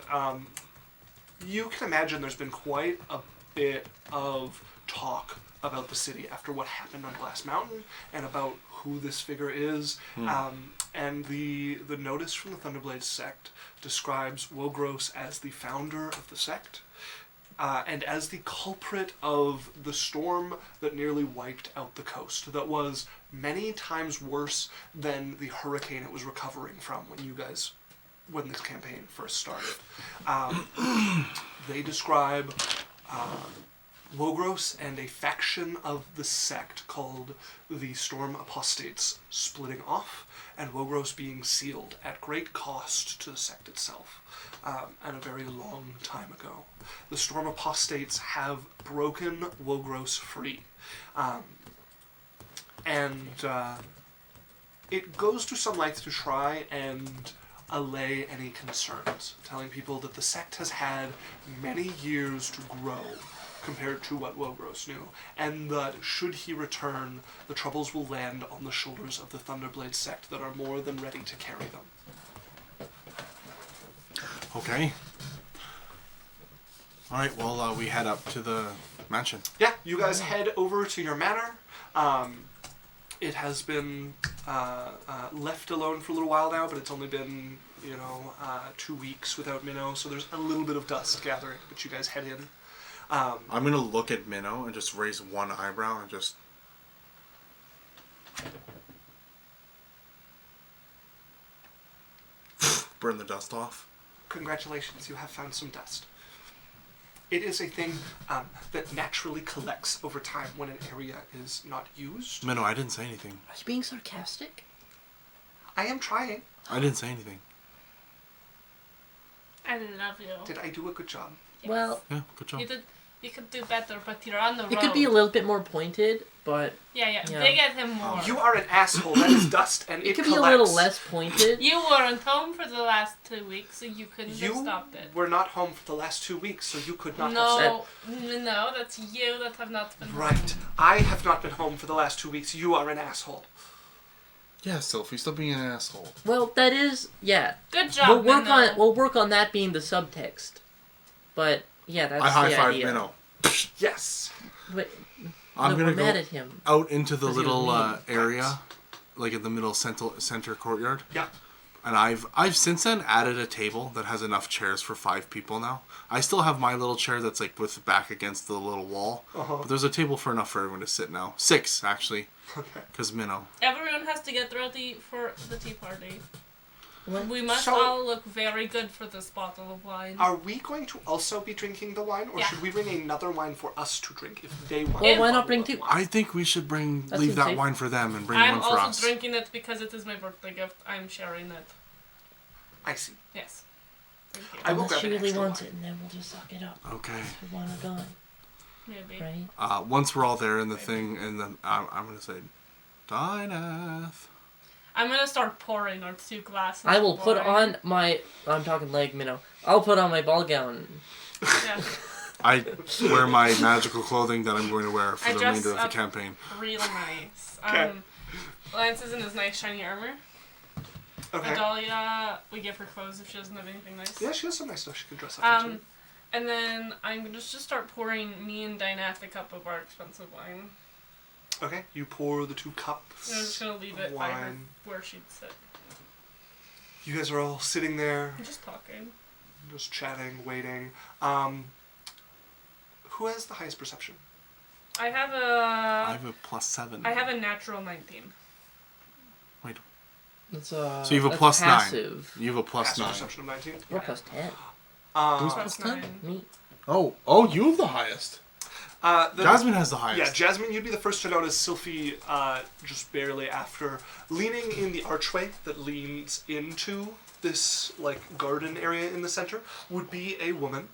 You can imagine there's been quite a bit of talk about the city after what happened on Glass Mountain and about who this figure is. And the notice from the Thunderblade sect describes Wogros as the founder of the sect and as the culprit of the storm that nearly wiped out the coast, that was many times worse than the hurricane it was recovering from when this campaign first started. They describe Wogros and a faction of the sect called the Storm Apostates splitting off, and Wogros being sealed at great cost to the sect itself, and a very long time ago. The Storm Apostates have broken Wogros free. It goes to some length to try and allay any concerns, telling people that the sect has had many years to grow compared to what Wogros knew, and that should he return, the troubles will land on the shoulders of the Thunderblade sect that are more than ready to carry them. Okay. Alright, well, we head up to the mansion. Yeah, you guys head over to your manor. It has been left alone for a little while now, but it's only been, 2 weeks without Minnow, so there's a little bit of dust gathering, but you guys head in. I'm going to look at Minnow and just raise one eyebrow and just... burn the dust off. Congratulations, you have found some dust. It is a thing that naturally collects over time when an area is not used. Minnow, I didn't say anything. Are you being sarcastic? I am trying. I didn't say anything. I love you. Did I do a good job? Yes. Well, Yeah, good job. You did. You could do better, but you're on the road. It could be a little bit more pointed, but Yeah. Yeah. They get him more. You are an asshole. That is dust, and it it could collects. be a little less pointed. You weren't home for the last 2 weeks, so you couldn't have You stopped it. were not home for the last 2 weeks, so you could not have No, that's you that have not been Right. home. I have not been home for the last 2 weeks. You are an asshole. Yeah, Sylphie, stop being an asshole. Well, that is Good job, Minnow. We'll work on that being the subtext. But yeah, that's I high the five idea. Minnow. Yes. But I'm no, gonna we're mad go at him. out into the 'Cause he was little mean. area, like in the middle center courtyard. Yeah. And I've since then added a table that has enough chairs for 5 people now. I still have my little chair that's like with the back against the little wall. Uh-huh. But there's a table for enough for everyone to sit now. 6 actually, Okay. because Minnow. Everyone has to get ready for the tea party. What? We must So- all look very good for this bottle of wine. Are we going to also be drinking the wine, or Yeah. should we bring another wine for us to drink if they want? Well, a why not bottle bring of 2? wine? I think we should That leave seems that safe. wine for them and bring I'm one for also us. drinking it because it is my birthday gift. I'm sharing it. I see. Yes. Thank you. I will Unless grab she an really extra wants wine. it, and then we'll just suck it up. Okay. We want her gone, Maybe. right? Once we're all there in the thing, and then I'm gonna say, Dynath. I'm gonna start pouring our 2 glasses. I will of put wine. on my. I'm talking leg minnow. I'll put on my ball gown. Yeah, I wear my magical clothing that I'm going to wear for I the dress remainder of the up. campaign. real nice. Okay. Lance is in his nice shiny armor. Okay. Adalia, we give her clothes if she doesn't have anything nice. Yeah, she has some nice stuff she could dress up into. And then I'm gonna just start pouring me and Dynath a cup of our expensive wine. Okay, you pour the 2 cups. And I'm just gonna leave of it by her wine. where she'd sit. You guys are all sitting there, I'm just talking. just chatting, waiting. Who has the highest perception? I have I have a +7. I have a natural 19. Wait. That's So you have a that's plus 9. passive. You have a Passive +9. perception of 19. We're plus 10. Who's Plus plus 10? 9. Me. Oh, you have the highest. Jasmine has the highest. Yeah, Jasmine, you'd be the first to notice Sylphie just barely after, leaning in the archway that leads into this like garden area in the center, would be a woman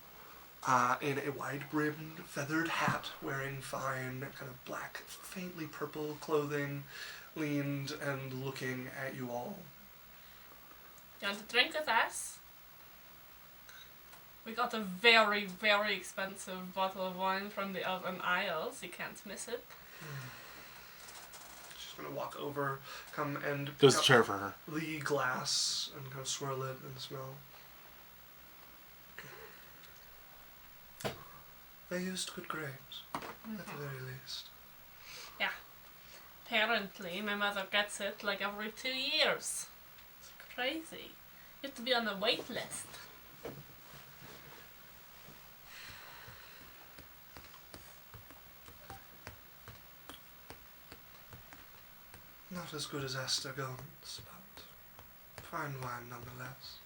in a wide-brimmed feathered hat, wearing fine kind of black, faintly purple clothing, leaned and looking at you all. You want to drink with us? We got a very, very expensive bottle of wine from the Elven Isles. You can't miss it. She's gonna walk over, come and There's pick a up chair for her. the glass and kind of swirl it and smell. They used good grapes, at the very least. Apparently, my mother gets it like every 2 years. It's crazy. You have to be on the wait list. Not as good as Astragon's, but fine wine nonetheless.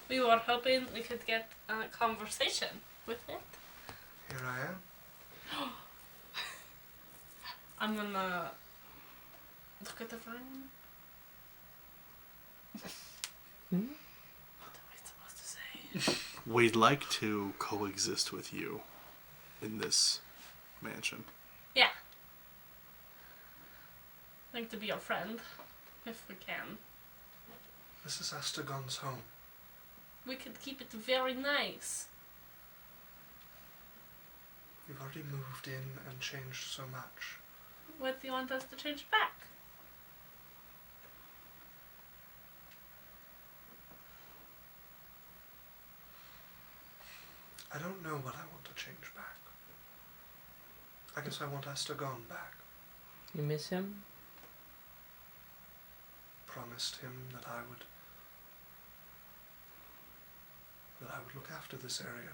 We were hoping we could get a conversation with it. Here I am. I'm gonna look at the room. What am I supposed to say? We'd like to coexist with you in this mansion. Yeah. I'd like to be your friend, if we can. This is Astragon's home. We could keep it very nice. You've already moved in and changed so much. What do you want us to change back? I don't know what I want to change back. I guess I want Astragon back. You miss him? Promised him that I would look after this area.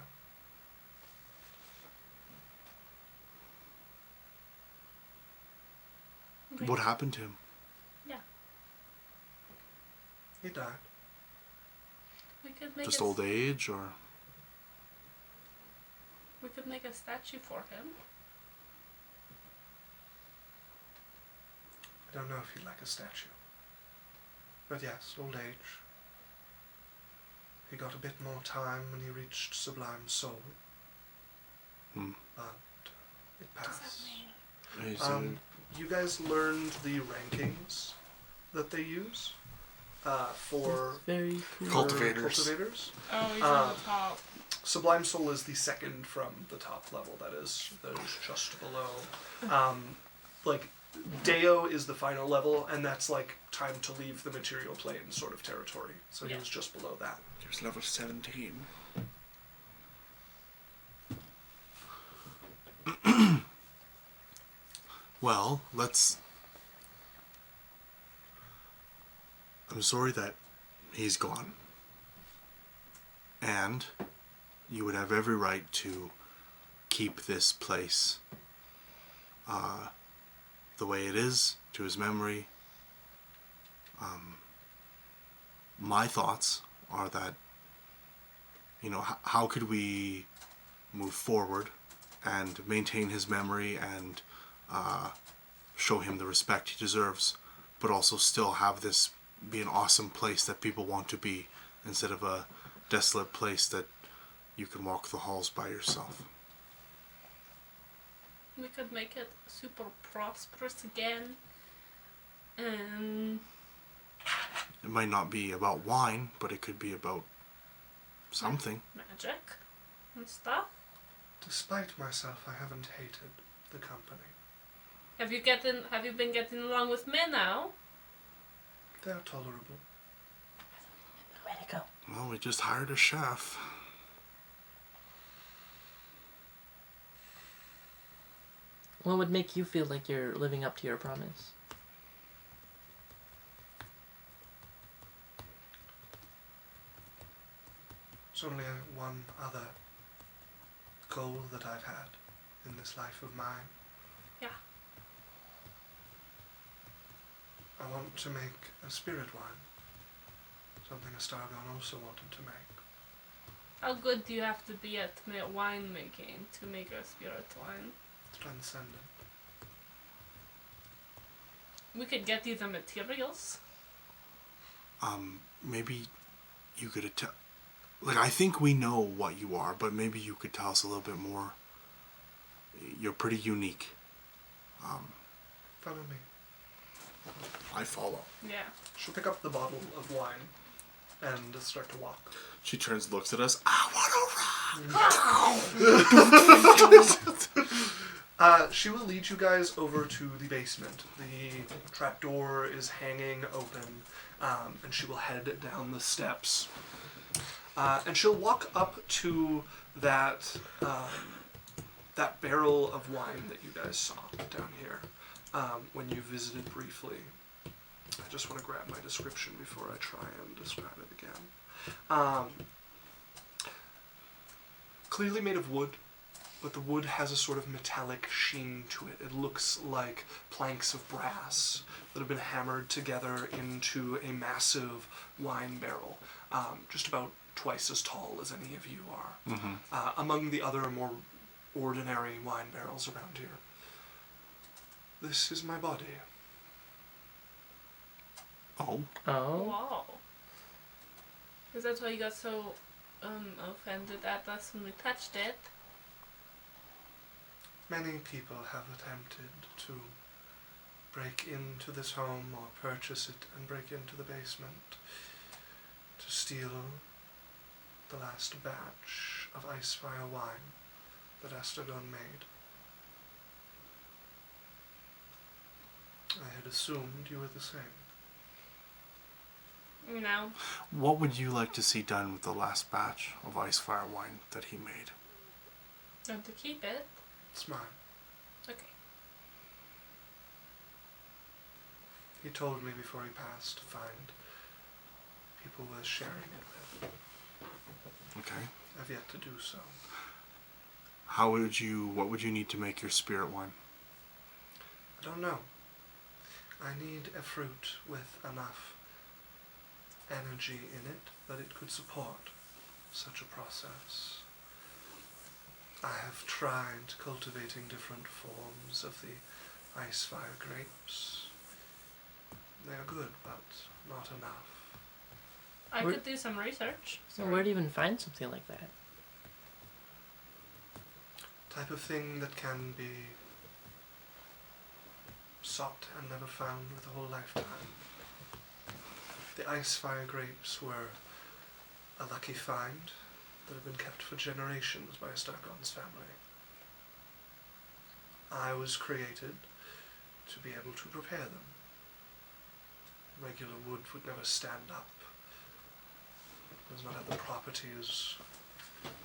Okay. What happened to him? He died. We could make Just a, old age, or We could make a statue for him. I don't know if he'd like a statue. But yes, old age. He got a bit more time when he reached Sublime Soul. but it What does that passed. mean? You guys learned the rankings that they use for Very cool. cultivators. Oh, he's on the top. Sublime Soul is the second from the top level. That is just below. Like Deo is the final level, and that's like time to leave the material plane sort of territory. So he Yeah. was just below that. Here's level 17. Well, I'm sorry that he's gone. And you would have every right to keep this place the way it is, to his memory. My thoughts are that, how could we move forward and maintain his memory and show him the respect he deserves, but also still have this be an awesome place that people want to be, instead of a desolate place that you can walk the halls by yourself. We could make it super prosperous again. And It might not be about wine, but it could be about something. magic and stuff. Despite myself, I haven't hated the company. Have you been getting along with me now? They are tolerable. Way to go. Well, we just hired a chef. What would make you feel like you're living up to your promise? There's only one other goal that I've had in this life of mine. Yeah. I want to make a spirit wine. Something a Stargon also wanted to make. How good do you have to be at wine making to make a spirit wine? Transcendent. We could get you the materials. Maybe you could I think we know what you are, but maybe you could tell us a little bit more. You're pretty unique. Follow me. I follow. Yeah. She'll pick up the bottle of wine and start to walk. She turns, looks at us. I She will lead you guys over to the basement. The trapdoor is hanging open, and she will head down the steps. And she'll walk up to that barrel of wine that you guys saw down here when you visited briefly. I just want to grab my description before I try and describe it again. Clearly made of wood, but the wood has a sort of metallic sheen to it. It looks like planks of brass that have been hammered together into a massive wine barrel, just about twice as tall as any of you are. Among the other more ordinary wine barrels around here. This is my body. Oh. Oh. Wow. Is that why you got so offended at us when we touched it? Many people have attempted to break into this home or purchase it and break into the basement to steal the last batch of Icefire wine that Astragon made. I had assumed you were the same. No. What would you like to see done with the last batch of Icefire wine that he made? Want to keep it? It's mine. Okay. He told me before he passed to find people worth sharing it with. Okay. I've yet to do so. What would you need to make your spirit wine? I don't know. I need a fruit with enough energy in it that it could support such a process. I have tried cultivating different forms of the Icefire grapes. They are good, but not enough. I Where- could do some research. So where do you even find something like that? type of thing that can be sought and never found with a whole lifetime. The ice fire grapes were a lucky find that have been kept for generations by Stargon's family. I was created to be able to prepare them. Regular wood would never stand up. It does not have the properties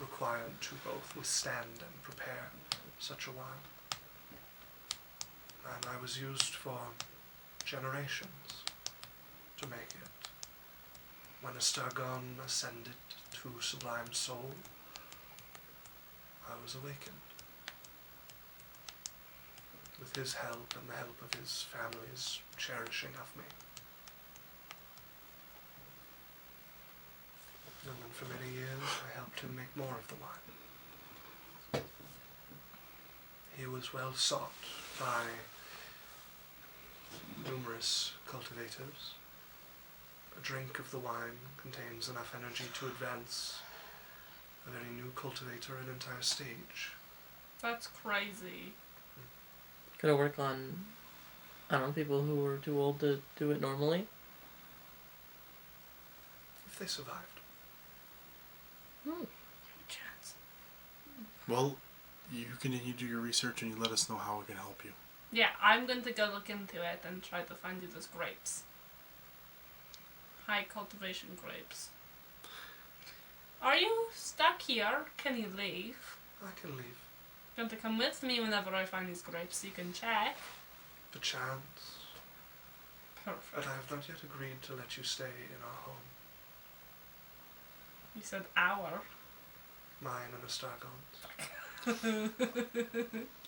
required to both withstand and prepare such a wine. And I was used for generations to make it. When a Stargon ascended to sublime soul, I was awakened. With his help and the help of his family's cherishing of me. And then for many years I helped him make more of the wine. He was well sought by numerous cultivators. A drink of the wine contains enough energy to advance a very new cultivator an entire stage. That's crazy. Could I work on, I don't know, people who were too old to do it normally? If they survived. Chance. Well, you continue to do your research and you let us know how we can help you. Yeah, I'm going to go look into it and try to find you those grapes. High cultivation grapes. Are you stuck here? Can you leave? I can leave. Going to come with me whenever I find these grapes so you can check. Perchance. But Perfect. I have not yet agreed to let you stay in our home. You said our. Mine and a Stargon's.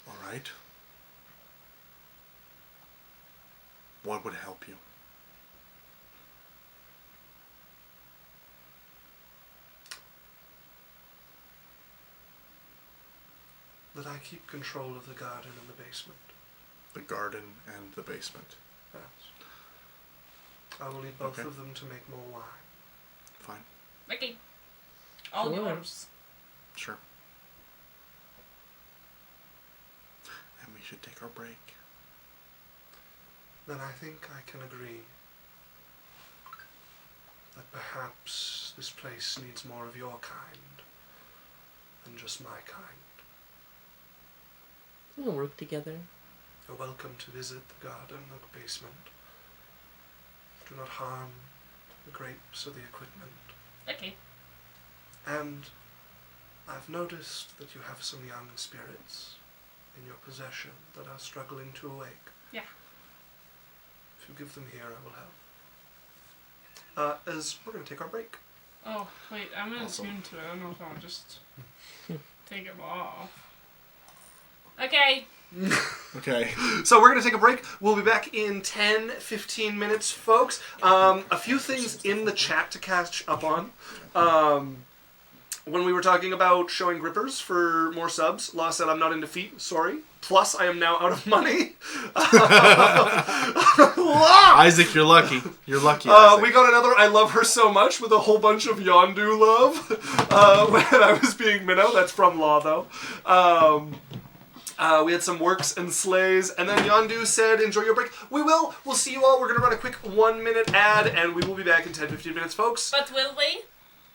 All right. What would help you? That I keep control of the garden and the basement. The garden and the basement. Yes. I will need both Okay. of them to make more wine. Fine. Okay. All Sure. yours. Sure. And we should take our break. Then I think I can agree that perhaps this place needs more of your kind than just my kind. We'll work together. You're welcome to visit the garden or the basement. Do not harm the grapes or the equipment. Okay. And I've noticed that you have some young spirits in your possession that are struggling to awake. Yeah. If you give them here, I will help. As we're going to take our break. Oh, wait, I'm in Awesome. tune to it. I don't know if I'll just take them off. Okay. Okay. So we're going to take a break. We'll be back in 10-15 minutes, folks. A few things in the chat to catch up on. When we were talking about showing grippers for more subs, Law said I'm not in defeat. Sorry. Plus, I am now out of money. Law! Isaac, you're lucky. You're lucky. Isaac. We got another I love her so much with a whole bunch of Yondu love when I was being minnow. That's from Law, though. We had some works and slays, and then Yondu said, enjoy your break. We will. We'll see you all. We're going to run a quick 1-minute ad, and we will be back in 10-15 minutes, folks. But will we?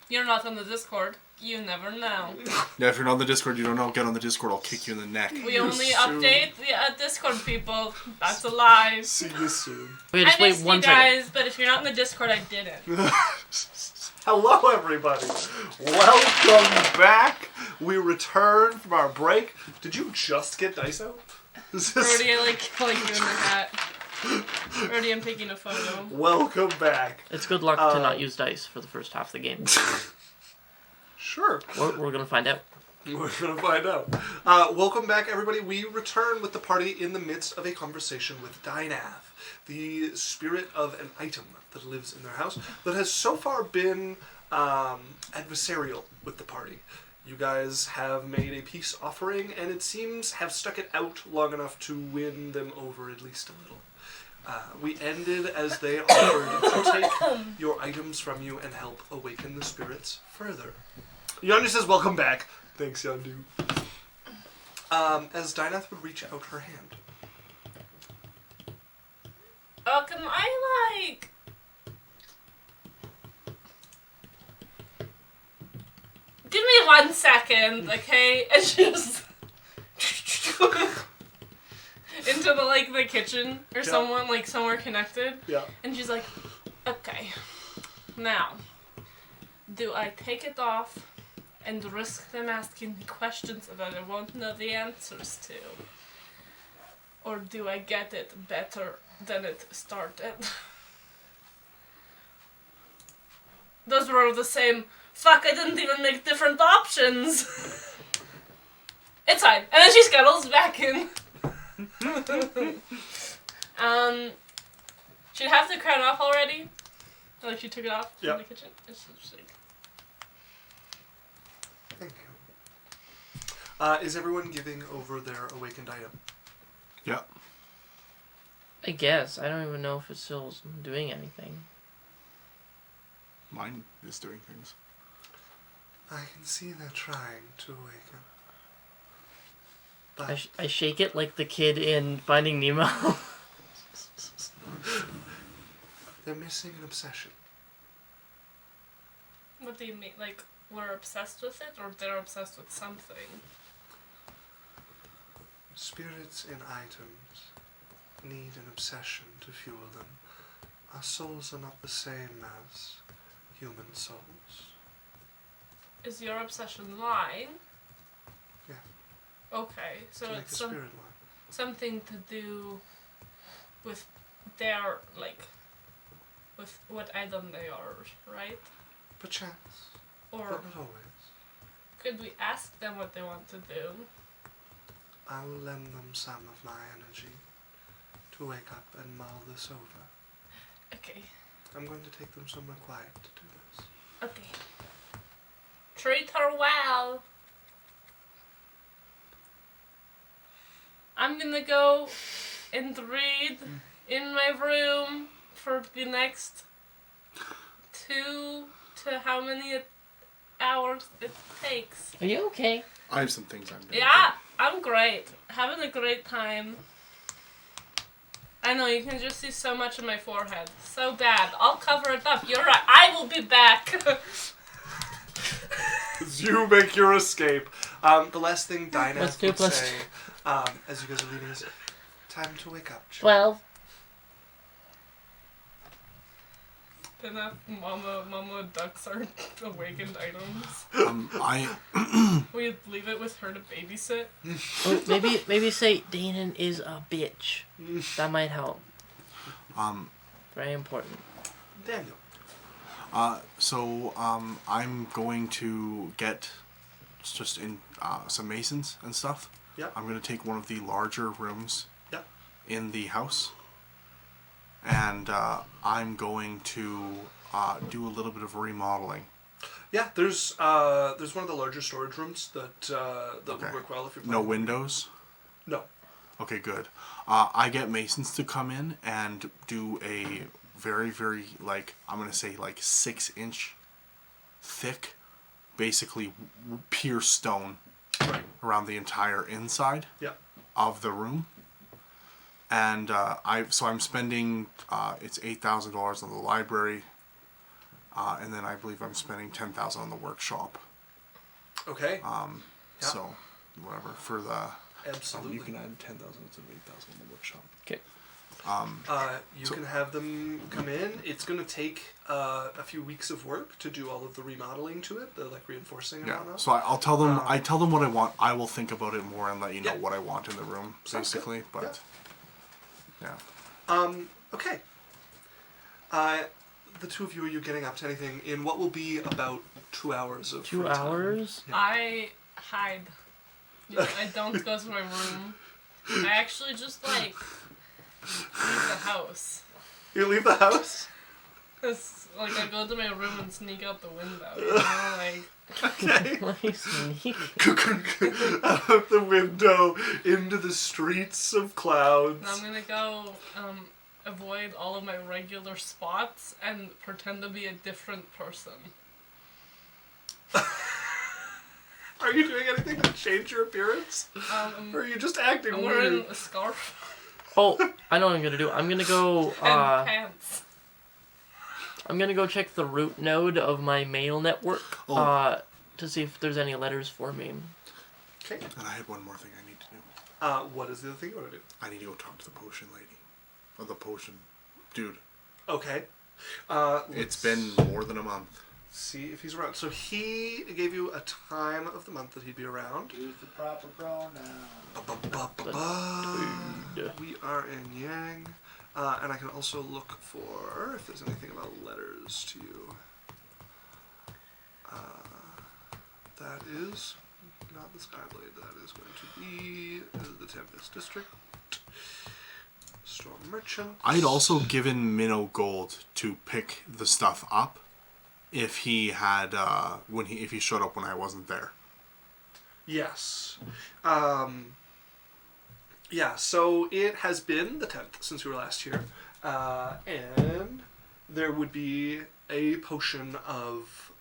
You're not on the Discord. You never know. Yeah, if you're not on the Discord, you don't know, get on the Discord, I'll kick you in the neck. We only soon. update the Discord people. That's a lie. See you soon. Wait, I just wait missed you one second. guys, but if you're not in the Discord, I didn't. Hello, everybody. Welcome back. We returned from our break. Did you just get dice out? Is this- Brody, I like you in the hat. Brody, I'm taking a photo. Welcome back. It's good luck to not use dice for the first half of the game. Sure. We're gonna find out. We're going to find out. Welcome back, everybody. We return with the party in the midst of a conversation with Dynath, the spirit of an item that lives in their house that has so far been adversarial with the party. You guys have made a peace offering, and it seems have stuck it out long enough to win them over at least a little. We ended as they offered to take your items from you and help awaken the spirits further. Yondu says, welcome back. Thanks, Yondu. as Dynath would reach out her hand. Can I, like... Give me 1 second, okay? And she just... into the kitchen or someone, somewhere connected. Yeah. And she's like, okay, now, do I take it off and risk them asking me questions that I won't know the answers to? Or do I get it better than it started? Those were the same. Fuck, I didn't even make different options. It's fine. And then she scuttles back in. She'd have the crown off already. Like she took it off from the kitchen. It's just like... Thank you. Is everyone giving over their awakened item? Yeah. I guess. I don't even know if it's still doing anything. Mine is doing things. I can see they're trying to awaken. But I shake it like the kid in Finding Nemo. they're missing an obsession. What do you mean? Like, we're obsessed with it, or they're obsessed with something? Spirits in items need an obsession to fuel them. Our souls are not the same as human souls. Is your obsession lying? Yeah. Okay, so To make a it's spirit line. something to do with their, with what item they are, right? Perchance, Or but not always. could we ask them what they want to do? I will lend them some of my energy to wake up and mull this over. Okay. I'm going to take them somewhere quiet to do this. Okay. Treat her well. I'm gonna go and read in my room for the next 2 to how many hours it takes. Are you okay? I have some things I'm doing. Yeah, I'm great. Having a great time. I know, you can just see so much of my forehead. So bad. I'll cover it up. You're right. I will be back. As you make your escape, the last thing Plus Dynath two, would plus say, as you guys are leaving, is, time to wake up. 12. Enough Mama ducks our awakened items. We leave it with her to babysit. Oh, maybe say Danon is a bitch. That might help. Very important. Daniel. So I'm going to get just in some masons and stuff. Yeah. I'm going to take one of the larger rooms Yeah. in the house, and I'm going to do a little bit of remodeling. Yeah, there's one of the larger storage rooms that Okay. would work well if you're No planning. windows? No. Okay, good. I get masons to come in and do a very, very, I'm going to say 6-inch thick, basically pure stone Right. around the entire inside Yeah. of the room. And I'm spending it's $8,000 on the library, and then I believe I'm spending $10,000 on the workshop. Okay. Yeah. Yeah. So whatever for the Absolutely. you can add 10,000 to 8,000 on the workshop. Okay. You can have them come in. It's going to take a few weeks of work to do all of the remodeling to it, the reinforcing and Yeah. whatnot. So I'll tell them. I tell them what I want. I will think about it more and let you know Yeah. what I want in the room, Sounds good. basically. But yeah. Okay. The two of you, are you getting up to anything in what will be about 2 hours of 2 free time? hours? Yeah. I hide. I don't go to my room. I actually just leave the house. You leave the house? It's I go to my room and sneak out the window, you know, Okay. Like sneak. Out the window into the streets of clouds. And I'm gonna go avoid all of my regular spots and pretend to be a different person. Are you doing anything to change your appearance? Or are you just acting I'm weird? wearing a scarf Oh, I know what I'm gonna do. I'm gonna go. and pants. I'm gonna go check the root node of my mail network. To see if there's any letters for me. Okay. And I had one more thing I need to do. What is the other thing you want to do? I need to go talk to the potion lady. Or the potion dude. Okay. It's been more than a month. See if he's around. So he gave you a time of the month that he'd be around. Use the proper pronoun. We are in Yang. And I can also look for if there's anything about letters to you. That is not the Skyblade. That is going to be the Tempest District. Storm Merchant. I'd also given Minnow gold to pick the stuff up if he had if he showed up when I wasn't there. Yes. Yeah, so it has been the 10th since we were last here. And there would be a potion of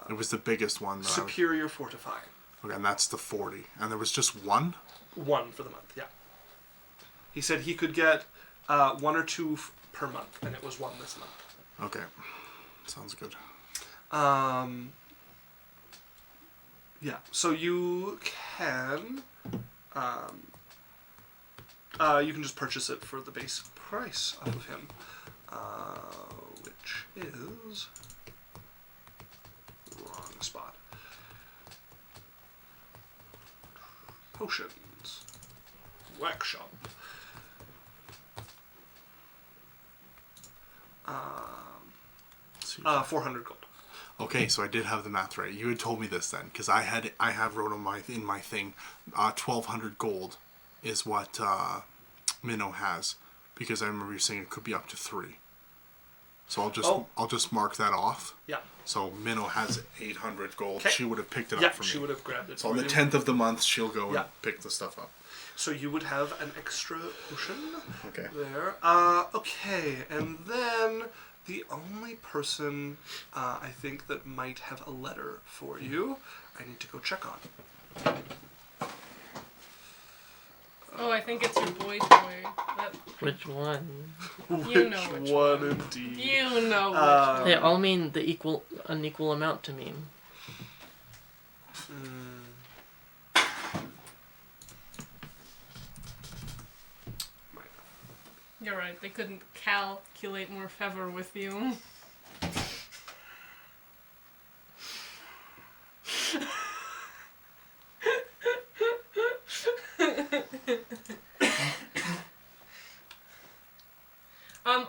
It was the biggest one. Superior Fortifying. Okay, and that's the 40. And there was just one? One for the month, yeah. He said he could get 1 or 2 per month, and it was 1 this month. Okay. Sounds good. Yeah, so you can just purchase it for the base price off of him, which is wrong spot. Potions workshop. 400 gold. Okay, so I did have the math right. You had told me this then, because I have wrote in my thing, 1,200 gold is what Minnow has, because I remember you saying it could be up to 3. So I'll just mark that off. Yeah. So Minnow has 800 gold. Okay. She would have picked it Yeah, up for me. she would have grabbed it. So for on the you. 10th of the month, she'll go Yeah. and pick the stuff up. So you would have an extra potion Okay. there. Okay, and then the only person I think that might have a letter for you, I need to go check on. Oh, I think it's your boy toy. Which one? You know which one. Indeed. You know which one. They all mean the unequal amount to me. You're right, they couldn't calculate more favor with you.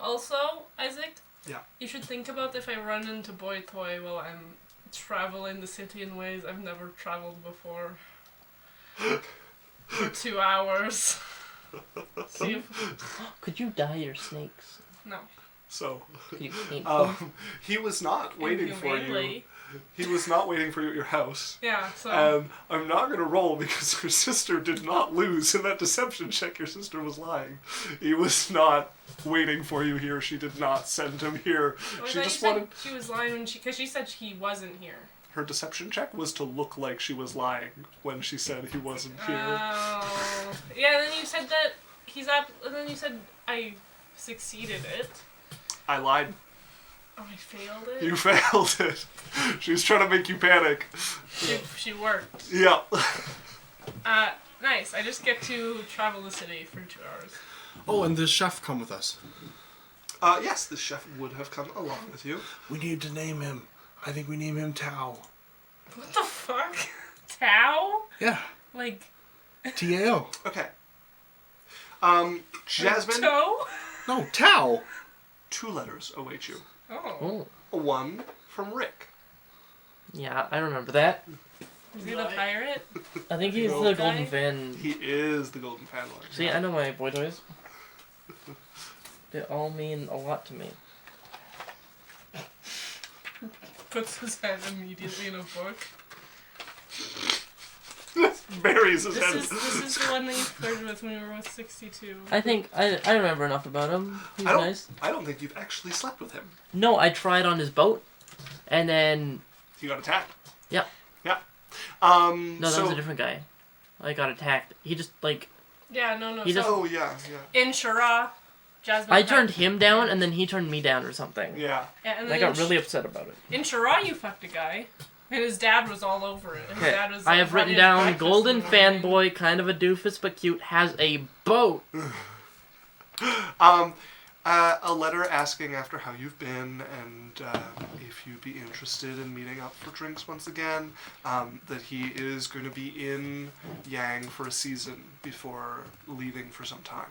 Also, Isaac? Yeah. You should think about if I run into Boy Toy while I'm traveling the city in ways I've never traveled before. For 2 hours. See if... Could you dye your snakes? No. So, Could you paint them? he was not waiting for you. Inhumanely. He was not waiting for you at your house. Yeah, so... And I'm not going to roll because your sister did not lose in that deception check. Your sister was lying. He was not waiting for you here. She did not send him here. Well, She you just said wanted... she was lying when because she said he wasn't here. Her deception check was to look like she was lying when she said he wasn't here. Oh. Yeah, then you said that he's up... And then you said I succeeded it. I lied. Oh, I failed it? You failed it. She was trying to make you panic. She worked. Yeah. Nice. I just get to travel the city for 2 hours. Oh, and the chef come with us. Yes, the chef would have come along with you. We need to name him. I think we name him Tao. What the fuck? Tao? Yeah. Like... T-A-O. Okay. Jasmine, Toe? No, Tao. 2 letters await you. Oh. Oh. 1 from Rick. Yeah, I remember that. Is he the pirate? I think he's No. the Guy? golden fan. He is the Golden Fan Lord. See, I know my boy toys. They all mean a lot to me. Puts his head immediately in a book. Buries his head. This is the one that you flirted with when we were with 62. I think I remember enough about him. He's I don't, nice. I don't think you've actually slept with him. No, I tried on his boat, and then He got attacked. yeah. Yeah. No, that so, was a different guy. I got attacked. He just, like... Yeah, no. He just- Oh, yeah. In Shara, Jasmine. I turned him down, and then he turned me down or something. Yeah. Yeah, and And I then got really upset about it. In Shara, you fucked a guy. And his dad was all over it. His Okay, dad was I have like, written "Honey, down breakfast golden in the morning." fanboy, kind of a doofus but cute, has a boat. A letter asking after how you've been and if you'd be interested in meeting up for drinks once again. That he is going to be in Yang for a season before leaving for some time.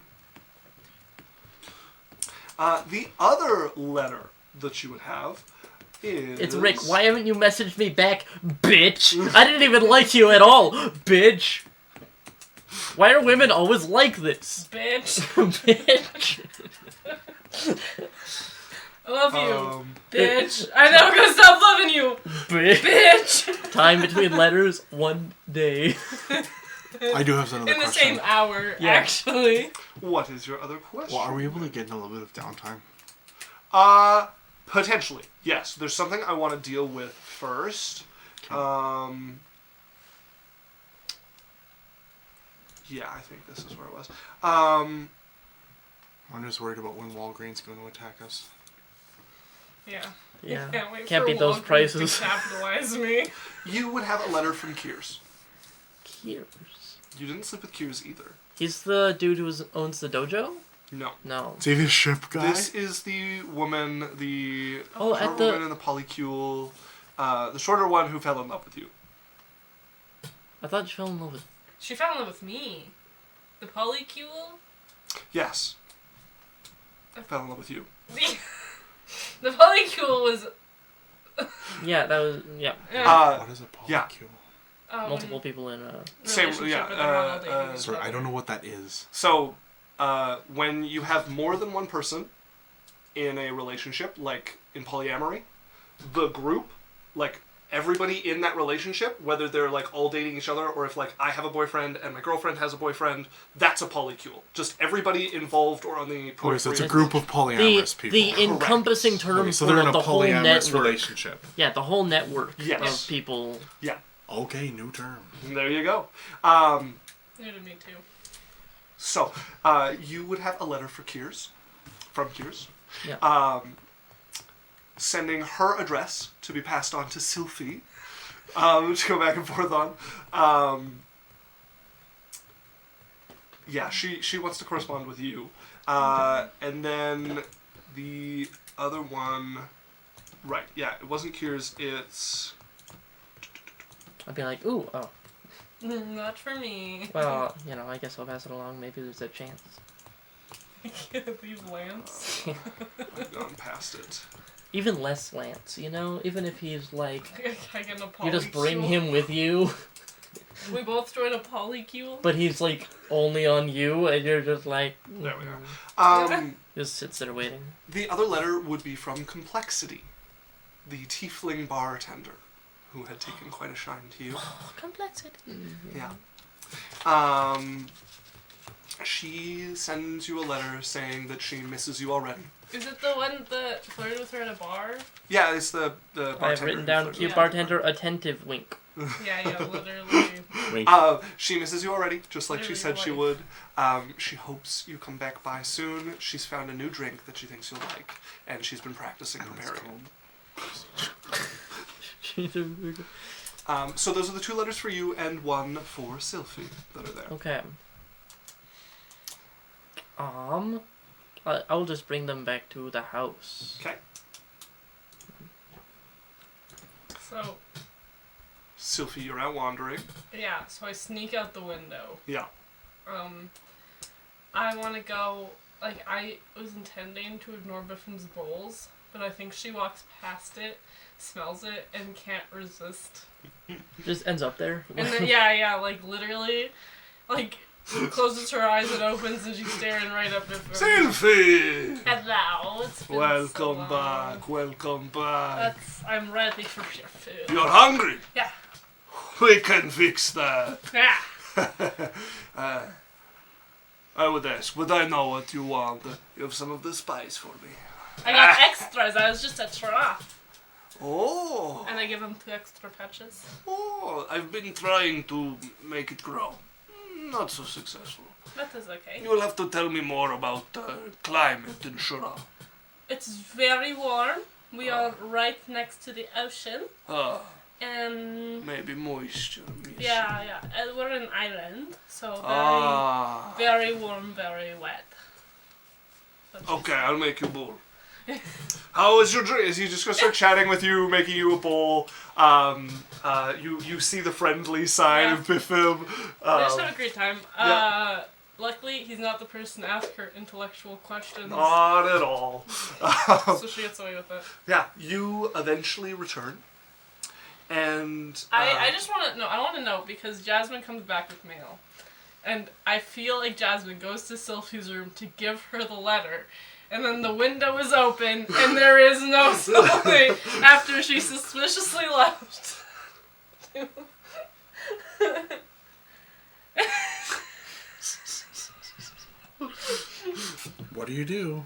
The other letter that you would have is... It's Rick. Why haven't you messaged me back, bitch? I didn't even like you at all, bitch. Why are women always like this? Bitch. Bitch. I love you. Um, Bitch. I'm never gonna stop loving you. Bitch. Time between letters, 1 day. I do have another In the question. same hour, Yeah. actually. what is your other question? Well, are we able to get in a little bit of downtime? Potentially, yes. There's something I want to deal with first. Yeah, I think this is where it was. I'm just worried about when Walgreens going to attack us. Yeah. Yeah. Can't wait Can't for beat those Walgreens prices. to capitalize me. You would have a letter from Kiers. Kiers. You didn't sleep with Kiers either. He's the dude who owns the dojo? No. No. Is he the ship guy? This is the woman, the Oh, short at the... woman in the polycule, the shorter one who fell in love with you. I thought you fell in love with... She fell in love with me. The polycule? Yes. Fell in love with you. The polycule was... Yeah, that was... Yeah. What is a polycule? yeah. Multiple people in a... Same, relationship yeah, with the one all day. Sorry, I don't know what that is. So, when you have more than one person in a relationship, like in polyamory, the group, like everybody in that relationship, whether they're like all dating each other or if like I have a boyfriend and my girlfriend has a boyfriend, that's a polycule. Just everybody involved or on the Okay, so it's a periphery. group of polyamorous people. The encompassing term Okay, so for they're in a the whole polyamorous network. relationship. Yeah, the whole network Yes. of people. Yeah, Okay, new term. there you go. New to me too. So, you would have a letter for Kiers, from Kiers. Yeah. Sending her address to be passed on to Sylphie, to go back and forth on. Yeah, she wants to correspond with you. And then the other one, right, yeah, it wasn't Kiers, it's... I'd be like, ooh, oh. Not for me. Well, you know, I guess I'll pass it along. Maybe there's a chance. These lamps. I've gone past it. Even less Lance, you know? Even if he's like... I get a polycule. You just bring him with you, We both join a polycule. but he's like only on you, and you're just like... There we are. Just sits there waiting. The other letter would be from Complexity, the tiefling bartender, who had taken quite a shine to you. Oh, complexity. Yeah. She sends you a letter saying that she misses you already. Is it the one that flirted with her at a bar? Yeah, it's the bartender. I've written down cute Yeah. bartender, attentive wink. Yeah, literally. Wink. She misses you already, just like she said she would. She hopes you come back by soon. She's found a new drink that she thinks you'll like, and she's been practicing preparing it. So those are the 2 letters for you and 1 for Sylphie that are there. Okay. I'll just bring them back to the house. Okay. So, Sylphie, you're out wandering. yeah, so I sneak out the window. Yeah. I want to go, like, I was intending to ignore Biffin's bowls, but I think she walks past it, smells it, and can't resist. Just ends up there. And then, yeah, like, literally, like, closes her eyes and opens, and she's staring right up at Biffin. Sylphie! Hello, it's been so Welcome long. back, welcome back. I'm ready for your food. You're hungry? Yeah. We can fix that. Yeah. I would ask, would I know what you want? You have some of the spice for me. I got extras. I was just a trough. Oh. And I give him 2 extra patches. Oh, I've been trying to make it grow. Not so successful. That is okay. You'll have to tell me more about climate in Shura. It's very warm. We are right next to the ocean. And Maybe moisture. yeah. And we're an island, so very warm, very wet. Okay, I'll make you bowl. How is your drink? Is he just gonna start chatting with you, making you a bowl? You see the friendly side of Bifib. We just have a great time. Yeah. Luckily, he's not the person to ask her intellectual questions. Not at all. So she gets away with it. Yeah, you eventually return, and I just want to know. I want to know because Jasmine comes back with mail, and I feel like Jasmine goes to Sylphie's room to give her the letter, and then the window is open, and there is no Sylphie after she suspiciously left. What do?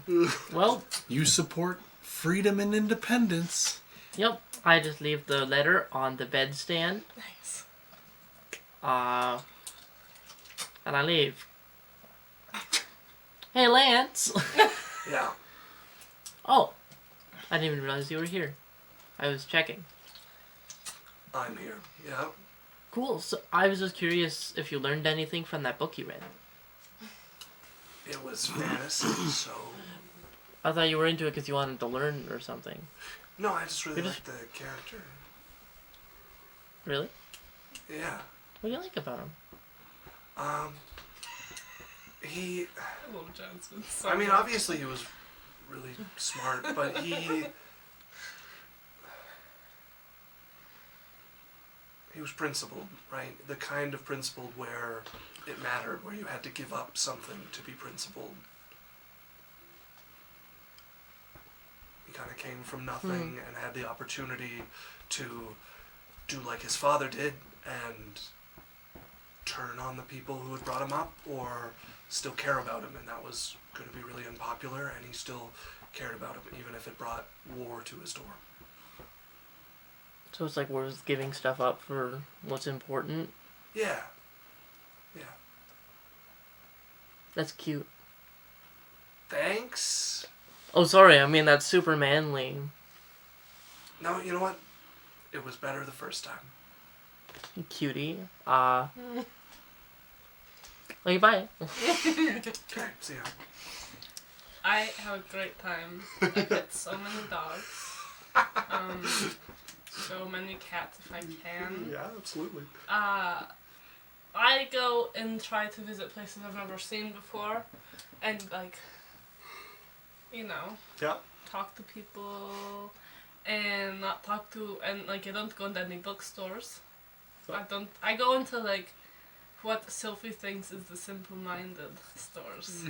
Well, You support freedom and independence. yep. I just leave the letter on the bedstand. Nice. And I leave. Hey, Lance. yeah. Oh, I didn't even realize you were here. I was checking. I'm here. Yeah. Cool. So I was just curious if you learned anything from that book you read. It was fantasy, so. I thought you were into it because you wanted to learn or something. No, I just really You're like the character. Really? Yeah. What do you like about him? He. I love Jasmine so I mean, much. obviously he was really smart, but he was principled, right? The kind of principled where it mattered, where you had to give up something to be principled. He kind of came from nothing and had the opportunity to do like his father did and turn on the people who had brought him up or still care about him, and that was going to be really unpopular, and he still cared about him even if it brought war to his door. So it's like worth giving stuff up for what's important. Yeah. Yeah. That's cute. Thanks. Oh, sorry. I mean, that's super manly. No, you know what? It was better the first time. Cutie. Okay, bye. Okay, see ya. I have a great time. I pet so many dogs. So many cats if I can. Yeah, absolutely. I go and try to visit places I've never seen before, and like, you know, Yeah. talk to people, and not talk to, and like I don't go into any bookstores. I go into like what Sophie thinks is the simple-minded stores.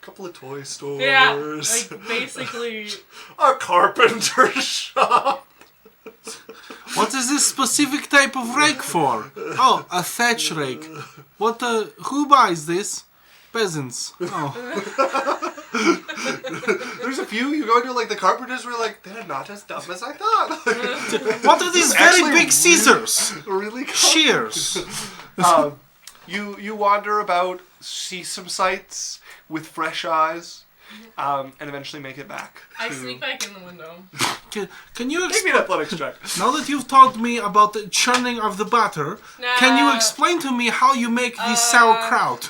Couple of toy stores. Yeah, like basically. A carpenter shop. What is this specific type of rake for? Oh, a thatch rake. What? Who buys this? Peasants. Oh, There's a few. You go into like the carpenters. We're like, they're not as dumb as I thought. what are these Actually, very big scissors? Really? Shears. You wander about, see some sights with fresh eyes, and eventually make it back. I sneak back in the window. Can you Give me an athletics check. now that you've taught me about the churning of the batter, can you explain to me how you make the sauerkraut?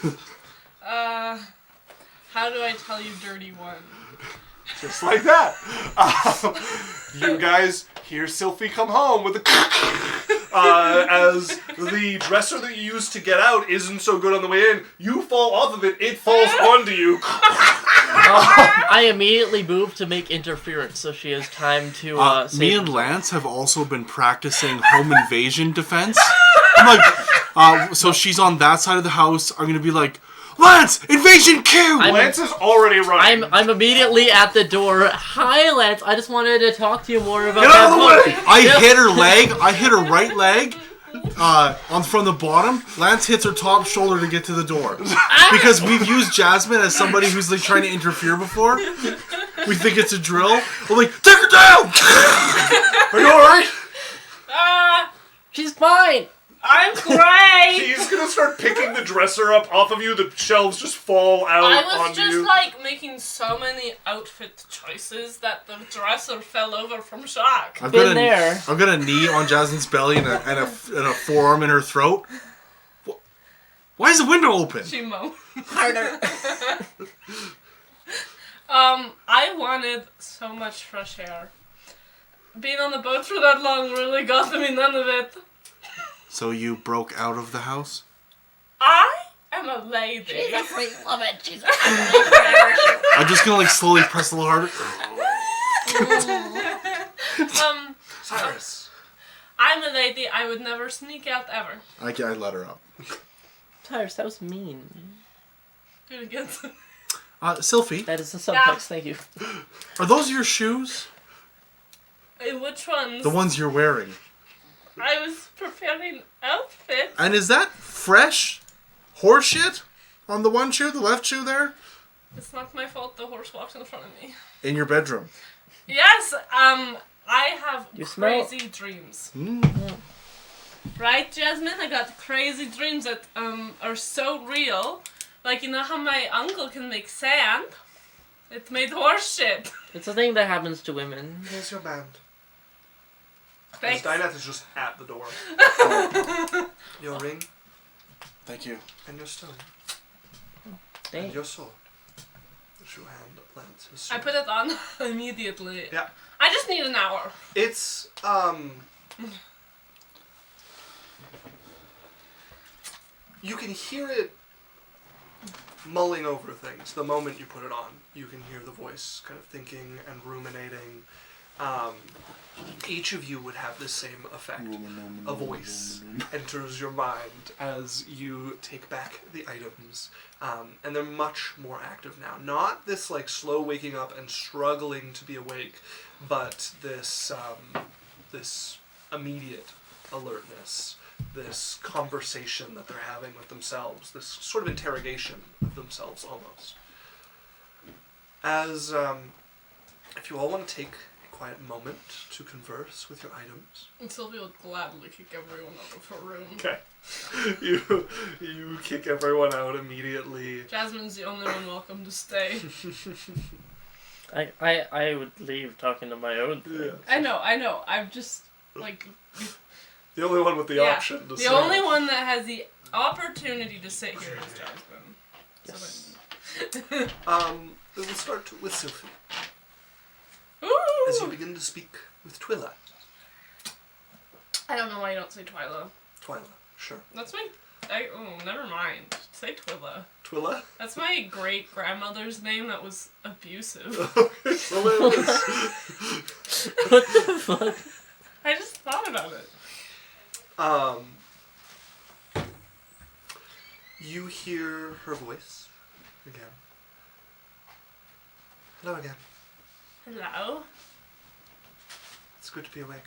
How do I tell you dirty one? Just like that. You guys hear Sylphie come home with a as the dresser that you used to get out isn't so good on the way in. You fall off of it. It falls onto you. I immediately move to make interference, so she has time to save Me and herself. Lance have also been practicing home invasion defense. I'm like, so she's on that side of the house. I'm gonna be like, Lance, invasion Q! Lance is already running. I'm immediately at the door. Hi, Lance. I just wanted to talk to you more about Get that out of the book. way! I hit her leg. I hit her right leg, from the bottom, Lance hits her top shoulder to get to the door. Because we've used Jasmine as somebody who's like trying to interfere before. We think it's a drill. We're like, take her down! Are you alright? She's fine. I'm great. He's gonna start picking the dresser up off of you. The shelves just fall out I was onto just you. like making so many outfit choices that the dresser fell over from shock. I've Been there. I've got a knee on Jasmine's belly and a forearm in her throat. Why is the window open? She moaned. Harder. I wanted so much fresh air. Being on the boat for that long really got me none of it. So you broke out of the house? I am a lady. She's a free woman. She's a I'm just gonna like slowly press a little harder. Cyrus. I'm a lady. I would never sneak out ever. I let her up. Tyrus, that was mean. Do it again. Sylphie, That is the subtext, thank you. are those your shoes? Which ones? The ones you're wearing. I was preparing outfits. And is that fresh horse shit on the one shoe, the left shoe there? It's not my fault the horse walked in front of me. In your bedroom. Yes, I have You smell- crazy dreams. Mm. Right, Jasmine? I got crazy dreams that are so real. Like, you know how my uncle can make sand? It's made horse shit. It's a thing that happens to women. Here's your band. Thanks. Dynath is just at the door. Your ring Thank you. and your stone and Thanks. your sword. The shoe hand lands his I sword. put it on immediately. Yeah. I just need an hour. It's you can hear it mulling over things the moment you put it on. You can hear the voice kind of thinking and ruminating. Each of you would have the same effect. A voice enters your mind as you take back the items, and they're much more active now. Not this like slow waking up and struggling to be awake, but this this immediate alertness, this conversation that they're having with themselves, this sort of interrogation of themselves almost. As if you all want to take a quiet moment to converse with your items. And Sylvia would gladly kick everyone out of her room. Okay. You kick everyone out immediately. Jasmine's the only one welcome to stay. I would leave talking to my own thing. Yeah. I know. I'm just, like... The only one with the option to The say. only one that has the opportunity to sit here is Jasmine. Yes. We'll start with Sylphie. Ooh! As you begin to speak with Twila. I don't know why you don't say Twyla. Twila, sure. That's my... never mind. Say Twila. Twila? That's my great-grandmother's name that was abusive. Hilarious. What the fuck? I just thought about it. You hear her voice again. Hello again. Hello? It's good to be awake.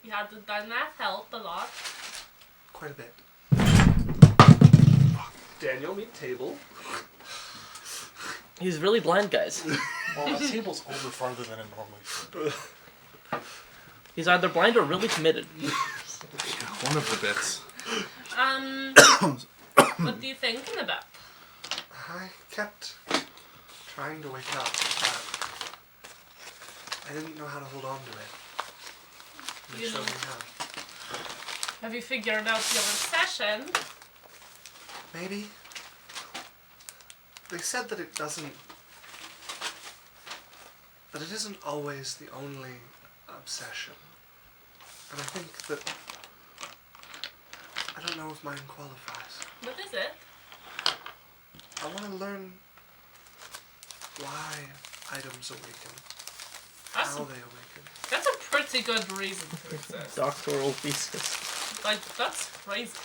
Yeah, did Dynath help a lot? Quite a bit. Daniel, meet table. He's really blind, guys. Well, the table's over farther than it normally should. He's either blind or really committed. One of the bits. What are you thinking about? I kept trying to wake up, but I didn't know how to hold on to it. You showed me how. Have you figured out your obsession? Maybe. They said that it isn't always the only obsession. And I think that I don't know if mine qualifies. What is it? I want to learn why items awaken, That's how a, they awaken. that's a pretty good reason to exist. Doctoral thesis. Like, that's crazy.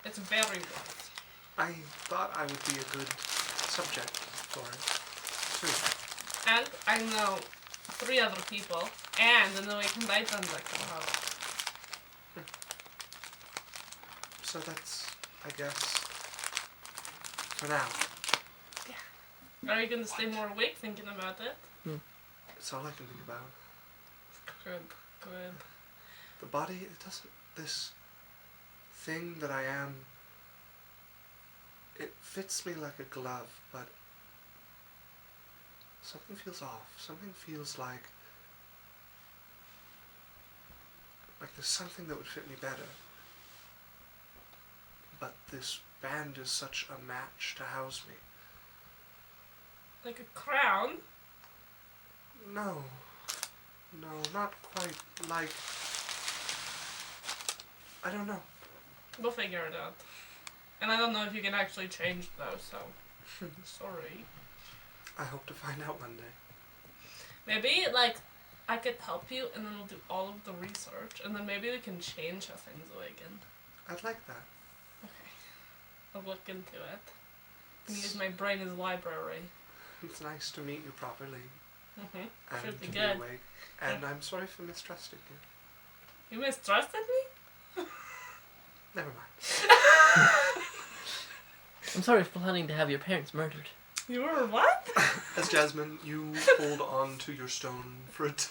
It's very good. I thought I would be a good subject for it, too. And I know 3 other people, and an awakened item that can help. So that's, I guess, for now. Are you gonna stay more awake thinking about it? It's all I can think about. Good, good. The body, it doesn't, this thing that I am, it fits me like a glove, but something feels off. Something feels like there's something that would fit me better. But this band is such a match to house me. Like a crown? No, not quite like, I don't know. We'll figure it out. And I don't know if you can actually change those, so sorry. I hope to find out one day. Maybe, like, I could help you and then we'll do all of the research and then maybe we can change how things awaken. I'd like that. Okay. I'll look into it. And use my brain as library. It's nice to meet you properly Mm-hmm. and Should be to good. be awake. And I'm sorry for mistrusting you. You mistrusted me? Never mind. I'm sorry for planning to have your parents murdered. You were what? As Jasmine, you hold on to your stone fruit.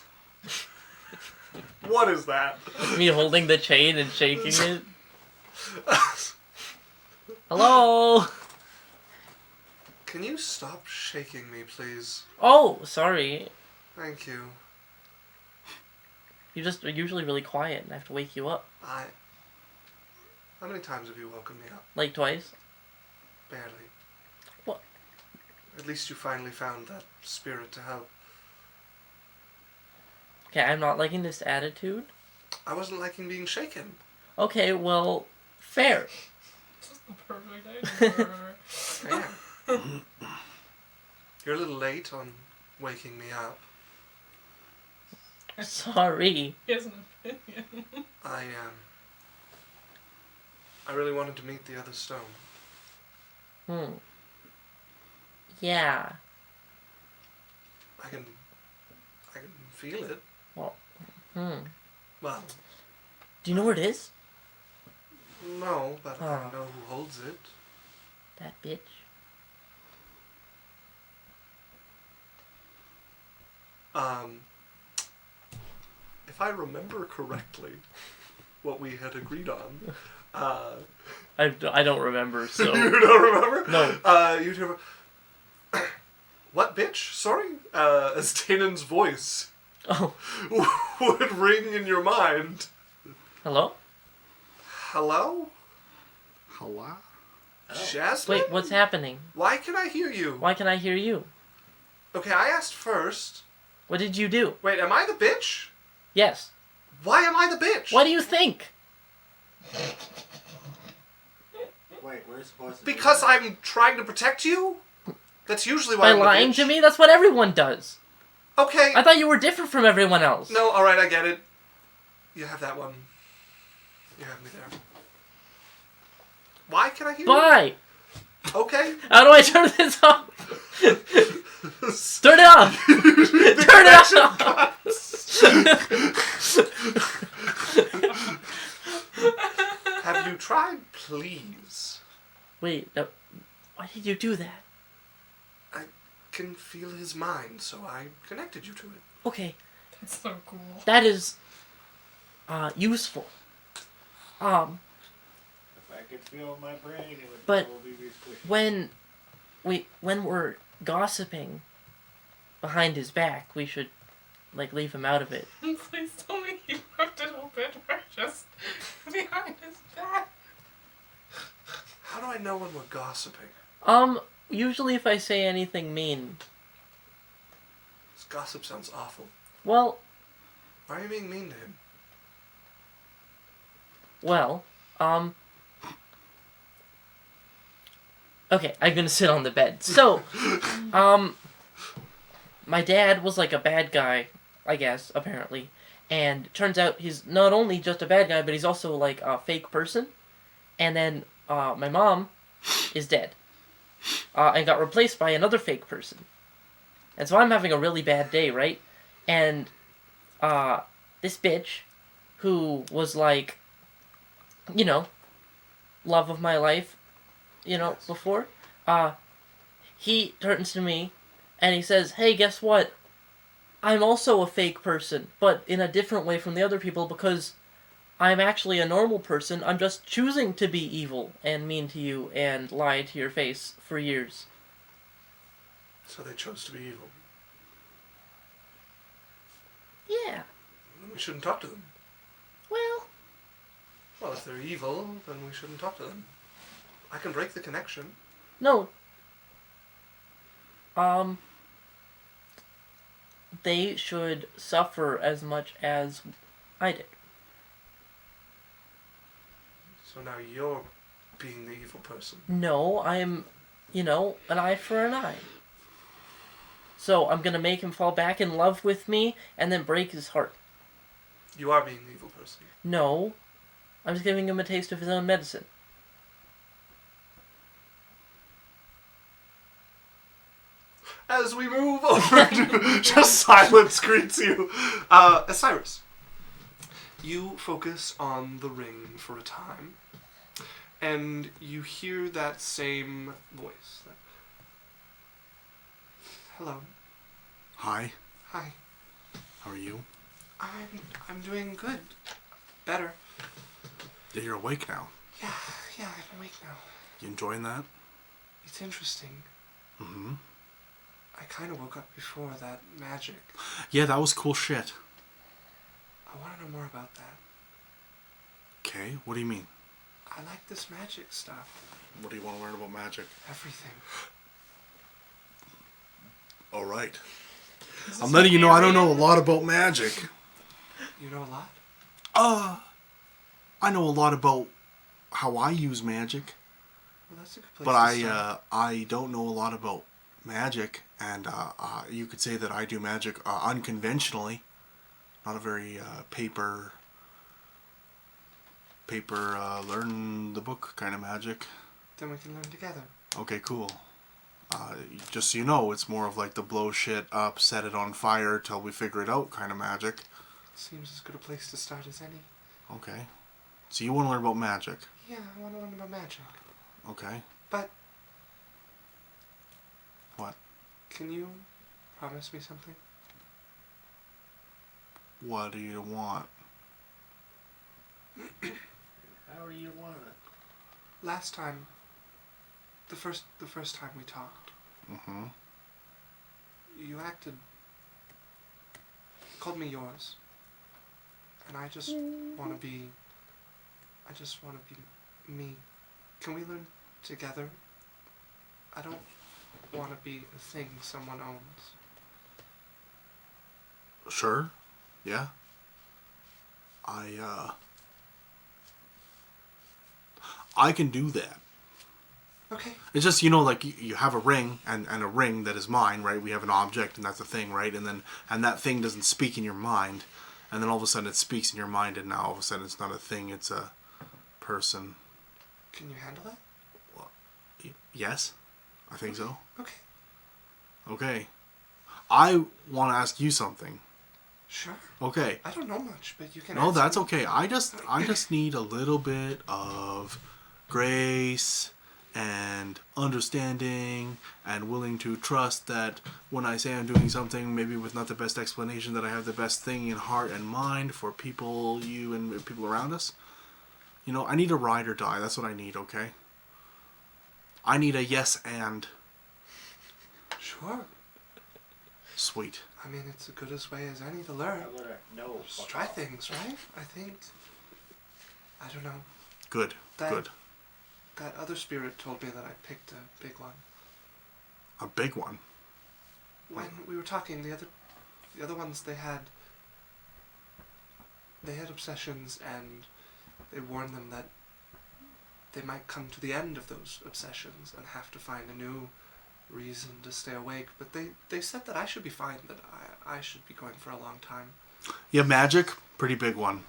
What is that? Me holding the chain and shaking it. Hello? Can you stop shaking me, please? Oh, sorry. Thank you. You're usually really quiet and I have to wake you up. How many times have you woken me up? Like twice? Barely. What? At least you finally found that spirit to help. Okay, I'm not liking this attitude. I wasn't liking being shaken. Okay, well, fair. Just the perfect idea for her. Yeah. You're a little late on waking me up. Sorry. He has an opinion. I really wanted to meet the other stone. Yeah. I can feel it. Well, Well, do you know where it is? no, but I Oh. know who holds it. That bitch. If I remember correctly, what we had agreed on, I don't remember, so... you don't remember? No. You do. What bitch? Sorry? As Tanan's voice Oh, would ring in your mind. hello? Hello? Hello? Jasmine? Wait, what's happening? Why can I hear you? Why can I hear you? Okay, I asked first. What did you do? Wait, am I the bitch? Yes. Why am I the bitch? What do you think? Wait, we're supposed to Because I'm trying to protect you? That's usually why By I'm the lying bitch. to me? That's what everyone does. Okay. I thought you were different from everyone else. No, alright, I get it. You have that one. You have me there. Why can I hear Bye. you? Okay. How do I turn this off? Turn it off. Turn it off. Have you tried, please? Wait, no. Why did you do that? I can feel his mind, so I connected you to it. Okay, That's so cool. that is useful. If I could feel my brain, it would But probably be squishy. when we're gossiping behind his back, we should leave him out of it. Please tell me you left it open. We're just behind his back. How do I know when we're gossiping? Usually if I say anything mean, This gossip sounds awful. well, Why are you being mean to him? well, okay, I'm gonna sit on the bed. So, my dad was like a bad guy, I guess, apparently. And turns out he's not only just a bad guy, but he's also like a fake person. And then, my mom is dead. And got replaced by another fake person. And so I'm having a really bad day, right? And, this bitch, who was like, you know, love of my life, Yes. before, he turns to me and he says, "Hey, guess what? I'm also a fake person, but in a different way from the other people because I'm actually a normal person. I'm just choosing to be evil and mean to you and lie to your face for years." So they chose to be evil. Yeah. We shouldn't talk to them. Well, If they're evil, then we shouldn't talk to them. I can break the connection. no. They should suffer as much as I did. So now you're being the evil person. No, I'm, an eye for an eye. So I'm gonna make him fall back in love with me and then break his heart. You are being the evil person. No, I'm just giving him a taste of his own medicine. As we move over to just silence greets you. Cyrus, you focus on the ring for a time, and you hear that same voice. Hello. Hi. Hi. How are you? I'm doing good. Better. Yeah, you're awake now. Yeah, I'm awake now. You enjoying that? It's interesting. Mm-hmm. I kind of woke up before that magic. Yeah, that was cool shit. I want to know more about that. Okay, what do you mean? I like this magic stuff. What do you want to learn about magic? Everything. All right. Is I'm this letting you know I don't know a Marion? lot about magic. You know a lot? I know a lot about how I use magic, Well, that's a good place but to start. I don't know a lot about magic, and you could say that I do magic unconventionally, not a very paper learn the book kind of magic. Then we can learn together. Okay, cool. Just so you know, it's more of like the blow shit up, set it on fire till we figure it out kind of magic. Seems as good a place to start as any. Okay. So you want to learn about magic? Yeah, I want to learn about magic. Okay. But What? can you promise me something? What do you want? How do you want it? Last time, the first time we talked, Mm-hmm. you called me yours, and I just want to be me. Can we learn together? I don't want to be a thing someone owns. Sure. Yeah. I can do that. Okay. It's just, like you have a ring and a ring that is mine, right? We have an object and that's a thing, right? And that thing doesn't speak in your mind. And then all of a sudden it speaks in your mind and now all of a sudden it's not a thing, it's a person. Can you handle that? Yes? I think so. Okay. Okay. I want to ask you something. Sure. Okay. I don't know much, but you can. No, ask that's me. okay. I just need a little bit of grace and understanding and willing to trust that when I say I'm doing something, maybe with not the best explanation, that I have the best thing in heart and mind for people, you and people around us. I need a ride or die. That's what I need, okay? I need a yes and. Sure. Sweet. I mean, it's as good as way as any to learn. How about a no? Just fuck try off? things, right? I think. I don't know. Good. That, Good. That other spirit told me that I picked a big one. A big one. When we were talking, the other ones they had obsessions, and they warned them that they might come to the end of those obsessions and have to find a new reason to stay awake. But they said that I should be fine, that I should be going for a long time. Yeah, magic, pretty big one.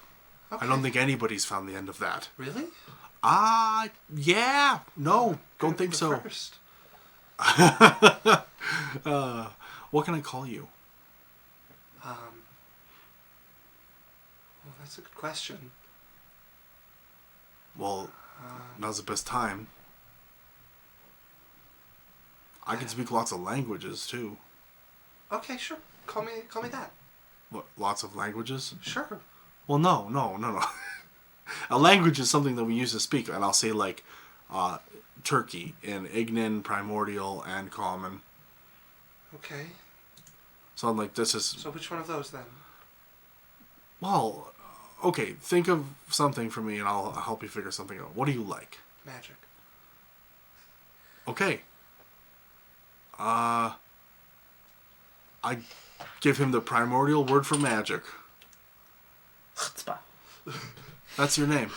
Okay. I don't think anybody's found the end of that. Really? Yeah. No, don't Gonna be think the so. First. What can I call you? Well, that's a good question. Well, Now's the best time. I can speak lots of languages too. Okay, sure. Call me that. What? Lots of languages? Sure. Well, no. A language is something that we use to speak, and I'll say like Turkey in Ignan, Primordial, and Common. Okay. So I'm like, this is... So which one of those then? Well, okay, think of something for me and I'll help you figure something out. What do you like? Magic. Okay. I give him the primordial word for magic. Chutzpah. That's your name.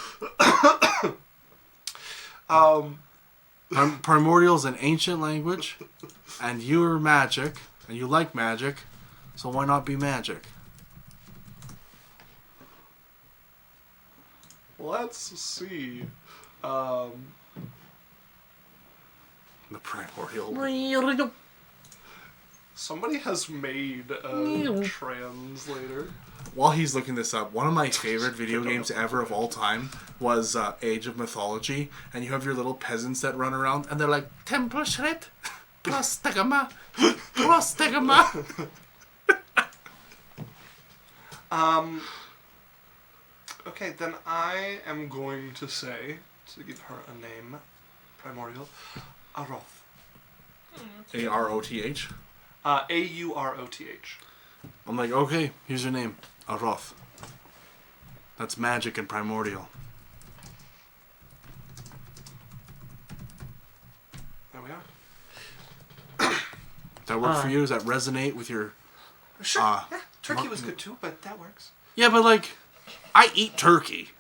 Primordial is an ancient language, and you're magic, and you like magic, so why not be magic? Let's see. The primordial. Somebody has made a translator. While he's looking this up, one of my favorite video games ever of all time was Age of Mythology, and you have your little peasants that run around, and they're like, Temple Shred, Prostegama, Prostegama. Okay, then I am going to say, to give her a name, primordial, Aroth. A-R-O-T-H? A-U-R-O-T-H. I'm like, okay, here's your name, Aroth. That's magic and primordial. There we are. Does that work for you? Does that resonate with your... Sure, yeah. Turkey was good too, but that works. Yeah, but like, I eat turkey.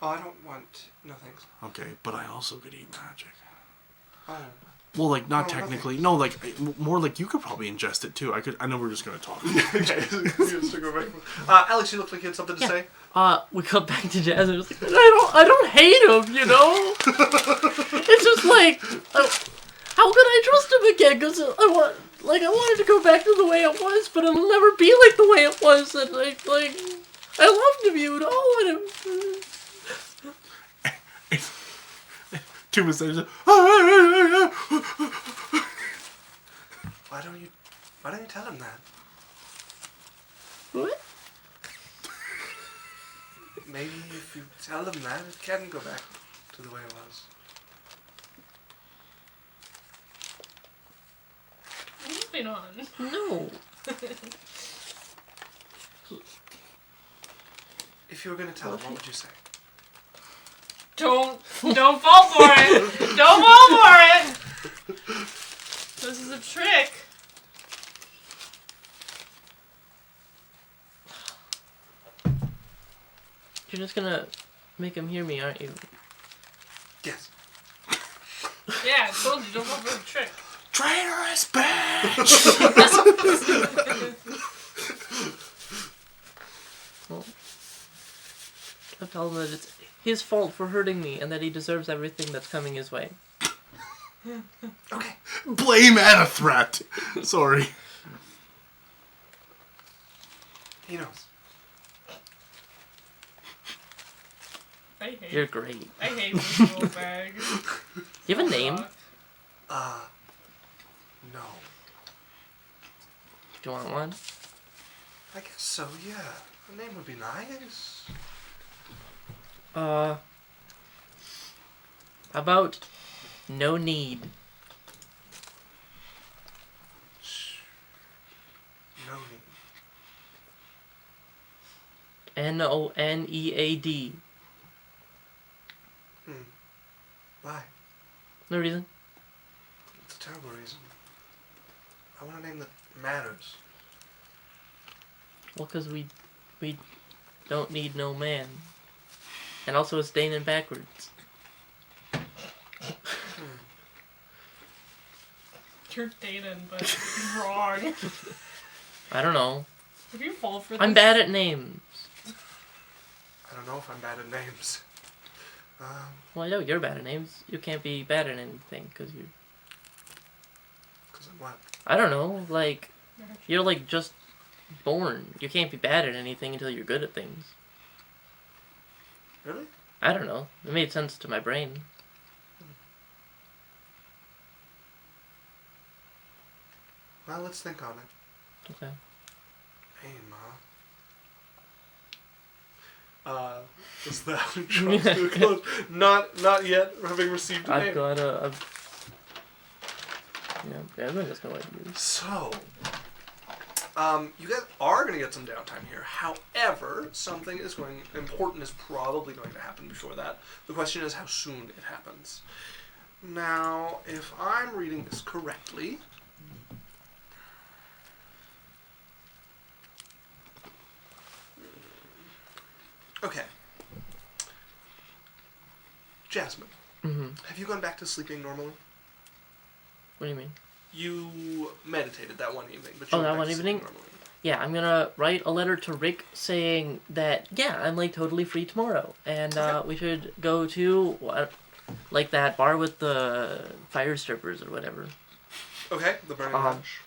Oh, I don't want... No, thanks. Okay, but I also could eat magic. Oh. Well, like, not No, technically. No, like, more like you could probably ingest it too. I know we're just going to talk. Alex, you look like you had something to say. We got back to Jasmine. Was like, I don't hate him, you know. It's just like, how could I trust him again? Because I wanted to go back to the way it was, but it'll never be like the way it was. And like I loved him, you know. And 2 minutes later, Why don't you tell him that? what? Maybe if you tell him that, it can go back to the way it was. Moving on. No. If you were going to tell him, what would you say? Don't fall for it. Don't fall for it. This is a trick. You're just gonna make him hear me, aren't you? Yes. Yeah, I told you, don't fall for the trick. traitorous bitch! Well, I'll tell him that it's his fault for hurting me and that he deserves everything that's coming his way. Okay. Blame and a threat. Sorry. He knows. You're great. I hate this little bag. You have a name? No. Do you want one? I guess so, yeah. A name would be nice. How about No Need? No need. N-O-N-E-A-D. Why? No reason. It's a terrible reason. I want a name that matters. Well, because we don't need no man. And also it's Danon backwards. You're dating, but wrong. I don't know. If you fall for this... I'm bad at names. I don't know if I'm bad at names. Well, I know you're bad at names. You can't be bad at anything, because you... Because I'm what? I don't know, like... You're, like, just born. You can't be bad at anything until you're good at things. Really? I don't know. It made sense to my brain. Well, let's think on it. Okay. Hey, Ma. Is that draws to a close? Not yet, having received a I've name. got a... Yeah, Jasmine has no idea. So, you guys are going to get some downtime here. However, something important is probably going to happen before that. The question is how soon it happens. Now, if I'm reading this correctly, okay. Jasmine, Mm-hmm. have you gone back to sleeping normally? What do you mean? You meditated that one evening, but you Oh, went that back one to sleeping evening? normally. Yeah, I'm gonna write a letter to Rick saying that, yeah, I'm, like, totally free tomorrow. And, Okay. we should go to, like, that bar with the fire strippers or whatever. Okay, the burning lunch.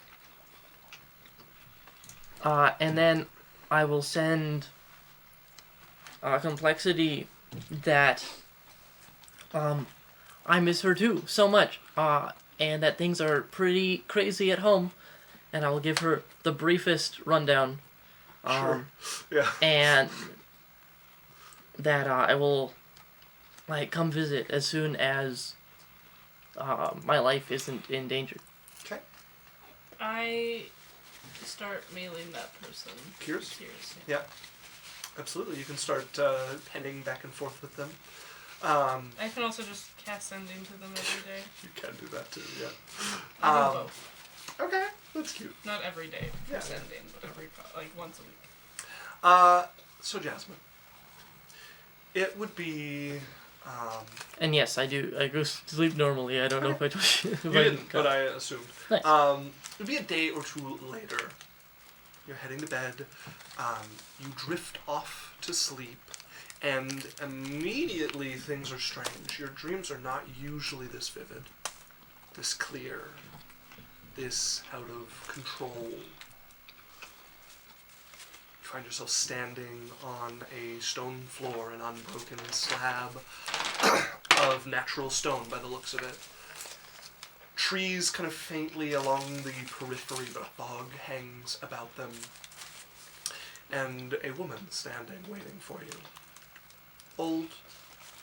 And then I will send Complexity that I miss her too so much, and that things are pretty crazy at home, and I will give her the briefest rundown. Sure. Yeah. And that I will like come visit as soon as my life isn't in danger. Okay. I start mailing that person. Piers? Piers. Yeah. Absolutely. You can start penning back and forth with them. I can also just cast sending to them every day. You can do that too, yeah. I do both. Okay, that's cute. Not every day for Yeah. sending, but like once a week. So Jasmine, it would be. And yes, I do. I go sleep normally. I don't know if I told you. You didn't, but I assumed. Nice. It would be a day or two later. You're heading to bed. You drift off to sleep, and immediately things are strange. Your dreams are not usually this vivid, this clear, this out of control. You find yourself standing on a stone floor, an unbroken slab of natural stone by the looks of it. Trees kind of faintly along the periphery, but a fog hangs about them. And a woman standing, waiting for you. Old,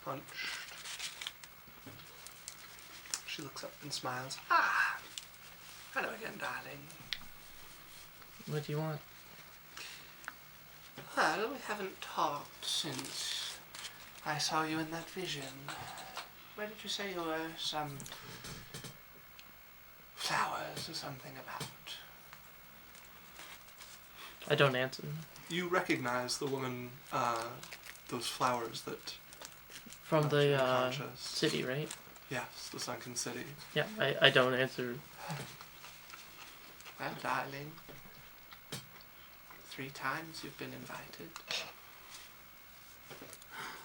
hunched. She looks up and smiles. Ah! Hello again, darling. What do you want? Well, we haven't talked since I saw you in that vision. Where did you say you were? Some flowers or something about? I don't answer. You recognize the woman, those flowers that... From knocked you the unconscious. city, right? Yes, the sunken city. Yeah, I don't answer. Well, darling, 3 times you've been invited.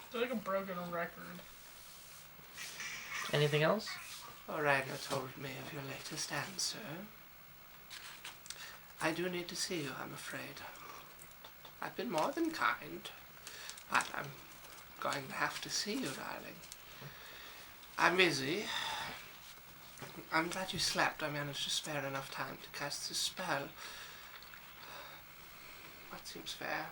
It's like a broken record. Anything else? Oraga told me of your latest answer. I do need to see you, I'm afraid. I've been more than kind, but I'm going to have to see you, darling. I'm busy. I'm glad you slept. I managed to spare enough time to cast this spell. What seems fair?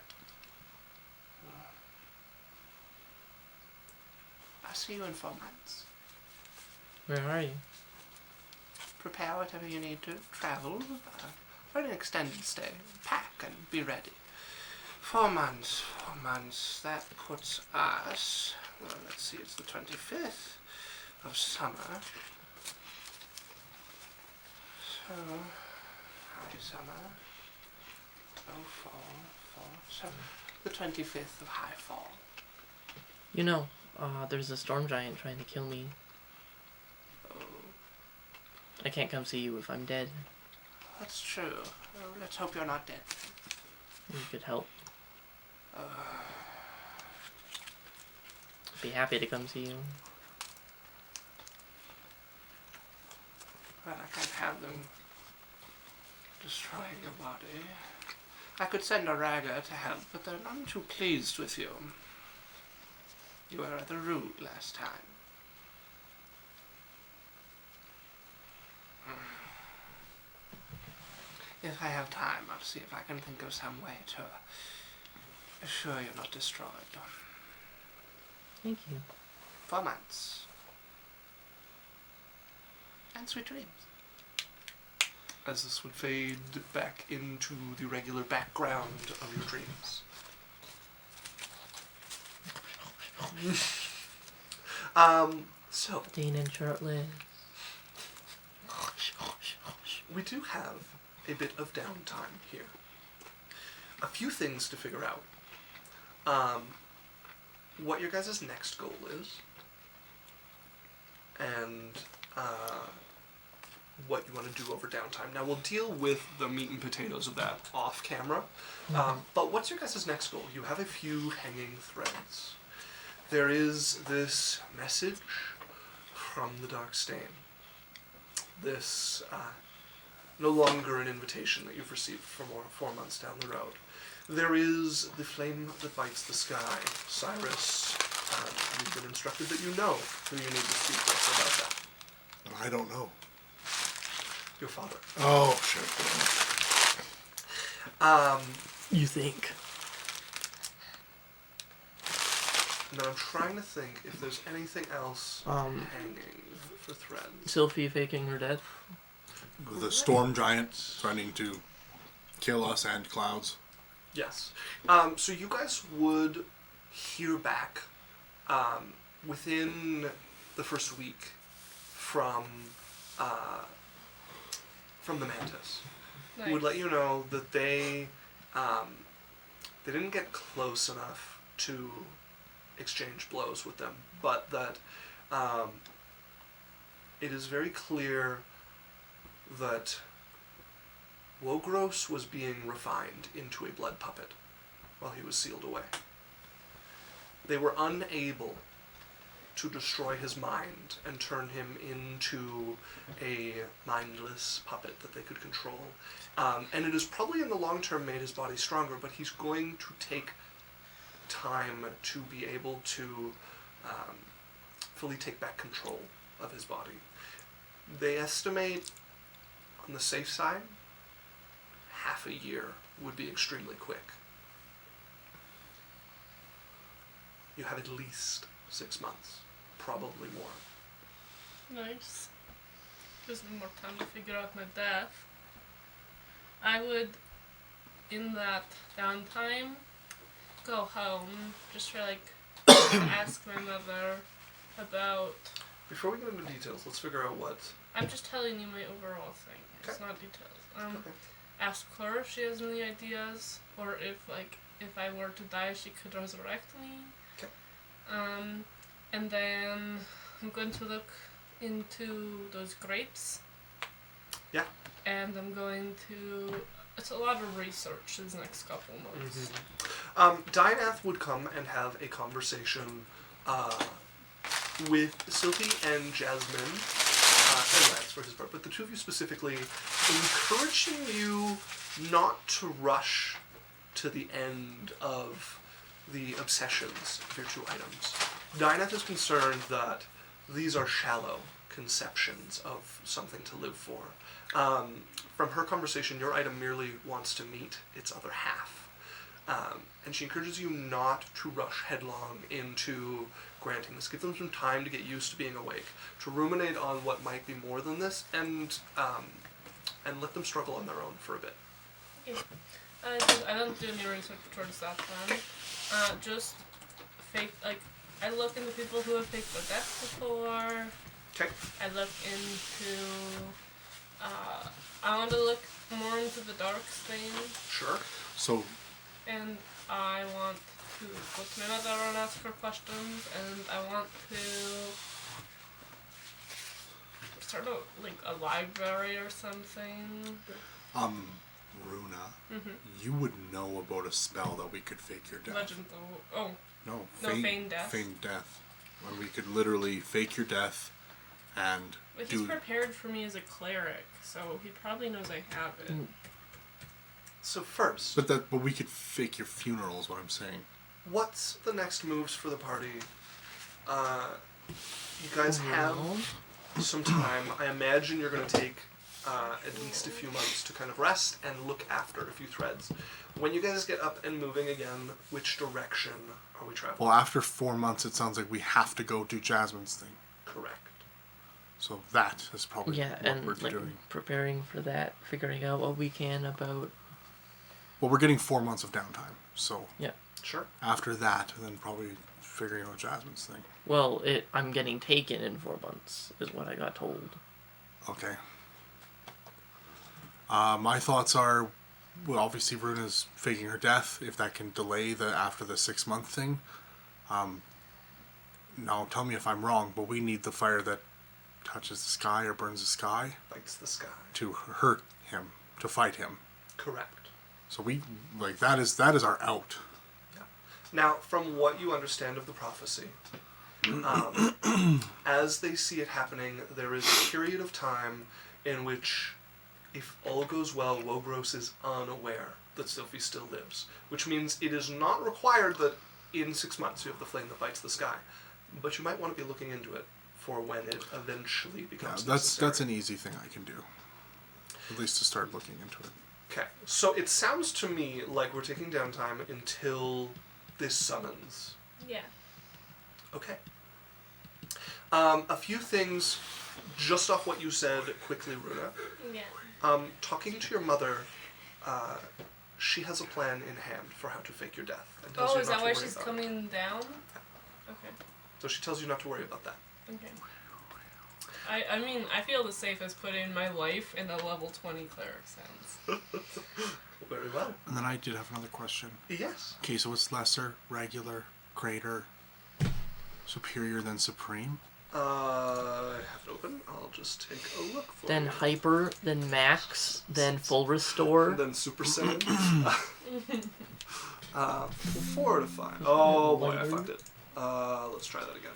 I'll see you in 4 months. Where are you? Prepare whatever you need to travel for an extended stay. Pack and be ready. 4 months. 4 months. That puts us... Well, let's see. It's the 25th of summer. So... High summer. Oh, fall. So, the 25th of high fall. You know, there's a storm giant trying to kill me. Oh, I can't come see you if I'm dead. that's true. Let's hope you're not dead. You could help. Be happy to come see you. Well, I can't have them destroying your body. I could send a ragger to help, but they're none too pleased with you. You were rather rude last time. If I have time, I'll see if I can think of some way to assure you're not destroyed. Thank you. 4 months. And sweet dreams. As this would fade back into the regular background of your dreams. So Dean and shirtless. we do have a bit of downtime here. A few things to figure out. What your guys' next goal is, and what you want to do over downtime. Now we'll deal with the meat and potatoes of that off camera. But what's your guys' next goal? You have a few hanging threads. There is this message from the Dark Stain. This no longer an invitation that you've received for 4 months down the road. There is the flame that bites the sky. Cyrus, you've been instructed that you know who you need to speak with about that. I don't know. Your father. Oh, shit. You think? Now I'm trying to think if there's anything else hanging for threads. Sylphie faking her death. The storm giant threatening to kill us and clouds. Yes. So you guys would hear back within the first week from the Mantis. Nice. Who would let you know that they didn't get close enough to exchange blows with them, but that it is very clear that Wogros was being refined into a blood puppet while he was sealed away. They were unable to destroy his mind and turn him into a mindless puppet that they could control. And it has probably in the long term made his body stronger, but he's going to take time to be able to fully take back control of his body. They estimate, on the safe side, half a year would be extremely quick. You have at least 6 months, probably more. Nice. Gives me more time to figure out my death. I would, in that downtime, go home, just for ask my mother about. Before we get into details, let's figure out what. I'm just telling you my overall thing. It's not details. Okay. Ask her if she has any ideas, or if I were to die, she could resurrect me. Okay. And then I'm going to look into those grapes. Yeah. And I'm going to. It's a lot of research these next couple months. Dynath would come and have a conversation with Sylphie and Jasmine, and Lance for his part, but the two of you specifically, encouraging you not to rush to the end of the obsessions of your two items. Dynath is concerned that these are shallow conceptions of something to live for. From her conversation, your item merely wants to meet its other half. And she encourages you not to rush headlong into granting this. Give them some time to get used to being awake, to ruminate on what might be more than this, and let them struggle on their own for a bit. Yeah. I don't do any research towards that then. Just fake, I look into people who have faked their death before. Okay. I look into, I want to look more into the dark stain. Sure. So, And I want to go to my mother and ask her questions, and I want to start a library or something. Runa, you would know about a spell that we could fake your death. Legend though. Oh, No, feign death. Feign death. When we could literally fake your death and but do... he's prepared for me as a cleric, so he probably knows I have it. So first, But we could fake your funeral is what I'm saying. what's the next moves for the party You guys have some time. I imagine you're going to take at least a few months to kind of rest and look after a few threads. When you guys get up and moving again, which direction are we traveling? Well, after 4 months, it sounds like we have to go do Jasmine's thing. Correct. So that is probably Yeah, what and we're like doing. preparing for that, figuring out what we can about. Well, we're getting 4 months of downtime. So Yeah. Sure. after that, then probably figuring out Jasmine's thing. Well, I'm getting taken in 4 months, is what I got told. Okay. My thoughts are, well, obviously Runa's faking her death. If that can delay after the 6 month thing. Now tell me if I'm wrong, but we need the fire that touches the sky or burns the sky Bites the sky. to hurt him, to fight him. Correct. So we that is our out. Now, from what you understand of the prophecy, as they see it happening, there is a period of time in which, if all goes well, Wogros is unaware that Sylphie still lives. Which means it is not required that in 6 months you have the flame that bites the sky. But you might want to be looking into it for when it eventually becomes necessary. That's an easy thing I can do. At least to start looking into it. Okay, so it sounds to me like we're taking downtime until this summons. Yeah. Okay. A few things, just off what you said quickly, Runa. Yeah. Talking to your mother, she has a plan in hand for how to fake your death. And tells Oh, you is not that to why worry she's about it. coming down? Okay. So she tells you not to worry about that. Okay. I mean, I feel the safest putting my life in a level 20 cleric sense. Very well. And then I did have another question. Yes. Okay, so it's lesser, regular, greater, superior than supreme? I have it open. I'll just take a look for Then you. hyper, then max, then full restore. And then Super Saiyan. Fortify. Oh boy, I fucked it. Let's try that again.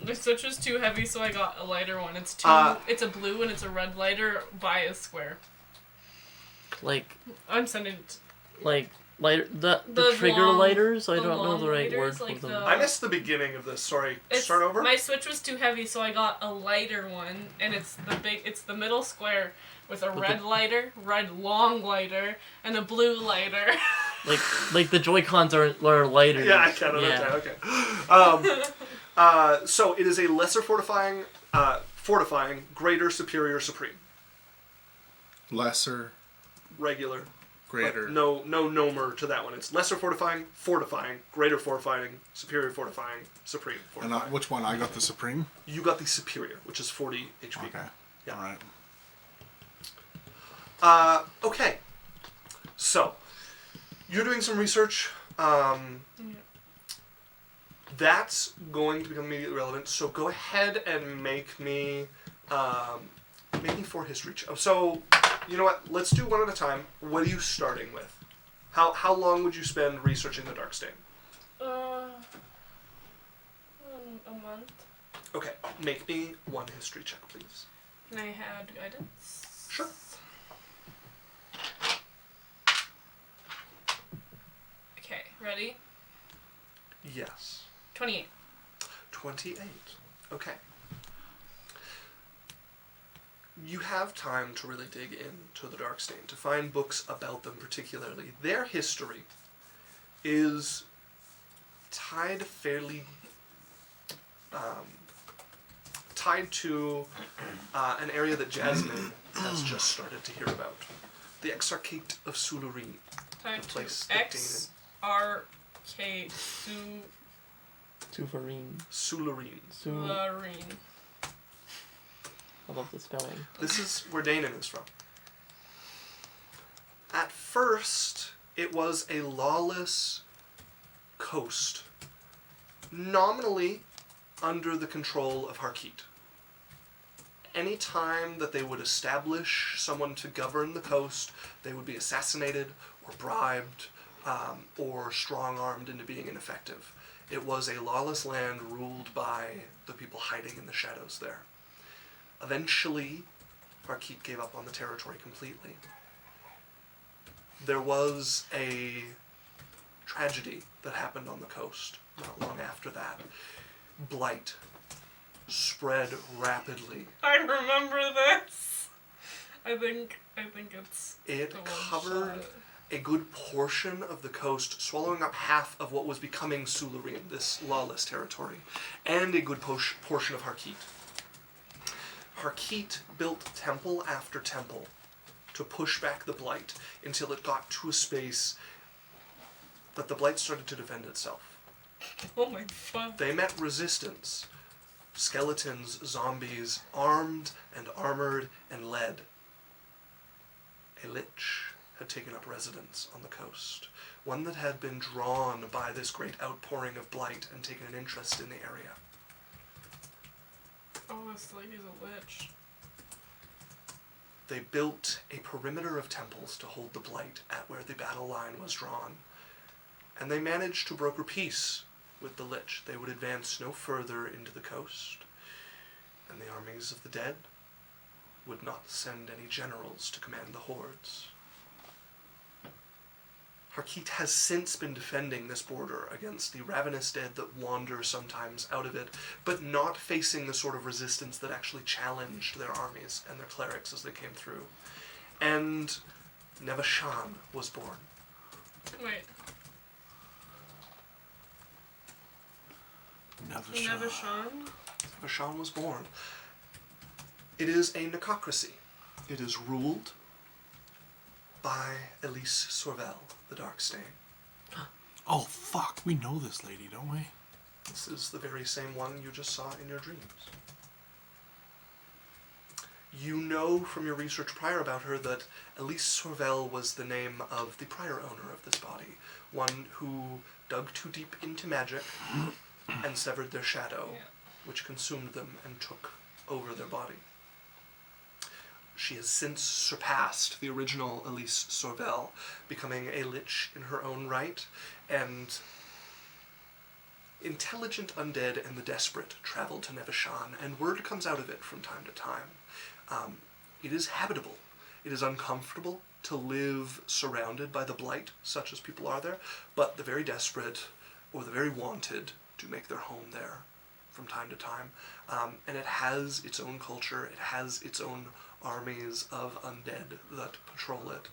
The switch was too heavy, so I got a lighter one. It's it's a blue and it's a red lighter by a square. Like I'm sending it. lighter the The trigger long- lighters. I the don't know long the right lighters, word like for the- them. I missed the beginning of this. Sorry. Start over. My switch was too heavy, so I got a lighter one, and it's the middle square with a red lighter, red long lighter, and a blue lighter. Like the Joy-Cons are lighter. Yeah, I kind of understand. Okay. So it is a lesser fortifying, greater, superior, supreme. Lesser, Regular. greater. But no nomer to that one. It's lesser fortifying, greater fortifying, superior fortifying, supreme And fortifying. which one? I got the supreme? You got the superior, which is 40 HP. Okay. Yeah. Alright. Okay. So, you're doing some research. That's going to become immediately relevant. So go ahead and make me 4 history checks. So, you know what? Let's do one at a time. What are you starting with? How long would you spend researching the Darkstain? A month. Okay, make me 1 history check, please. And I had guidance. Sure. Okay, ready? Yes. 28. 28. Okay. You have time to really dig into the Darkstain, to find books about them particularly. Their history is tied to an area that Jasmine has just started to hear about. The Exarchate of Sularin. Time The place to that X-R-K Suverine. Sularin. Sularin. I love the spelling. This is where Danon is from. At first, it was a lawless coast, nominally under the control of Harkit. Any time that they would establish someone to govern the coast, they would be assassinated or bribed or strong-armed into being ineffective. It was a lawless land ruled by the people hiding in the shadows there. Eventually, Harkit gave up on the territory completely. There was a tragedy that happened on the coast not long after that. blight spread rapidly. I remember this. I think it's It the one covered shot. a good portion of the coast, swallowing up half of what was becoming Sularine, this lawless territory, and a good portion of Harkit. Harkit built temple after temple to push back the blight until it got to a space that the blight started to defend itself. Oh my fuck. They met resistance. Skeletons, zombies, armed and armored and led. A lich had taken up residence on the coast, one that had been drawn by this great outpouring of blight and taken an interest in the area. Oh, this lady's a lich. They built a perimeter of temples to hold the blight at where the battle line was drawn, and they managed to broker peace with the lich. They would advance no further into the coast, and the armies of the dead would not send any generals to command the hordes. Harkit has since been defending this border against the ravenous dead that wander sometimes out of it, but not facing the sort of resistance that actually challenged their armies and their clerics as they came through. And Nevashan was born. Wait, Nevashan. Nevashan was born. It is a necocracy. It is ruled by Elise Sorvel, the Darkstain. Oh, fuck. We know this lady, don't we? This is the very same one you just saw in your dreams. You know from your research prior about her that Elise Sorvel was the name of the prior owner of this body, one who dug too deep into magic and severed their shadow, which consumed them and took over their body. She has since surpassed the original Elise Sorvel, becoming a lich in her own right, and intelligent undead and the desperate travel to Nevashan, and word comes out of it from time to time. It is habitable. It is uncomfortable to live surrounded by the blight, such as people are there, but the very desperate or the very wanted do make their home there from time to time. And it has its own culture. It has its own armies of undead that patrol it.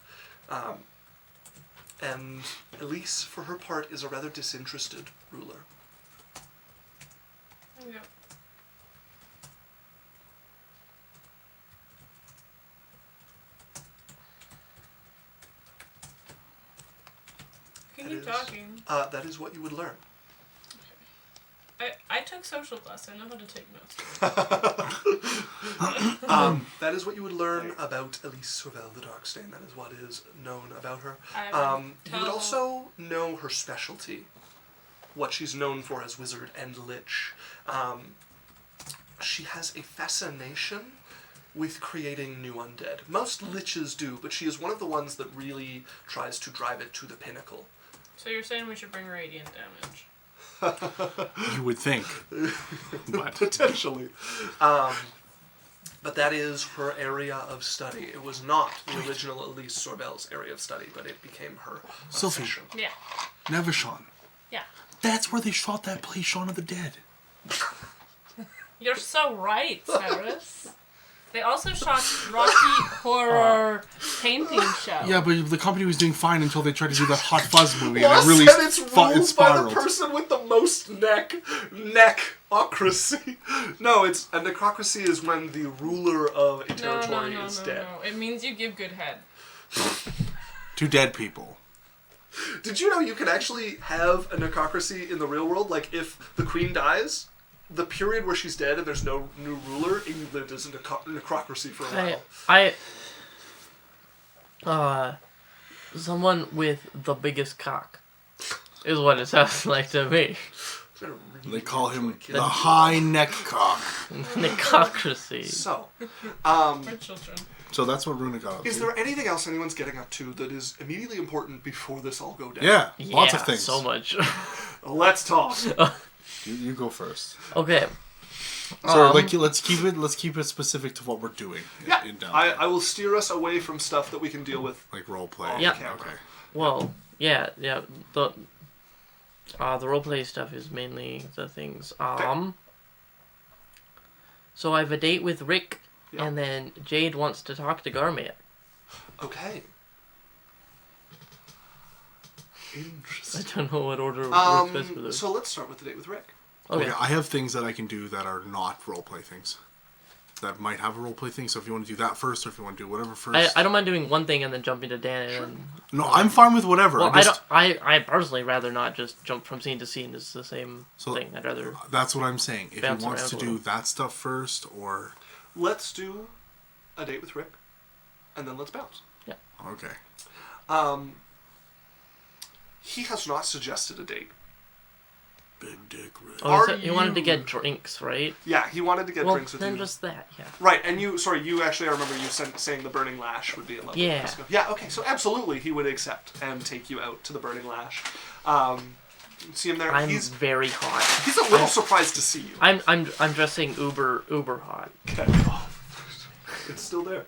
And Elise, for her part, is a rather disinterested ruler. yeah. You can keep talking. That is what you would learn. I took social class. I know how to take notes. That is what you would learn about Elise Sorvel, the Darkstain. That is what is known about her. You would also know her specialty, what she's known for as wizard and lich. She has a fascination with creating new undead. Most liches do, but she is one of the ones that really tries to drive it to the pinnacle. So you're saying we should bring radiant damage? You would think. But Potentially. But that is her area of study. It was not the original Elise Sorvel's area of study, but it became her Sophie. obsession. Yeah. Nevashan. Yeah. That's where they shot that play Shaun of the Dead. You're so right, Cyrus. They also shot Rocky Horror painting show. Yeah, but the company was doing fine until they tried to do that Hot Fuzz movie, Plus, and it really and it's ruled by the spiraled. person with the most neck-ocracy. No, it's a necrocracy is when the ruler of a territory is dead. No. It means you give good head. To dead people. Did you know you can actually have a necrocracy in the real world? Like, if the queen dies, the period where she's dead and there's no new ruler, England is a necrocracy for a while. Someone with the biggest cock is what it sounds like to me. They call him the High Neck Cock. Necocracy. So, For children. So that's what Runa got up is to. there anything else anyone's getting up to that is immediately important before this all go down? Yeah, lots of things. So much. Let's talk. You go first. Okay. So let's keep it specific to what we're doing. Yeah, in downtime. I will steer us away from stuff that we can deal with. Like role play. off Yeah. camera. Okay. Well, yeah. The roleplay stuff is mainly the things. Okay. So I have a date with Rick, Yeah. and then Jade wants to talk to Garmat. Okay. I Interesting. don't know what order works best for those. So let's start with the date with Rick. Okay. I have things that I can do that are not roleplay things. That might have a roleplay thing, so if you want to do that first, or if you want to do whatever first. I don't mind doing one thing and then jumping to Dan. Sure. And No, I'm fine with whatever. well, I I personally rather not just jump from scene to scene. It's the same So- thing. I'd rather. That's what I'm saying. If he Bounce wants around to a do little. that stuff first, or... Let's do a date with Rick, and then let's bounce. Okay. He has not suggested a date. Big dick, Rick. Oh, Are you wanted to you- get drinks, right? Yeah, he wanted to get Well, drinks with then you. just that, yeah. Right, and you actually, I remember you saying the Burning Lash would be a lovely Yeah. place to go. Yeah, okay, so absolutely he would accept and take you out to the Burning Lash. See him there. I'm He's very hot. a little surprised to see you. I'm dressing uber hot. Okay. It's still there.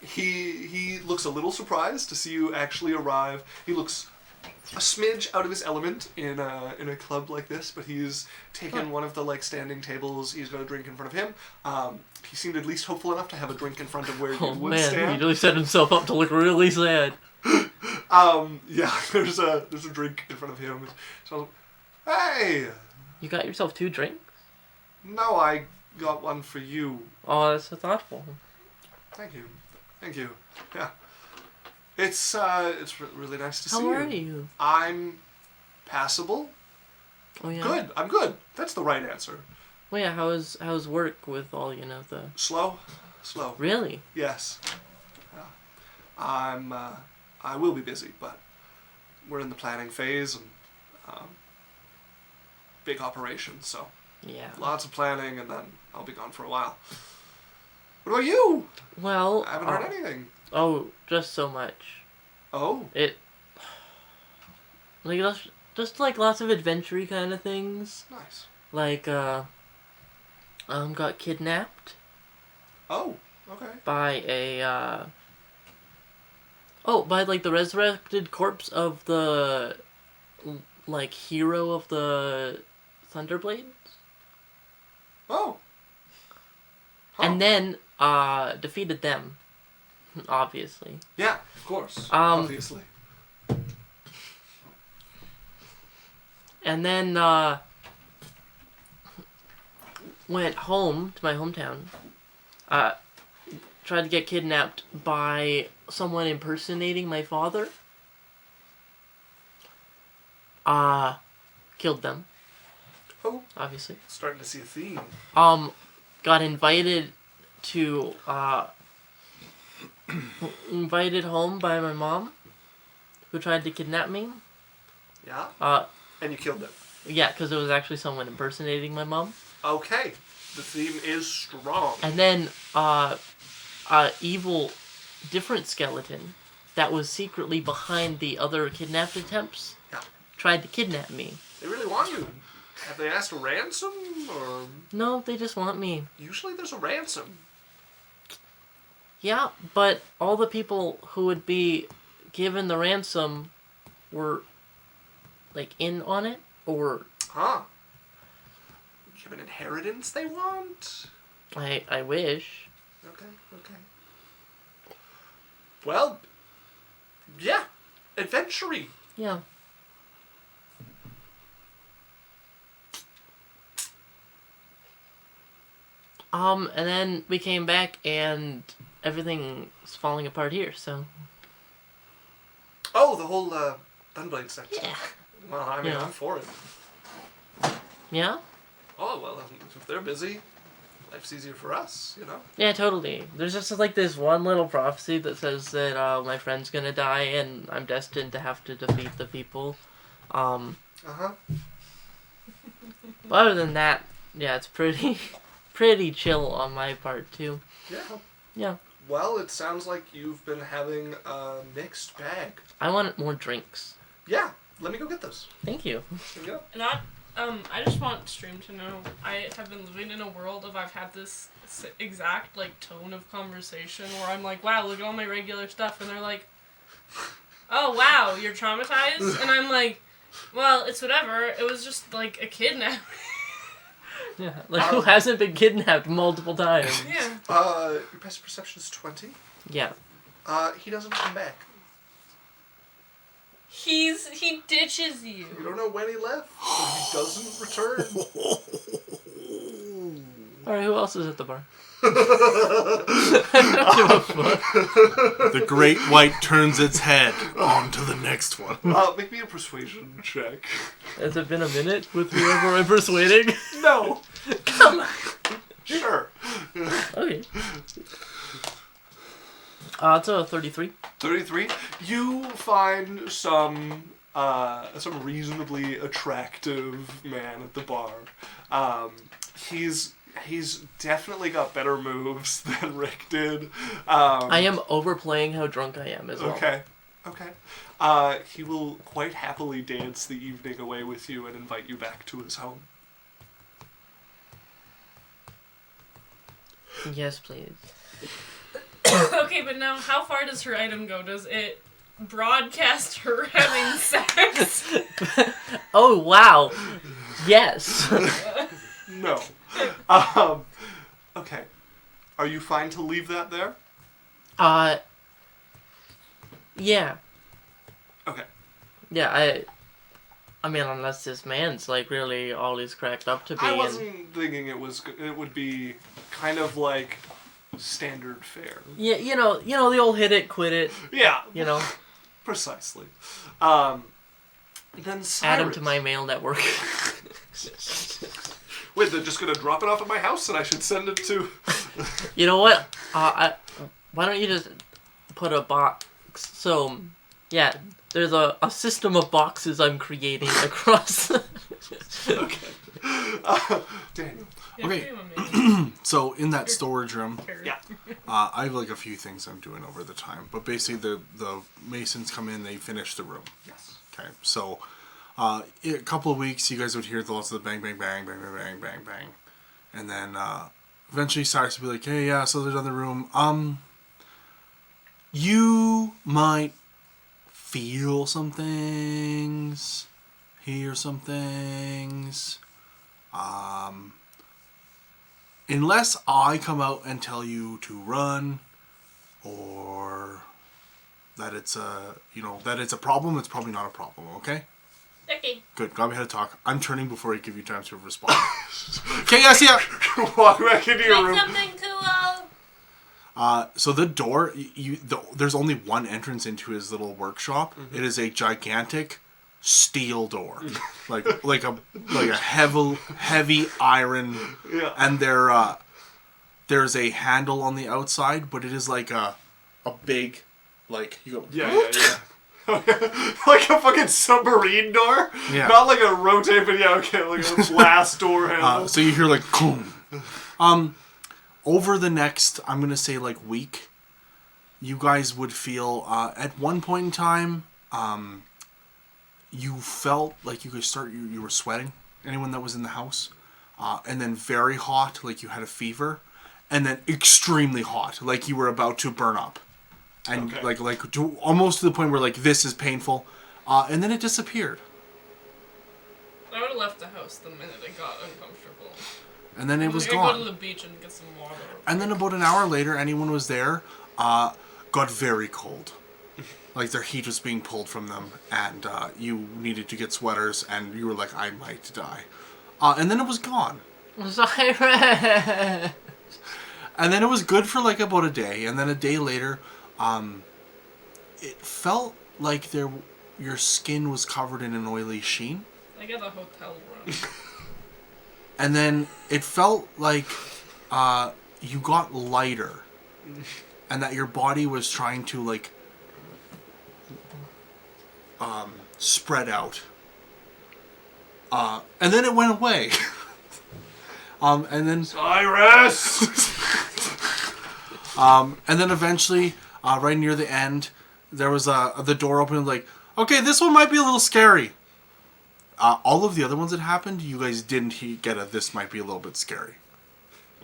He looks a little surprised to see you actually arrive. He looks a smidge out of his element in a club like this, but he's taken one of the standing tables. He's got a drink in front of him. He seemed at least hopeful enough to have a drink in front of where Oh you would man, stand. he really set himself up to look really sad. Yeah, there's a drink in front of him. So, hey, You got yourself 2 drinks? no, I got one for you. Oh, that's so thoughtful. Thank you. Yeah, it's really nice to see How you. are you? I'm passable. Oh yeah. Good. I'm good. That's the right answer. Well, yeah. How's work with all the? Slow. Really? Yes. Yeah. I will be busy, but we're in the planning phase and big operation, so Yeah. lots of planning, and then I'll be gone for a while. What about you? Well. I haven't heard anything. Oh, just so much. Oh. It. Just like lots of adventure-y kind of things. Nice. Like got kidnapped Oh. Okay. by by the resurrected corpse of the hero of the Thunderblades. Oh. Huh. And then defeated them, obviously. Yeah, of course. Obviously. And then went home to my hometown. Tried to get kidnapped by someone impersonating my father. Killed them. Oh. Obviously. Starting to see a theme. Got invited to invited home by my mom, who tried to kidnap me. Yeah. And you killed them. Yeah, because it was actually someone impersonating my mom. Okay. The theme is strong. And then evil different skeleton that was secretly behind the other kidnapped attempts Yeah. tried to kidnap me. They really want you. Have they asked a ransom, or No, they just want me. usually there's a ransom? Yeah, but all the people who would be given the ransom were in on it, or Huh? You have an inheritance they want? I wish. Okay. Well, yeah, adventure-y. Yeah. And then we came back and everything's falling apart here, so. Oh, the whole Dunblade section. Yeah. Well, I mean, Yeah. I'm for it. Yeah? Oh, well, if they're busy, life's easier for us, you know? Yeah, totally. There's just this one little prophecy that says that my friend's gonna die and I'm destined to have to defeat the people. Uh-huh. But other than that, yeah, it's pretty chill on my part too. Yeah. Yeah. Well, it sounds like you've been having a mixed bag. I want more drinks. Yeah, let me go get those. Thank you. Here we go. Not, I just want Stream to know I have been living in a world of I've had this exact, tone of conversation where I'm like, wow, look at all my regular stuff, and they're like, oh wow, you're traumatized? And I'm like, well, it's whatever. It was just like a kidnapping. Yeah, like who hasn't been kidnapped multiple times? Yeah. Your passive perception is 20. Yeah. He doesn't come back. He ditches you. You don't know when he left, but he doesn't return. Alright, who else is at the bar? The great white turns its head. On to the next one. Make me a persuasion check. Has it been a minute with whoever I'm persuading? No. Come on. Sure. Okay. It's a 33. 33. You find some reasonably attractive man at the bar. He's definitely got better moves than Rick did. I am overplaying how drunk I am as well. Okay. He will quite happily dance the evening away with you and invite you back to his home. Yes, please. Okay, but now how far does her item go? Does it broadcast her having sex? Oh, wow. Yes. No. Okay. Are you fine to leave that there? Yeah. Okay. Yeah, I mean, unless this man's, like, really all he's cracked up to be. I wasn't thinking it would be kind of like standard fare. Yeah, you know, the old hit it, quit it, Yeah. you know. Precisely. Then Cyrus. Add him to my mail network. Wait, they're just gonna drop it off at my house and I should send it to... You know what? Why don't you just put a box? So, yeah, there's a system of boxes I'm creating across. Okay. Daniel. Okay. So in that storage room, Yeah. I have like a few things I'm doing over the time. But basically the masons come in, they finish the room. Yes. Okay, so a couple of weeks, you guys would hear lots of the bang, bang, bang, bang, bang, bang, bang, bang. And then eventually Cyrus would be like, hey, yeah, so there's another room. You might feel some things, hear some things. Unless I come out and tell you to run, or that it's a problem, it's probably not a problem, okay? Okay. Good, got me how to talk. I'm turning before I give you time to respond. Okay, yes, yeah. Walk back into your Like room. something cool. So the door, there's only one entrance into his little workshop. Mm-hmm. It is a gigantic steel door, like a heavy iron. Yeah. And there's a handle on the outside, but it is like a big, like you go. Yeah. Like a fucking submarine door? Yeah. Not like a rotate, but yeah, okay, like a glass door handle. So you hear like boom. Over the next, I'm gonna say like week, you guys would feel at one point in time, you felt like you could you were sweating. Anyone that was in the house, and then very hot, like you had a fever, and then extremely hot, like you were about to burn up, and Okay. like to, almost to the point where like this is painful, and then it disappeared. I would have left the house the minute it got uncomfortable. And then it was I gone. go to the beach and get some water. And then about an hour later, anyone was there, got very cold. Like their heat was being pulled from them, and you needed to get sweaters, and you were like, I might die. And then it was gone. Cyrus! And then it was good for like about a day, and then a day later, it felt like your skin was covered in an oily sheen. I got a hotel room. And then it felt like you got lighter, and that your body was trying to like spread out. And then it went away. And then Cyrus! and then eventually, right near the end, there was the door opened. Like, okay, this one might be a little scary. All of the other ones that happened, you guys didn't get a. This might be a little bit scary.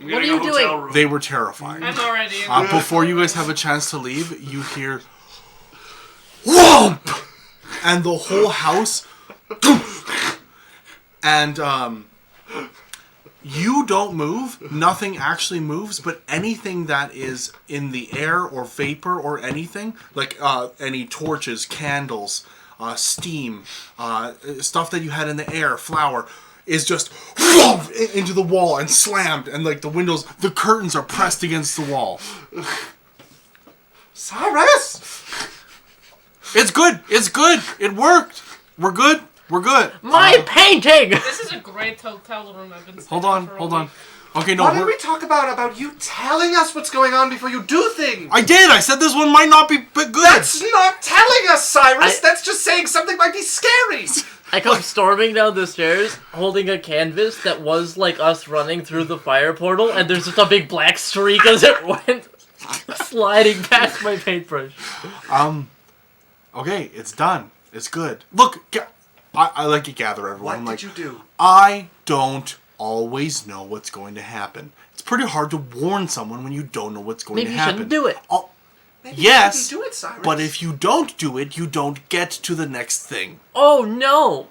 What are you doing? They were terrifying. I'm already in Before you guys have a chance to leave, you hear whoomp, and the whole house, and you don't move. Nothing actually moves, but anything that is in the air or vapor or anything, like any torches, candles, steam, stuff that you had in the air, flour, is just into the wall and slammed, and like the windows, the curtains are pressed against the wall. Cyrus! It's good. It's good. It worked. We're good. We're good. My painting! This is a great hotel room I've been staying Hold on. for a Hold week. on. Okay, no. Why did we talk about you telling us what's going on before you do things? I did. I said this one might not be good. That's not telling us, Cyrus. I- That's just saying something might be scary. I come storming down the stairs, holding a canvas that was like us running through the fire portal, and there's just a big black streak as it went sliding past my paintbrush. Okay, it's done. It's good. Look, I like to gather everyone. What I'm did like, you do? I don't always know what's going to happen. It's pretty hard to warn someone when you don't know what's going Maybe to you happen. shouldn't do it. Maybe Yes, you shouldn't do it, Cyrus. but if you don't do it, you don't get to the next thing. Oh no!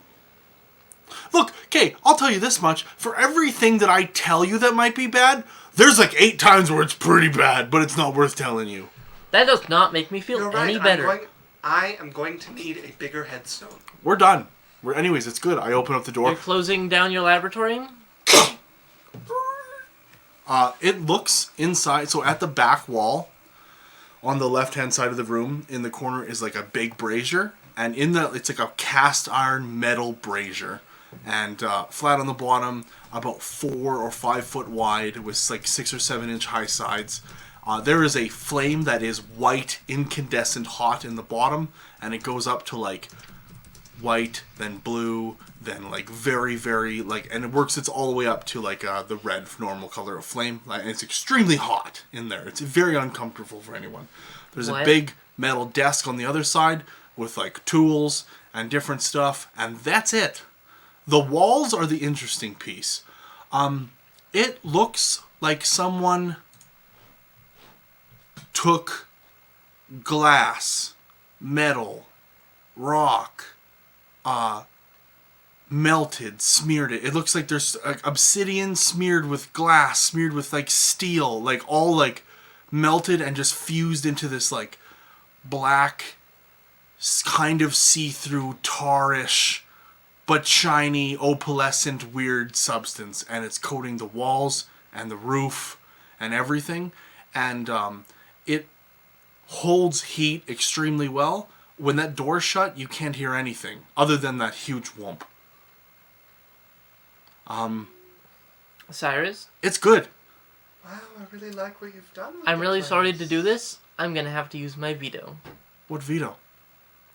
Look, okay, I'll tell you this much. For everything that I tell you that might be bad, there's like 8 times where it's pretty bad, but it's not worth telling you. That does not make me feel You're right. any better. I am going to need a bigger headstone. We're done. Anyways, it's good. I open up the door. You're closing down your laboratory? It looks inside, so at the back wall, on the left-hand side of the room, in the corner is like a big brazier, and it's like a cast iron metal brazier, and flat on the bottom, about 4 or 5 foot wide, with like 6 or 7 inch high sides. There is a flame that is white, incandescent hot in the bottom, and it goes up to like white, then blue, then like very, very and it works. It's all the way up to like the red normal color of flame. And it's extremely hot in there. It's very uncomfortable for anyone. There's a big metal desk on the other side with like tools and different stuff, and that's it. The walls are the interesting piece. It looks like someone took glass, metal, rock, melted, smeared it. It looks like there's obsidian smeared with glass, smeared with like steel, like all like melted and just fused into this like black, kind of see-through, tarish, but shiny, opalescent, weird substance. And it's coating the walls and the roof and everything. And it holds heat extremely well. When that door's shut, you can't hear anything other than that huge whoomp. Cyrus, It's good. Wow, I really like what you've done with I'm it, really sorry Cyrus. to do this. I'm gonna have to use my veto. What veto?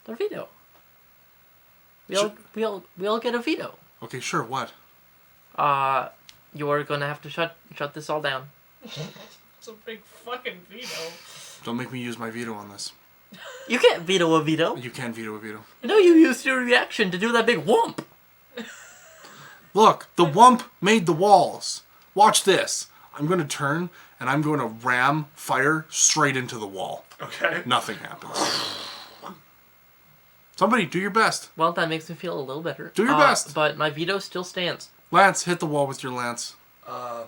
The veto. We all get a veto. Okay, sure, what? You're gonna have to shut this all down. It's a big fucking veto. Don't make me use my veto on this. You can't veto a veto. You can veto a veto. No, you used your reaction to do that big whoomp. Look, the whump made the walls. Watch this. I'm going to turn and I'm going to ram fire straight into the wall. Okay. Nothing happens. Somebody, do your best. Well, that makes me feel a little better. Do your best. But my veto still stands. Lance, hit the wall with your lance. I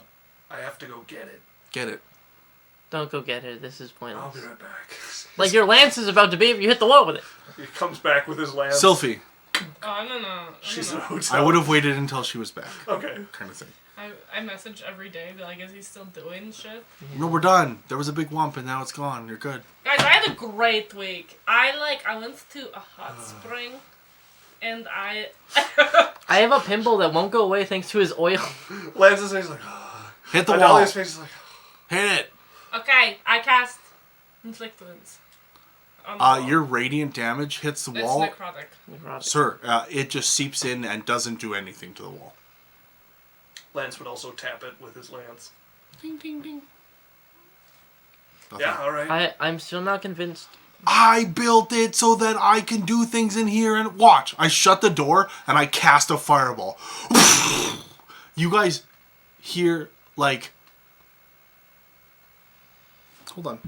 have to go get it. Get it. Don't go get it. This is I'll pointless. be right back. Like your lance is about to be if you hit the wall with it. He comes back with his lance. Sylphie, Oh, no. She's in a hotel. I would have waited until she was back. Okay. Kind of thing. I message every day, be like, is he still doing shit? No, we're done. There was a big whump and now it's gone. You're good. Guys, I had a great week. I went to a hot spring, and I I have a pimple that won't go away thanks to his oil. Lance's face is like, Hit the wall. Adalia's face is like, Hit it. Okay, I cast Inflict Wounds. On the wall. Your radiant damage hits the It's wall. necrotic. Sir, it just seeps in and doesn't do anything to the wall. Lance would also tap it with his lance. Ding, ding, ding. Nothing. Yeah, alright. I'm still not convinced. I built it so that I can do things in here and watch. I shut the door and I cast a fireball. You guys hear like... Hold on.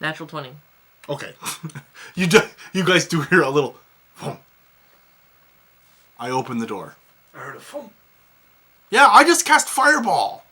Natural 20. Okay. You guys do hear a little... Boom. I open the door. I heard a thump. Yeah, I just cast Fireball.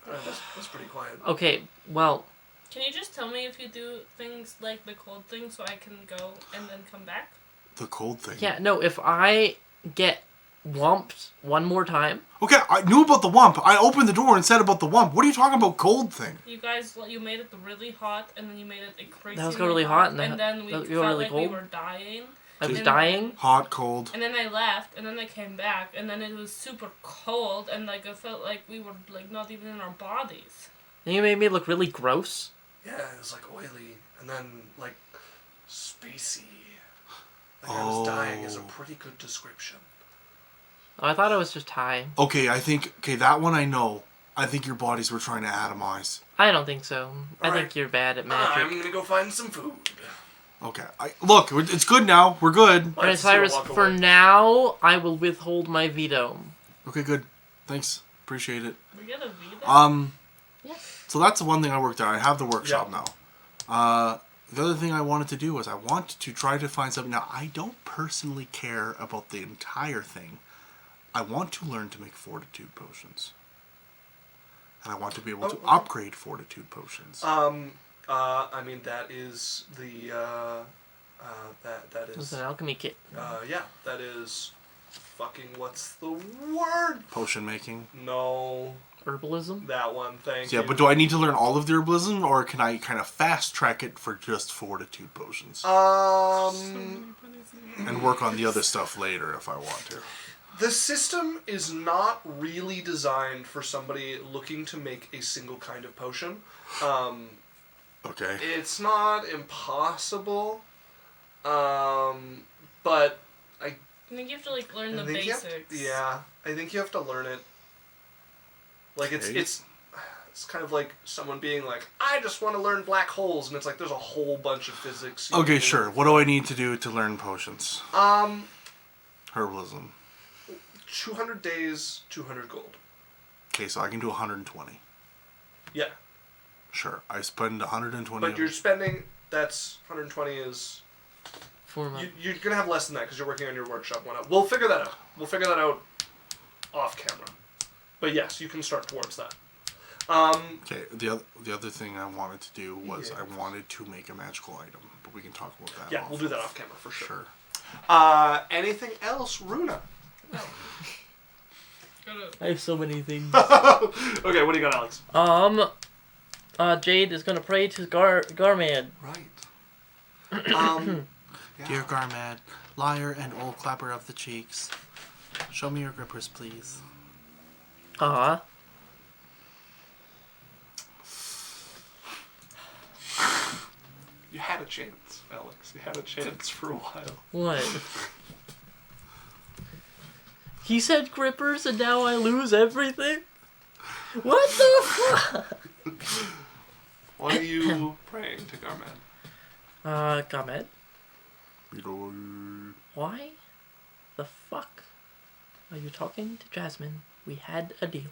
That's pretty quiet. Okay, well, Can you just tell me if you do things like the cold thing so I can go and then come back? The cold thing. yeah, no, if I get whumped one more time, Okay, I knew about the wump. I opened the door and said about the wump. What are you talking about cold thing? You guys, you made it really hot, and then you made it crazy. That was really hot, and then we that- felt you were really like cold? we were dying. I was And dying. Hot, cold. And then I left, and then I came back, and then it was super cold, and like I felt like we were like not even in our bodies. And you made me look really gross. Yeah, it was like oily, and then like spacey. Like I was dying is a pretty good description. Oh, I thought I was just high. Okay, that one I know. I think your bodies were trying to atomize. I don't think so. I Alright. think you're bad at I'm magic. gonna go find some food. Okay, look, it's good now. We're good. Alright, Let's see her Cyrus, walk for away. now, I will withhold my veto. Okay, good. Thanks. Appreciate it. We get a veto. Yes. So that's the one thing I worked on. I have the workshop Yeah. now. The other thing I wanted to do was I want to try to find something. Now, I don't personally care about the entire thing. I want to learn to make fortitude potions. And I want to be able to okay. upgrade fortitude potions. I mean that is the that It's is an alchemy kit. yeah, that is fucking what's the word? Potion making. No, Herbalism? that one. Thank Yeah, you. but do I need to learn all of the herbalism, or can I kind of fast track it for just fortitude potions? And work on the other stuff later if I want to. The system is not really designed for somebody looking to make a single kind of potion. Okay. It's not impossible, but I think you have to like learn the I think you have basics. yeah, I think you have to learn it. Like Okay. it's kind of like someone being like, I just want to learn black holes, and it's like there's a whole bunch of physics. you Okay, need to sure. learn. What do I need to do to learn potions? Herbalism. 200 days, 200 gold. Okay, so I can do 120. Yeah, Sure. I spend 120. but you're spending. That's 120 is. 4 months. You're gonna have less than that because you're working on your workshop one. We'll figure that out. We'll figure that out off camera. But yes, you can start towards that. Okay, the other thing I wanted to do was Yeah. I wanted to make a magical item, but we can talk about that. Yeah, we'll do that off camera for sure. Sure. Anything else, Runa? I have so many things. Okay, what do you got, Alex? Jade is gonna pray to Garmad. Right. Yeah. Dear Garmad, liar and old clapper of the cheeks, show me your grippers, please. You had a chance, Alex. You had a chance for a while. What? He said grippers and now I lose everything? What the fuck? Why are you praying to Garmad? Garmad, why the fuck are you talking to Jasmine? We had a deal.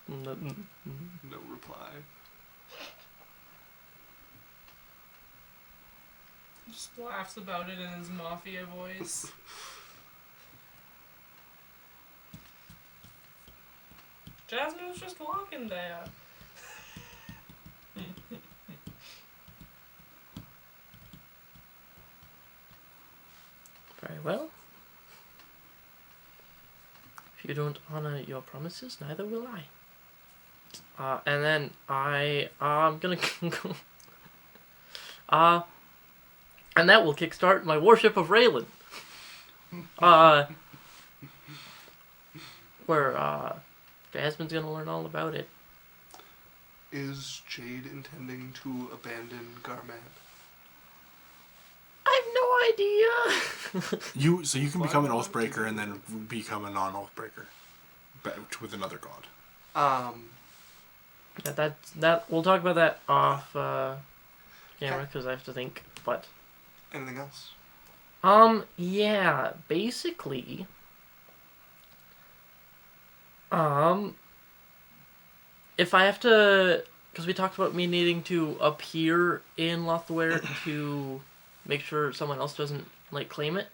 No reply. He just laughs about it in his mafia voice. Jasmine was just walking there. Very well. If you don't honor your promises, neither will I. And then I'm gonna go. And that will kickstart my worship of Raylan. Where Jasmine's gonna learn all about it. Is Jade intending to abandon Garmad? I have no idea. So you can become an Oathbreaker and then become a non-Oathbreaker, but with another god. That we'll talk about that off camera because I have to think. But Anything else? yeah, basically, if I have to, because we talked about me needing to appear in Lothware to make sure someone else doesn't like claim it.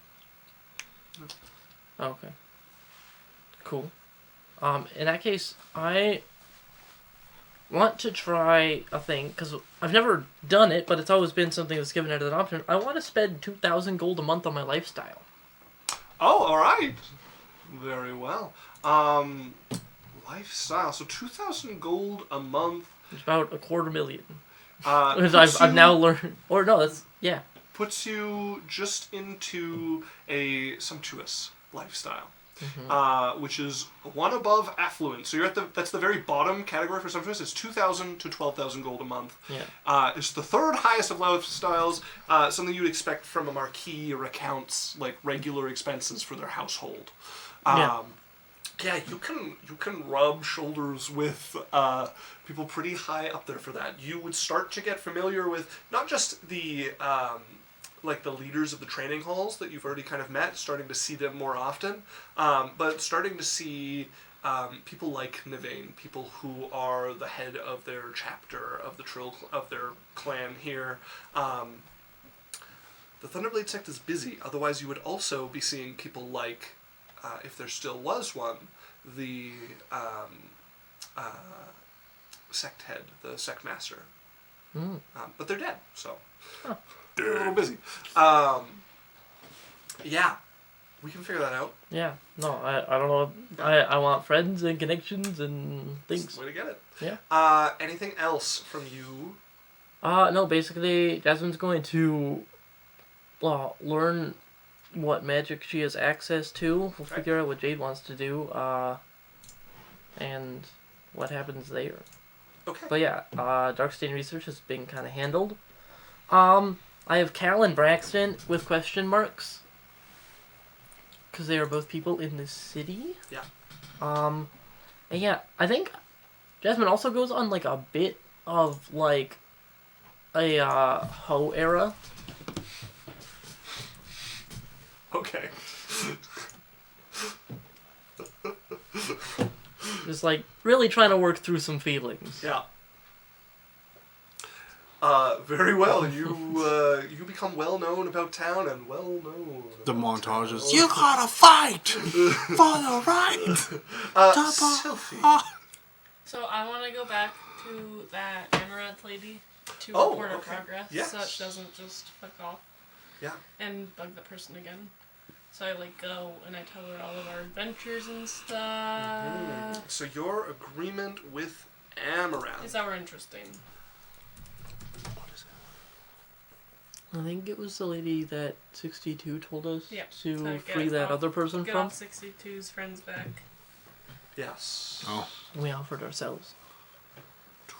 Okay. Cool. In that case, I want to try a thing because I've never done it, but it's always been something that's given out as an option. I want to spend 2,000 gold a month on my lifestyle. Oh, all right. Very well. Lifestyle. So 2,000 gold a month. It's about $250,000. Puts I've you- now learned. Or no, that's yeah. Puts you just into a sumptuous lifestyle. Which is one above affluent. So you're at that's the very bottom category for sumptuous. It's 2,000 to 12,000 gold a month. Yeah. It's the third highest of lifestyles. Something you'd expect from a marquis or accounts, like regular expenses for their household. Yeah. Yeah, you can rub shoulders with people pretty high up there for that. You would start to get familiar with not just the like the leaders of the training halls that you've already kind of met, starting to see them more often, but starting to see people like Nivane, people who are the head of their chapter of the of their clan here. The Thunderblade sect is busy. Otherwise, you would also be seeing people like, if there still was one, the sect head, the sect master. But they're dead, so they're a little busy. Yeah, we can figure that out. Yeah. No, I don't know. I want friends and connections and That's things. the way to get it. Yeah. Anything else from you? No, basically, Jasmine's going to learn what magic she has access to. We'll figure out what Jade wants to do, and what happens there. Okay. But yeah, Darkstain research has been kind of handled. I have Cal and Braxton with question marks. Because they are both people in the city. Yeah. And yeah, I think Jasmine also goes on like a bit of like a hoe era. Okay. Just like really trying to work through some feelings. Yeah. Very well. You become well known about town and well known. The about montages. town. You gotta fight for the right. Sylphie. So I want to go back to that Amaranth lady to Oh, report our okay. progress, Yes. so it doesn't just fuck off. Yeah. And bug the person again. So I like go and I tell her all of our adventures and stuff. So your agreement with Amaranth. Is that were interesting? I think it was the lady that 62 told us Yeah, to to free get that off- other person Get from. all 62's friends back. Yes. Oh. We offered ourselves.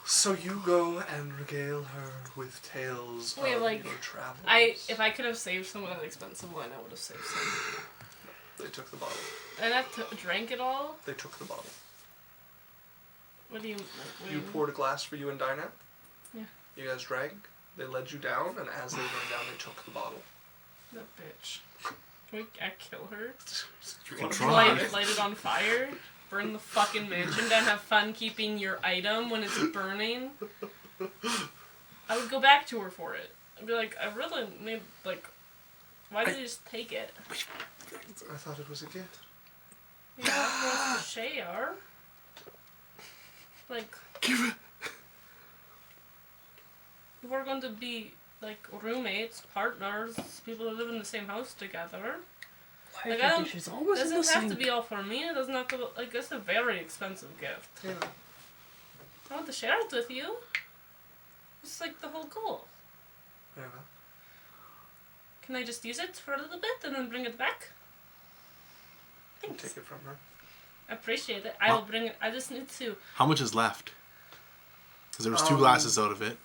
So you go and regale her with tales Wait, of like, your travels. If I could have saved some of that expensive wine, I would have saved some. They took the bottle. And I drank it all. They took the bottle. What do you? Like, what do You poured a glass for you and Dynath. Yeah. You guys drank. They led you down, and as they went down, they took the bottle. That bitch. Can I kill her? You can wanna try. Light it on fire? Burn the fucking mansion down? Have fun keeping your item when it's burning? I would go back to her for it. I'd be like, I really need, like, why did you just take it? I thought it was a gift. You know, to share. Like, Give it. we're going to be, like, roommates, partners, people who live in the same house together. Why Like, do you I think don't- she's It always in the doesn't have to sink? be all for me. It doesn't have to, like, it's a very expensive gift. Yeah. I want to share it with you. It's like the whole goal. Very well. Can I just use it for a little bit and then bring it back? Thanks. Take it from her. I appreciate it. I will bring it. I just need to. How much is left? Because there was 2 glasses out of it.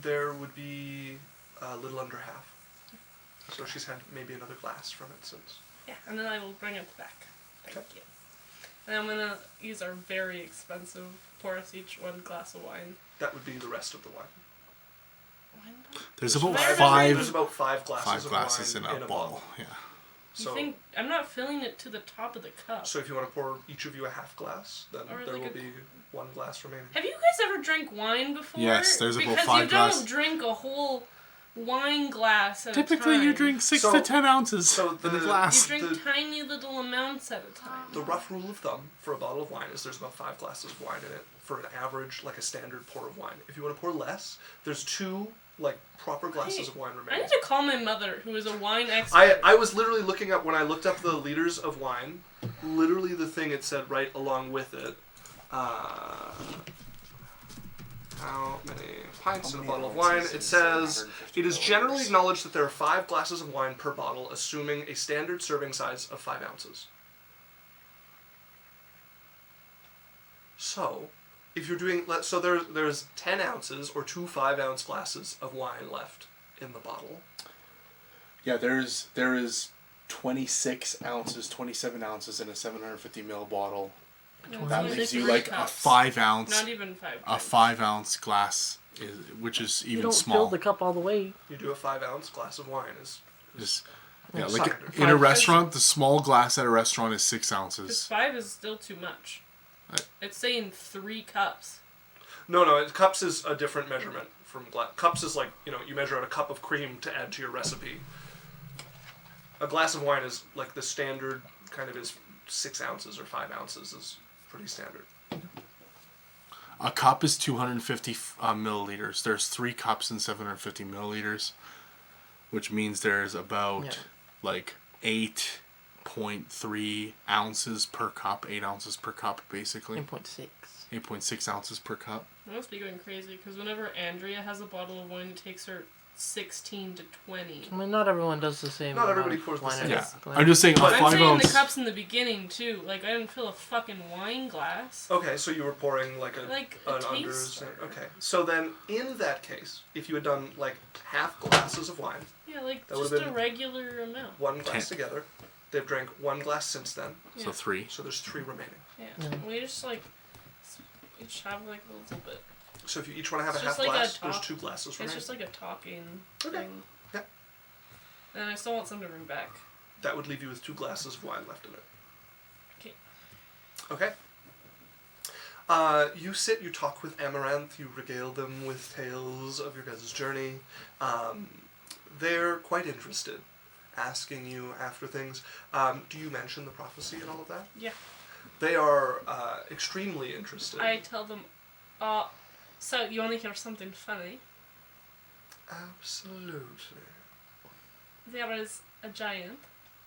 There would be a little under half. So she's had maybe another glass from it since. Yeah, and then I will bring it back. Thank you. And I'm gonna use our very expensive, pour us each one glass of wine. That would be the rest of the wine. Wine There's about Very There's 5 about 5 glasses of glasses wine in a bottle. Yeah. So, I'm not filling it to the top of the cup. so if you want to pour each of you a half glass, then Or there like will a- be one glass remaining. Have you guys ever drank wine before? Yes, there's a whole because 5 you glass. don't drink a whole wine glass at a Typically, time. you drink 6 So- to 10 ounces so in the- a glass. You drink the- tiny little amounts at a time. The rough rule of thumb for a bottle of wine is there's about 5 glasses of wine in it for an average, like a standard pour of wine. If you want to pour less, there's 2 like proper glasses of wine I remaining. need to call my mother, who is a wine expert. I was literally looking up when I looked up the liters of wine. Literally, the thing it said right along with it. How many pints in a bottle of wine? It says it is generally acknowledged that there are 5 glasses of wine per bottle, assuming a standard serving size of 5 ounces. So, if you're doing there's 10 ounces or 2 5-ounce glasses of wine left in the bottle. Yeah, there is 26 ounces, 27 ounces in a 750 ml bottle. No, That it's leaves like you 3 like a cups. 5 ounce, Not even 5 a cups. 5 ounce glass, which is You even don't small. fill the cup all the way. You do a 5-ounce glass of wine Just, yeah, That's like standard. in a Five- restaurant, the small glass at a restaurant is 6 Because ounces. 5 is still too much. It's saying 3 cups. No, cups is a different measurement from glass. Cups is like, you measure out a cup of cream to add to your recipe. A glass of wine is like the standard kind of is 6 ounces or 5 ounces is pretty standard. A cup is 250 milliliters. There's 3 cups in 750 milliliters, which means there's about Yeah. like 8.3 ounces per cup, 8 ounces per cup, basically. 8.6. 8.6 ounces per cup. I must be going crazy, because whenever Andrea has a bottle of wine, it takes her 16 to 20. I mean, not everyone does the same. Not amount everybody of pours the wine same. in Yeah, a glass. I'm just saying a But- I'm 5 saying ounce. the cups in the beginning, too. Like, I didn't fill a fucking wine glass. Okay, so you were pouring like A an under. taster. Okay, so then in that case, if you had done like half glasses of wine, Yeah, like, That just would've a been- regular amount. 1 glass together, they've drank 1 glass since then, Yeah. So 3. so there's 3 remaining. Yeah. Yeah. We just, like, each have, like, a little bit. So if you each want to have It's a half just like a glass, there's top- 2 glasses It's remaining. just like a talking Okay. thing. Yeah. And I still want some to bring back. That would leave you with 2 glasses of wine left in it. Okay. Okay. You sit, you talk with Amaranth, you regale them with tales of your guys' journey. They're quite interested, asking you after things. Do you mention the prophecy and all of that? Yeah. They are extremely interested. I tell them, so you want to hear something funny? Absolutely. There is a giant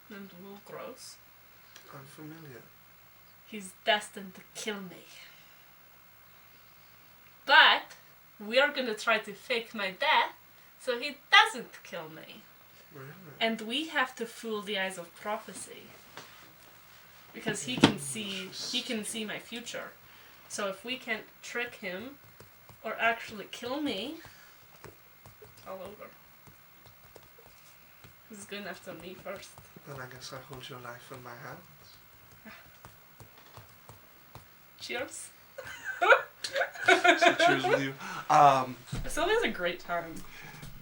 named Will Gross. I'm familiar. He's destined to kill me. But we are going to try to fake my death so he doesn't kill me. Really? And we have to fool the eyes of prophecy. Because he can see my future. So if we can't trick him or actually kill me, it's all over. He's going after me first. Then I guess I hold your life in my hands. Cheers. So cheers with you. Sylvia has a great time.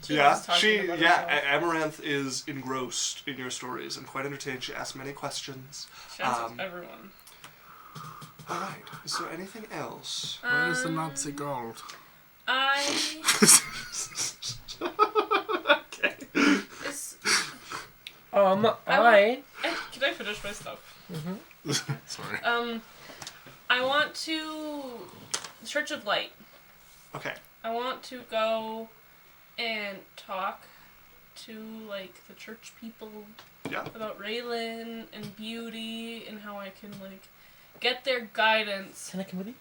She Yeah, loves talking about herself. Amaranth is engrossed in your stories and quite entertained. She asks many questions. She answers everyone. Alright, is there anything else? Where is the Nazi gold? I... Okay. It's, can I finish my stuff? Sorry. I want to... Church of Light. Okay. I want to go and talk to, like, the church people Yeah. about Raylan and beauty and how I can, like, get their guidance. Can I come with you?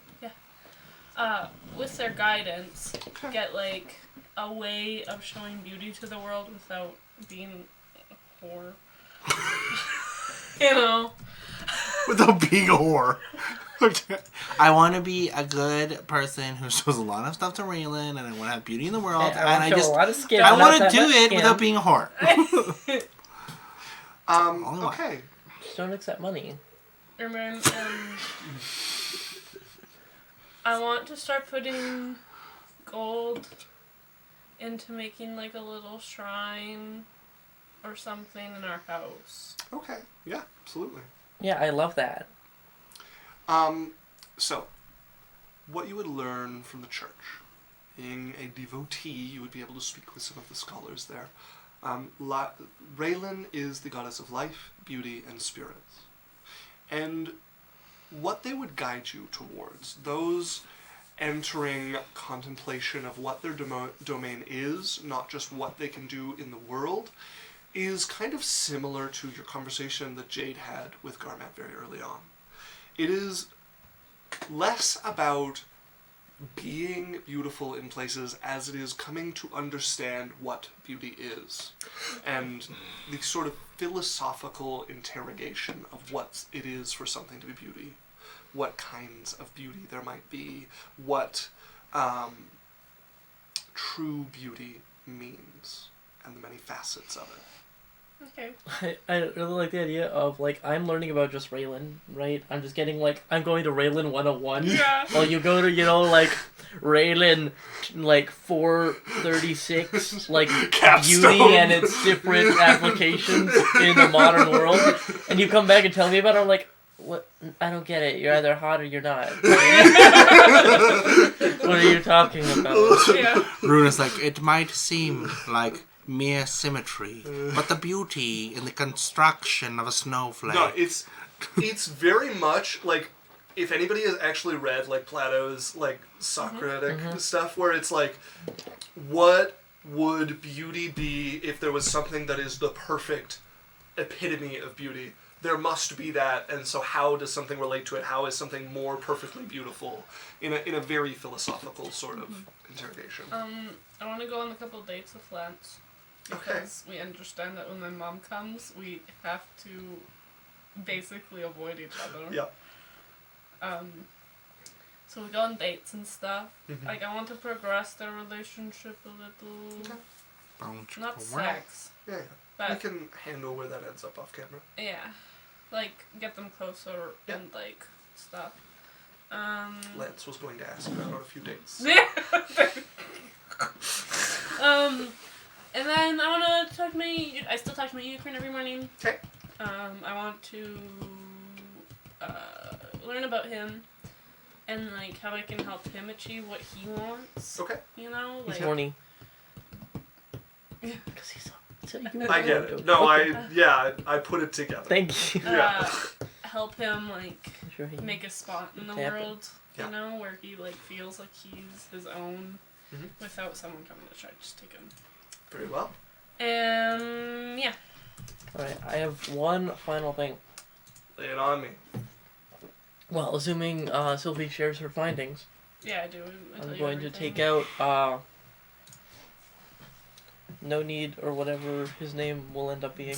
With their guidance, get, like, a way of showing beauty to the world without being a whore. You know? Without being a whore. I want to be a good person who shows a lot of stuff to Raylan, and I want to have beauty in the world, Yeah, and I just a lot of skin, I not want to that do much it skin. without being a whore. Only one. Okay. Just don't accept money. And then, I want to start putting gold into making, like, a little shrine or something in our house. Okay. Yeah, absolutely. Yeah, I love that. So, what you would learn from the church. Being a devotee, you would be able to speak with some of the scholars there. Raylan is the goddess of life, beauty, and spirits. And what they would guide you towards, those entering contemplation of what their domain is, not just what they can do in the world, is kind of similar to your conversation that Jade had with Garnak very early on. It is less about being beautiful in places as it is coming to understand what beauty is, and the sort of philosophical interrogation of what it is for something to be beauty, what kinds of beauty there might be, what true beauty means, and the many facets of it. Okay. I really like the idea of, like, I'm learning about just Raylan, right? I'm just getting, like, I'm going to Raylan 101. Yeah. While you go to, you know, like, Raylan, like, 436, like, Capstone. beauty and its different applications in the modern world. And you come back and tell me about it, I'm like, what? I don't get it. You're either hot or you're not. What are you talking about? Yeah. Runa's like, it might seem like mere symmetry, but the beauty in the construction of a snowflake. No, it's very much like, if anybody has actually read like Plato's like Socratic stuff, where it's like, what would beauty be if there was something that is the perfect epitome of beauty? There must be that, and so how does something relate to it? How is something more perfectly beautiful? In a very philosophical sort of interrogation. I want to go on a couple dates with Lance. Because we understand that when my mom comes, we have to basically avoid each other. Yeah. So we go on dates and stuff. Mhm. Like, I want to progress their relationship a little. Okay. Not sex. Yeah. We But, can handle where that ends up off camera. yeah. Like, get them closer Yeah. and, like, stuff. Lance was going to ask about a few dates. And then I want to talk to I still talk to my unicorn every morning. Okay. I want to learn about him and, like, how I can help him achieve what he wants. Okay. You know? He's Like, horny. Yeah. Because he's I get it. No, I put it together. Thank you. Yeah. help him, like, Sure he make a spot in the Tap it. world, Yeah. you know, where he, like, feels like he's his own Mhm. without someone coming to try to just take him. Very well. Yeah. Alright, I have one final thing. Lay it on me. Well, assuming Sylvie shares her findings, Yeah, I do. I'm going to take out No Need, or whatever his name will end up being.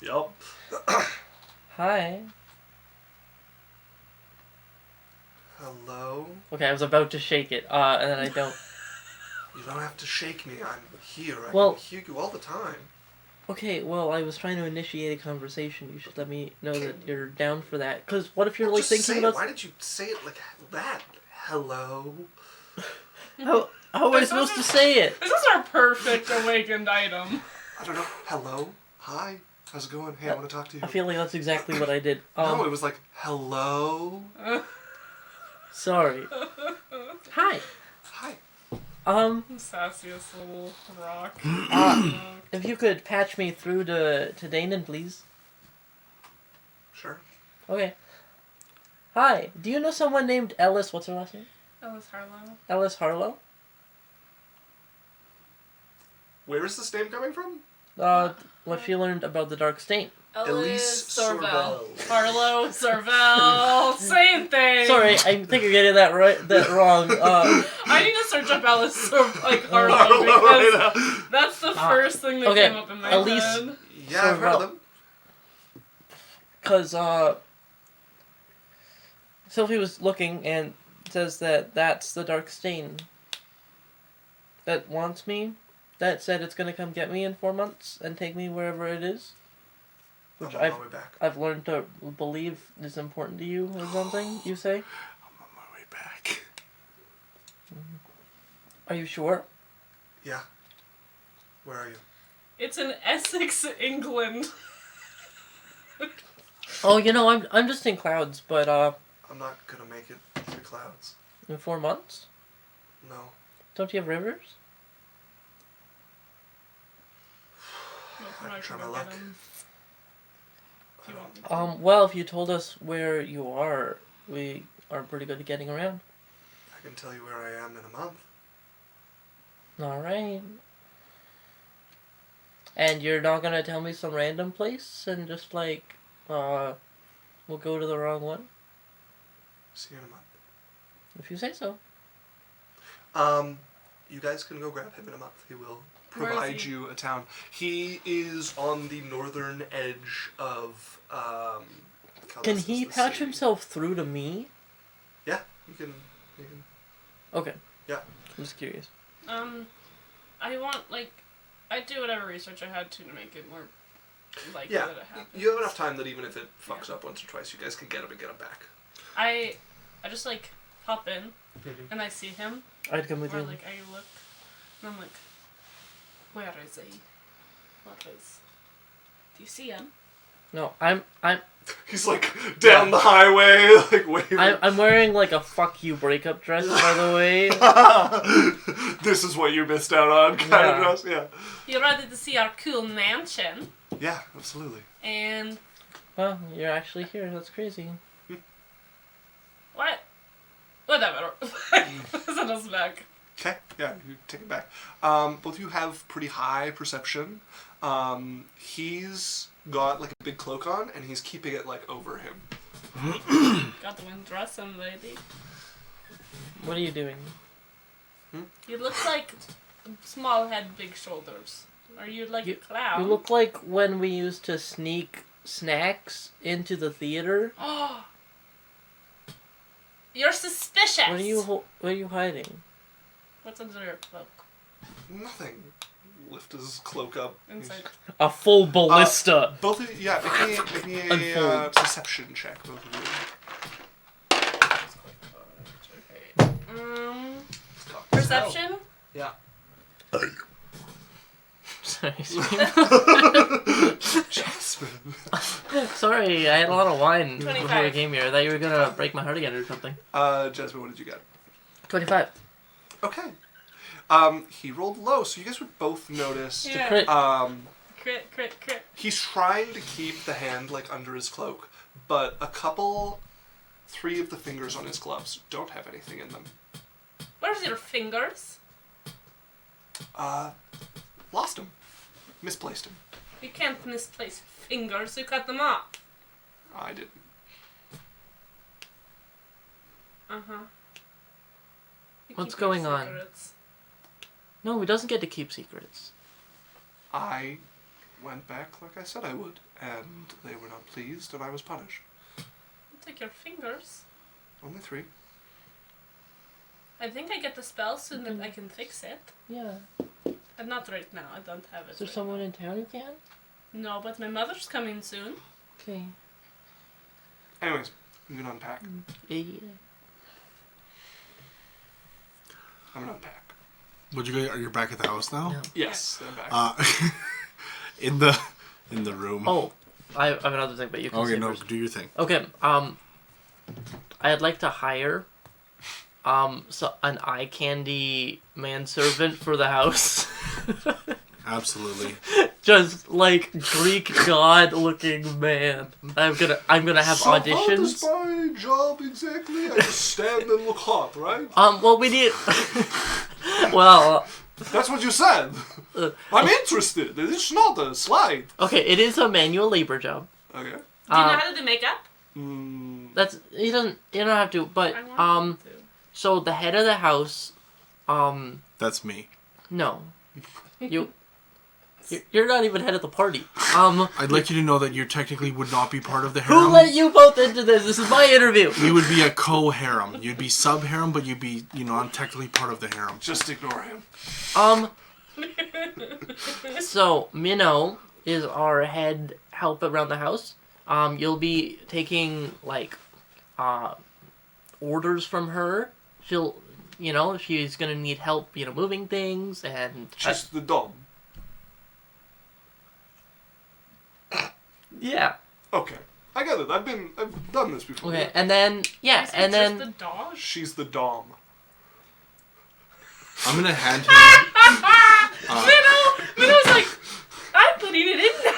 Yup. Hi. Hello? Okay, I was about to shake it, and then I don't. You don't have to shake me. I'm here. I Well- can hear you all the time. Okay, well, I was trying to initiate a conversation. You should let me know that you're down for that. Because what if you're, like, Just thinking say it. about... Why did you say it like that? Hello? How am I supposed to say it? This is our perfect awakened item. I don't know. Hello? Hi? How's it going? Hey, I want to talk to you. I feel like that's exactly what I did. No, it was like, hello? Sorry. Hi. Hi. Sassiest little rock. If you could patch me through to Danon, please. Sure. Okay. Hi. Do you know someone named Ellis? What's her last name? Ellis Harlow. Ellis Harlow? Where is this name coming from? What she learned about the Dark Stain. Elise Sorvel. Harlow, Sorvel, same thing. Sorry, I think you're getting that wrong. I need to search up Ellis Harlow Harlow because right now. that's the first thing that okay, came up in my Elise- head. Yeah, I've heard of them. Because, Sophie was looking and says that that's the Dark Stain that wants me. That said it's going to come get me in 4 months and take me wherever it is. Which I'm on my way back. I've learned to believe is important to you or something, you say? I'm on my way back. Are you sure? Yeah. Where are you? It's in Essex, England. Oh, you know, I'm just in clouds, but I'm not gonna make it through clouds. in 4 months? No. Don't you have rivers? I'm not Try gonna my get luck. him. If you want me to. Well, if you told us where you are, we are pretty good at getting around. I can tell you where I am in a month. Alright. And you're not gonna tell me some random place and just like, we'll go to the wrong one? See you in a month. If you say so. You guys can go grab him in a month. He will Where is provide he? you a town. He is on the northern edge of, Can Calais he is the patch city. himself through to me? Yeah, you can. Okay. Yeah. I'm just curious. I want, like, I do whatever research I had to make it more likely Yeah, that it happens. you have enough time that even if it fucks up once or twice, you guys can get him and get him back. I just, like, hop in, and I see him, I'd come with or, you. like, I look, and I'm like, where is he? What is... Do you see him? No, I'm He's like down the highway, like waving. I'm wearing like a fuck you breakup dress, by the way. This is what you missed out on, kind Yeah. of dress. Yeah. You're ready to see our cool mansion, Yeah, absolutely. and... Well, you're actually here. That's crazy. What? Whatever. Send us back. Okay, yeah, you take it back. Both of you have pretty high perception. He's got like a big cloak on, and he's keeping it like over him. Got the wind dress and lady. What are you doing? You look like small head, big shoulders. Are you like a clown? You look like when we used to sneak snacks into the theater. Oh, you're suspicious. What are you hiding? What's under your cloak? Nothing. Lift his cloak up. Inside. A full ballista. Both of you, yeah, make me a Unfold. perception check, both of you. Perception. Yeah. Sorry, Jasmine. sorry, I had a lot of wine before we 25. came here. I thought you were gonna break my heart again or something. Jasmine, what did you get? 25. Okay. He rolled low, so you guys would both notice. Yeah. Crit. Crit. He's trying to keep the hand like under his cloak, but three of the fingers on his gloves don't have anything in them. Where's your fingers? Lost him. Misplaced him. You can't misplace fingers. You cut them off. I didn't. What's going on? No, he doesn't get to keep secrets. I went back like I said I would, and they were not pleased, and I was punished. Take your fingers. Only 3. I think I get the spell soon that I can fix it. Yeah. But not right now. I don't have it. Is there right someone now. in town who can? No, but my mother's coming soon. Okay. Anyways, you can unpack. Yeah. I'm gonna unpack. Would you go? Are you back at the house now? No. Yes, I'm back. In the room. Oh, I have another thing, but you can Okay, say no, first. do your thing. Okay, I'd like to hire, an eye candy manservant for the house. Absolutely. Just like Greek god looking man. I'm gonna have So auditions. how does my job exactly? I just stand and look hot, right? Well, we need. Well, That's what you said. I'm interested. It's not a slide. okay, it is a manual labor job. Okay. Do you know how to do makeup? That's you don't have to, but I want to. so the head of the house, That's me. no, you're not even head of the party. I'd like you to know that you technically would not be part of the Who harem. let you both into this? This is my interview. You would be a co-harem. You'd be sub-harem, but you'd be, I'm technically part of the harem. Just ignore him. So Minnow is our head help around the house. You'll be taking like orders from her. She'll, if she's gonna need help, moving things and Just the dom. Yeah. Okay. I get it. I've done this before. Okay, and then yeah, Is it and just then the dog? She's the dom. I'm gonna hand him. Minnow's like, I'm putting it in now.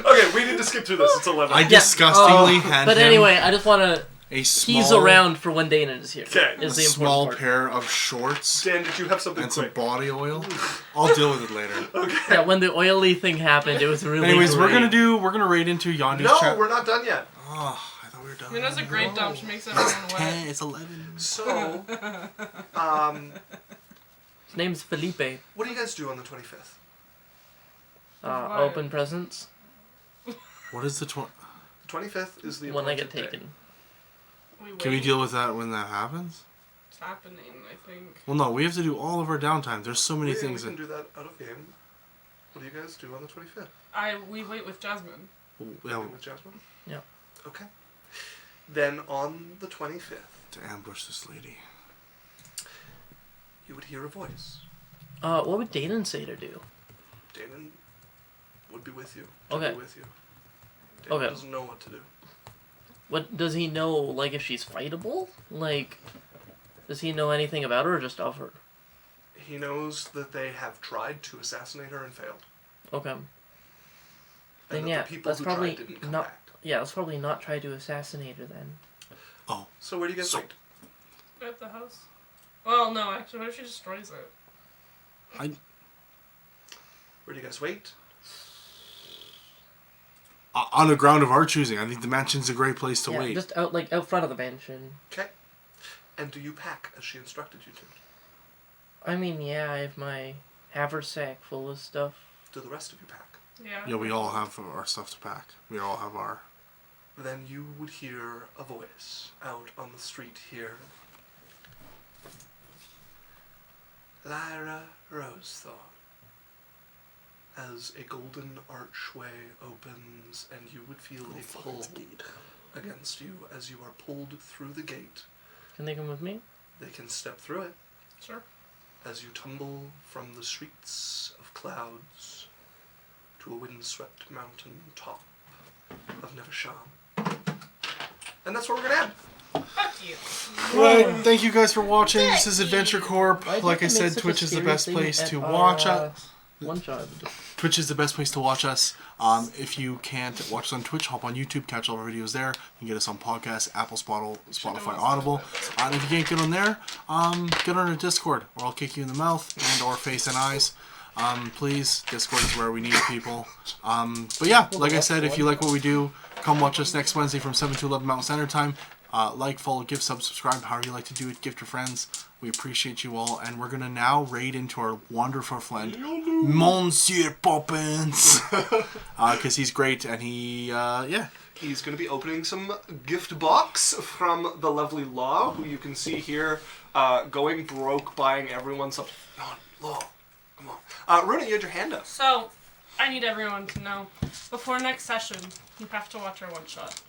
Okay, we need to skip through this. It's 11. I disgustingly hand But him anyway, I just want to. a small, He's around for when Dana is here. Okay. Is a the small important part. pair of shorts Dan, did you have something and some quick? body oil. I'll deal with it later. Yeah, when the oily thing happened, it was really. Anyways, we're great. gonna raid into Yondu's No, chat. we're not done yet. Oh, I thought we were done. Minnow's a great dump. She makes everyone wet. It's 11. So, His name's Felipe. what do you guys do on the 25th? Why? Open presents What is the The 25th is the when they get appointed day. taken. Can we deal with that when that happens? It's happening, I think. Well, no, we have to do all of our downtime. There's so many Yeah, things. we can That, do that out of game. What do you guys do on the 25th? We wait with Jasmine. yeah, With Jasmine? Yeah. Okay. Then on the 25th, to ambush this lady. you would hear a voice. What would Dana say to do? Danon would be with you. Okay. Be with you. Danon Okay. doesn't know what to do. What does he know? Like if she's fightable? Like, does he know anything about her or just of her? He knows that they have tried to assassinate her and failed. Okay. And Then that yeah, the people let's who probably tried didn't come not. back. Yeah, let's probably not try to assassinate her then. Oh, So where do you guys wait? At the house? Well, no, actually, what if she destroys it? Where do you guys wait? on the ground of our choosing. I think the mansion's a great place to Yeah, wait. just out front of the mansion. Okay. And do you pack as she instructed you to? I mean, yeah, I have my haversack full of stuff. Do the rest of you pack? Yeah. Yeah, we all have our stuff to pack. We all have our. Then you would hear a voice out on the street here. Lyra Rosethorn. As a golden archway opens and you would feel a pull against you as you are pulled through the gate. Can they come with me? They can step through it Sure. as you tumble from the streets of clouds to a windswept mountain top of Neversham. And that's where we're gonna end. Fuck you. Right, thank you guys for watching. This is Thank Adventure you. Corp. Why'd you Like I have to make said, such a Twitch is the serious best thing place at to our, watch us. One shot. Twitch is the best place to watch us. If you can't watch us on Twitch, hop on YouTube, catch all our videos there. You can get us on podcasts, Apple, Spotify, Audible. And if you can't get on there, get on our Discord, or I'll kick you in the mouth and or face and eyes. Please, Discord is where we need people. But yeah, like I said, if you like what we do, come watch us next Wednesday from 7 to 11 Mountain Standard Time. Like, follow, give, subscribe, however you like to do it. Gift your friends. We appreciate you all. And we're going to now raid into our wonderful friend, Monsieur Poppins. Because he's great and he, yeah. He's going to be opening some gift box from the lovely Law, who you can see here going broke, buying everyone something. Law, come on. Runa, you had your hand up. So, I need everyone to know, before next session, you have to watch our one-shot.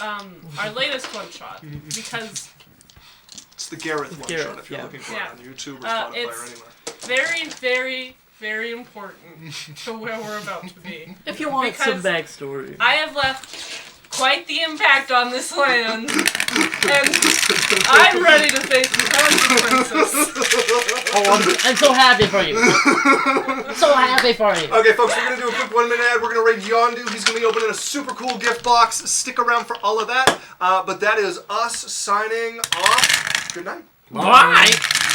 Our latest one-shot, because It's the Gareth one Gareth, shot if you're yeah. looking for Yeah. it on YouTube or Spotify or it's- anywhere. very, very, very important to where we're about to be. If you want some Because backstory. I have left quite the impact on this land, and I'm ready to face the consequences. I'm so happy for you. So happy for you. Okay, folks, we're going to do a quick 1 minute ad. We're going to raid Yondu. He's going to be opening a super cool gift box. Stick around for all of that. But that is us signing off. Good night. Bye.